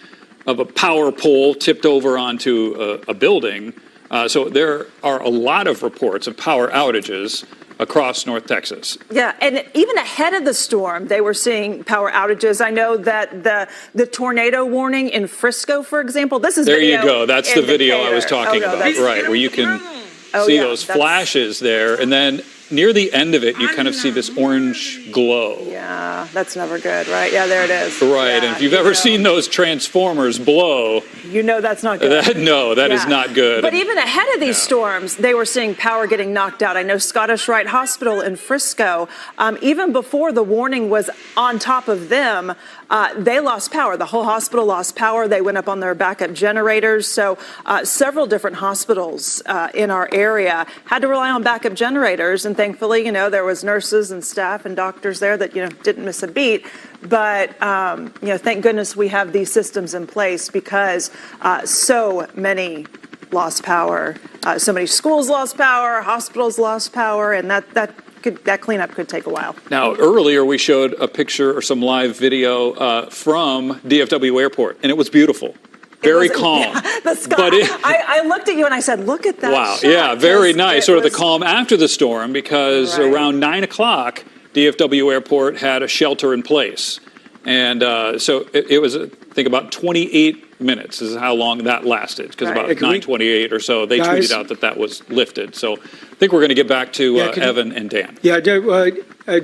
of a power pole tipped over onto a building. So there are a lot of reports of power outages across North Texas.
Yeah, and even ahead of the storm, they were seeing power outages. I know that the tornado warning in Frisco, for example, this is
there
video
you go. That's the video
Decatur.
I was talking about, right, where you can see those flashes there, and then near the end of it, you kind of see this orange glow.
Yeah, that's never good, right? Yeah, there it is.
Right,
yeah,
and if you've ever seen those transformers blow,
that's not good.
That is not good.
But even ahead of these storms, they were seeing power getting knocked out. I know Scottish Rite Hospital in Frisco, even before the warning was on top of them, they lost power. The whole hospital lost power. They went up on their backup generators. So several different hospitals in our area had to rely on backup generators. And thankfully, there was nurses and staff and doctors there that, didn't miss a beat. But, thank goodness we have these systems in place because so many lost power. So many schools lost power, hospitals lost power, and that cleanup could take a while.
Now, earlier we showed a picture or some live video from DFW Airport, and it was beautiful. Very calm.
Yeah, the sky. I looked at you and I said, "Look at that."
Wow.
Shot,
yeah, very nice. Sort of the calm after the storm because around 9 o'clock, DFW Airport had a shelter in place. And so it was, I think, about 28 minutes is how long that lasted, because about 9:28 or so, they tweeted out that was lifted. So I think we're going to get back to Evan and Dan.
Yeah,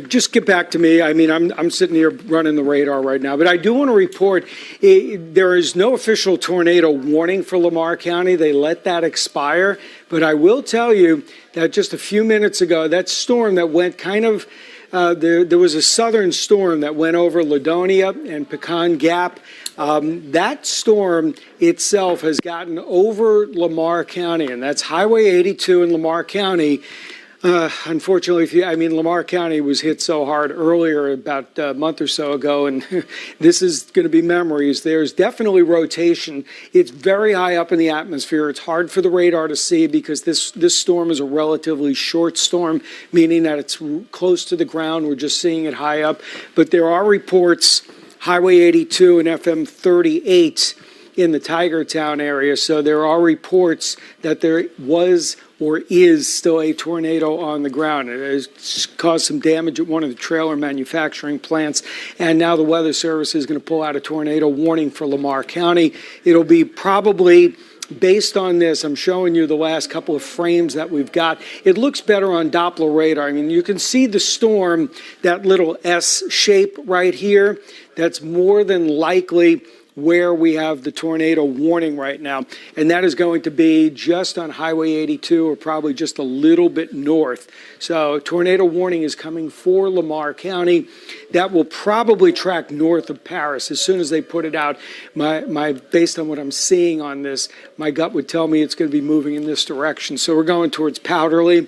just get back to me. I mean, I'm sitting here running the radar right now, but I do want to report there is no official tornado warning for Lamar County. They let that expire. But I will tell you that just a few minutes ago, that storm that went kind of there was a southern storm that went over Ladonia and Pecan Gap. That storm itself has gotten over Lamar County, and that's Highway 82 in Lamar County. Unfortunately, Lamar County was hit so hard earlier, about a month or so ago, and this is going to be memories. There's definitely rotation. It's very high up in the atmosphere. It's hard for the radar to see because this storm is a relatively short storm, meaning that it's close to the ground. We're just seeing it high up. But there are reports, Highway 82 and FM 38 in the Tigertown area. So there are reports that there was or is still a tornado on the ground. It has caused some damage at one of the trailer manufacturing plants, and now the Weather Service is going to pull out a tornado warning for Lamar County. It'll be probably, based on this, I'm showing you the last couple of frames that we've got. It looks better on Doppler radar. I mean, you can see the storm, that little S shape right here. That's more than likely where we have the tornado warning right now, and that is going to be just on Highway 82 or probably just a little bit north. So tornado warning is coming for Lamar County. That will probably track north of Paris as soon as they put it out. Based on what I'm seeing on this, my gut would tell me it's going to be moving in this direction. So we're going towards Powderly.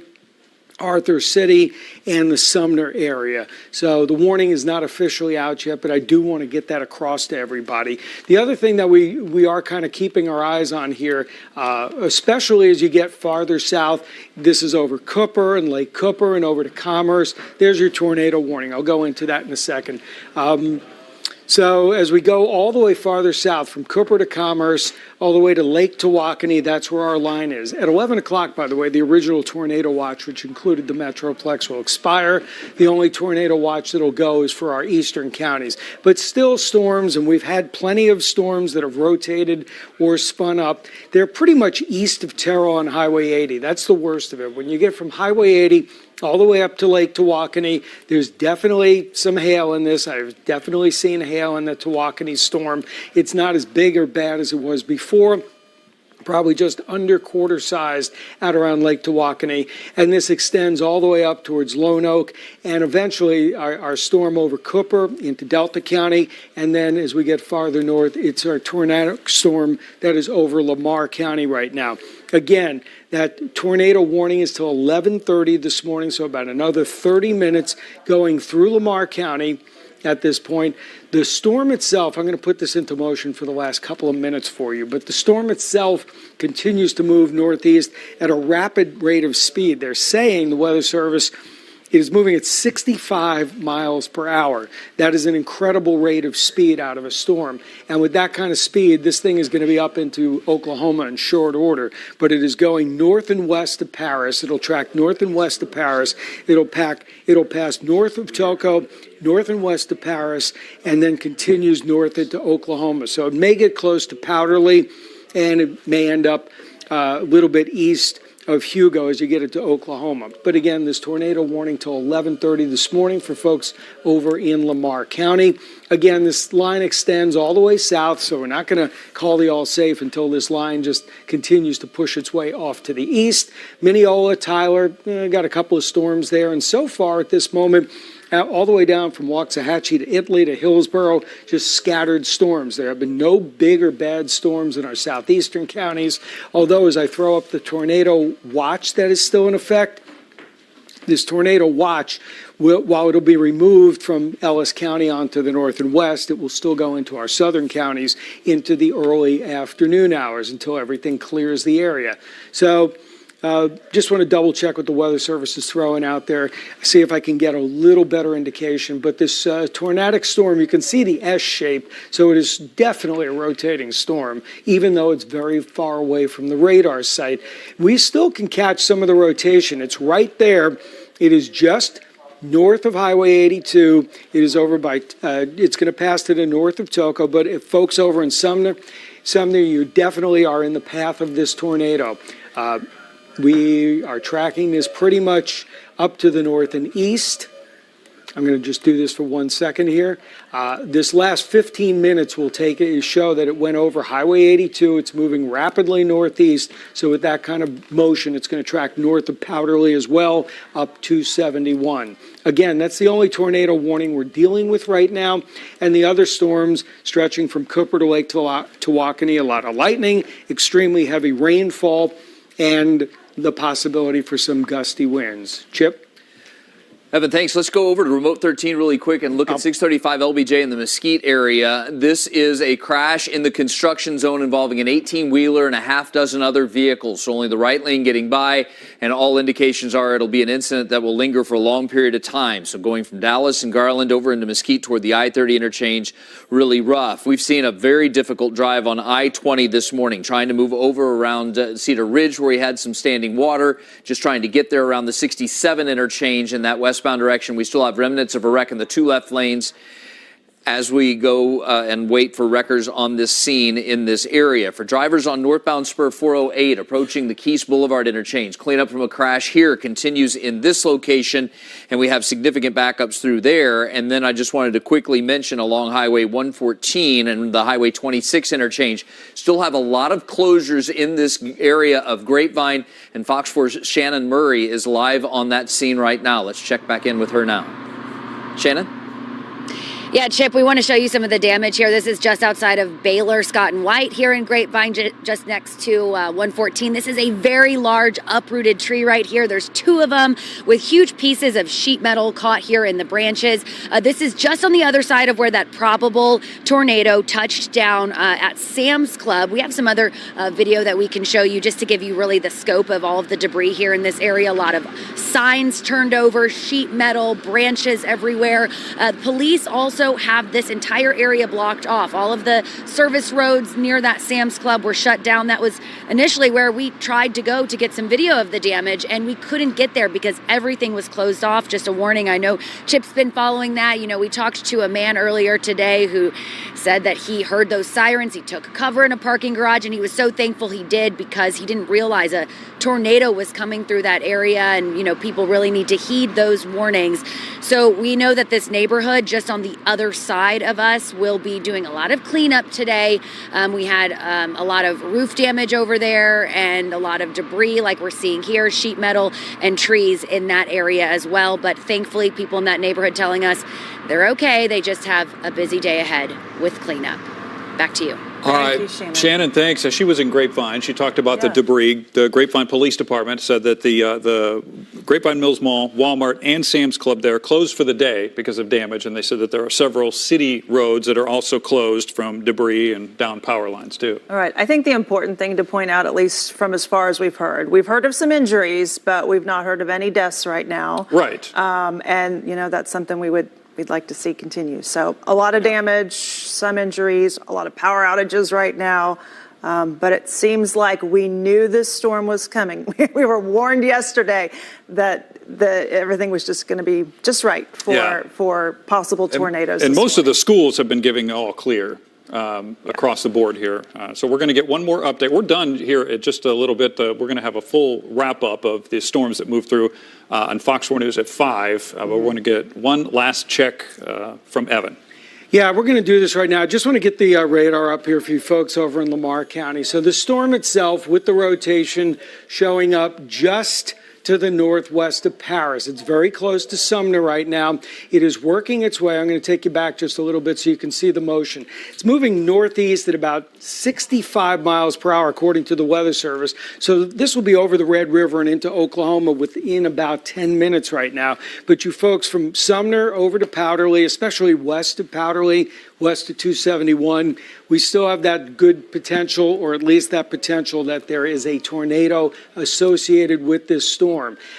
Arthur City, and the Sumner area. So the warning is not officially out yet, but I do want to get that across to everybody. The other thing that we are kind of keeping our eyes on here, especially as you get farther south, this is over Cooper and Lake Cooper and over to Commerce. There's your tornado warning. I'll go into that in a second. So as we go all the way farther south from Cooper to Commerce, all the way to Lake Tawakoni, that's where our line is. At 11 o'clock, by the way, the original tornado watch, which included the Metroplex, will expire. The only tornado watch that'll go is for our eastern counties. But still storms, and we've had plenty of storms that have rotated or spun up. They're pretty much east of Terrell on Highway 80. That's the worst of it. When you get from Highway 80 all the way up to Lake Tawakoni, there's definitely some hail in this. I've definitely seen hail in the Tawakoni storm. It's not as big or bad as it was before. Probably just under quarter sized out around Lake Tawakoni. And this extends all the way up towards Lone Oak and eventually our storm over Cooper into Delta County. And then as we get farther north, it's our tornado storm that is over Lamar County right now. Again, that tornado warning is till 11:30 this morning, so about another 30 minutes going through Lamar County at this point. The storm itself, I'm going to put this into motion for the last couple of minutes for you, but the storm itself continues to move northeast at a rapid rate of speed. They're saying, the Weather Service, it is moving at 65 miles per hour. That is an incredible rate of speed out of a storm. And with that kind of speed, this thing is going to be up into Oklahoma in short order. But it is going north and west of Paris. It'll track north and west of Paris. It'll pass north of Toco, north and west of Paris, and then continues north into Oklahoma. So it may get close to Powderly, and it may end up a little bit east of Hugo as you get into Oklahoma. But again, this tornado warning till 11:30 this morning for folks over in Lamar County. Again, this line extends all the way south, so we're not going to call the all safe until this line just continues to push its way off to the east. Mineola, Tyler, got a couple of storms there, and so far at this moment, all the way down from Waxahachie to Italy to Hillsborough, just scattered storms. There have been no big or bad storms in our southeastern counties, although as I throw up the tornado watch that is still in effect, this tornado watch, while it'll be removed from Ellis County onto the north and west, it will still go into our southern counties into the early afternoon hours until everything clears the area. So just want to double check what the Weather Service is throwing out there, see if I can get a little better indication. But this tornadic storm, you can see the S shape, so it is definitely a rotating storm, even though it's very far away from the radar site. We still can catch some of the rotation. It's right there. It is just north of Highway 82. It is over by, it's going to pass to the north of Toco, but if folks over in Sumner, you definitely are in the path of this tornado. We are tracking this pretty much up to the north and east. I'm going to just do this for 1 second here. This last 15 minutes will show that it went over Highway 82. It's moving rapidly northeast. So with that kind of motion, it's going to track north of Powderly as well, up 271. Again, that's the only tornado warning we're dealing with right now. And the other storms stretching from Cooper to Lake Tawakoni, a lot of lightning, extremely heavy rainfall, and the possibility for some gusty winds. Chip?
Evan, thanks. Let's go over to Remote 13 really quick and look at 635 LBJ in the Mesquite area. This is a crash in the construction zone involving an 18-wheeler and a half dozen other vehicles. So only the right lane getting by, and all indications are it'll be an incident that will linger for a long period of time. So going from Dallas and Garland over into Mesquite toward the I-30 interchange, really rough. We've seen a very difficult drive on I-20 this morning, trying to move over around Cedar Ridge where we had some standing water, just trying to get there around the 67 interchange in that westbound direction. We still have remnants of a wreck in the two left lanes as we go and wait for wreckers on this scene in this area. For drivers on northbound Spur 408 approaching the Keys Boulevard interchange, cleanup from a crash here continues in this location, and we have significant backups through there. And then I just wanted to quickly mention along Highway 114 and the Highway 26 interchange, still have a lot of closures in this area of Grapevine, and Fox 4's Shannon Murray is live on that scene right now. Let's check back in with her now. Shannon?
Yeah, Chip, we want to show you some of the damage here. This is just outside of Baylor, Scott and White here in Grapevine, just next to 114. This is a very large uprooted tree right here. There's 2 of them with huge pieces of sheet metal caught here in the branches. This is just on the other side of where that probable tornado touched down at Sam's Club. We have some other video that we can show you just to give you really the scope of all of the debris here in this area. A lot of signs turned over, sheet metal, branches everywhere. Police also have this entire area blocked off. All of the service roads near that Sam's Club were shut down. That was initially where we tried to go to get some video of the damage, and we couldn't get there because everything was closed off. Just a warning. I know Chip's been following that. You know, we talked to a man earlier today who said that he heard those sirens. He took cover in a parking garage, and he was so thankful he did because he didn't realize a tornado was coming through that area, and, you know, people really need to heed those warnings. So we know that this neighborhood just on the other side of us will be doing a lot of cleanup today. We had a lot of roof damage over there and a lot of debris like we're seeing here, sheet metal and trees in that area as well. But thankfully, people in that neighborhood telling us they're okay. They just have a busy day ahead with cleanup. Back to you.
All right, Shannon, thanks. She was in Grapevine. She talked about the debris. The Grapevine Police Department said that the Grapevine Mills Mall, Walmart, and Sam's Club there closed for the day because of damage, and they said that there are several city roads that are also closed from debris and down power lines, too.
All right. I think the important thing to point out, at least from as far as we've heard of some injuries, but we've not heard of any deaths right now.
Right.
And, you know, that's something we'd like to see continue. So a lot of damage, some injuries, a lot of power outages right now. But it seems like we knew this storm was coming. We were warned yesterday that everything was just going to be just right for possible tornadoes.
And most of the schools have been giving all clear across the board here. So we're going to get one more update. We're done here at just a little bit. We're going to have a full wrap up of the storms that moved through on Fox 4 News at 5. But we're going to get one last check from Evan.
Yeah, we're going to do this right now. I just want to get the radar up here for you folks over in Lamar County. So the storm itself, with the rotation showing up just to the northwest of Paris. It's very close to Sumner right now. It is working its way. I'm going to take you back just a little bit so you can see the motion. It's moving northeast at about 65 miles per hour, according to the Weather Service. So this will be over the Red River and into Oklahoma within about 10 minutes right now. But you folks from Sumner over to Powderly, especially west of Powderly, west of 271, we still have that good potential, or at least that potential that there is a tornado associated with this storm.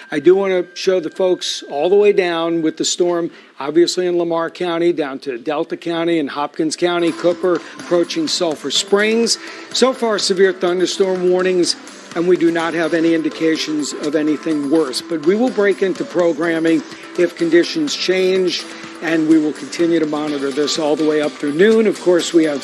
I do want to show the folks all the way down with the storm, obviously in Lamar County, down to Delta County and Hopkins County, Cooper, approaching Sulphur Springs. So far, severe thunderstorm warnings, and we do not have any indications of anything worse. But we will break into programming if conditions change, and we will continue to monitor this all the way up through noon. Of course, we have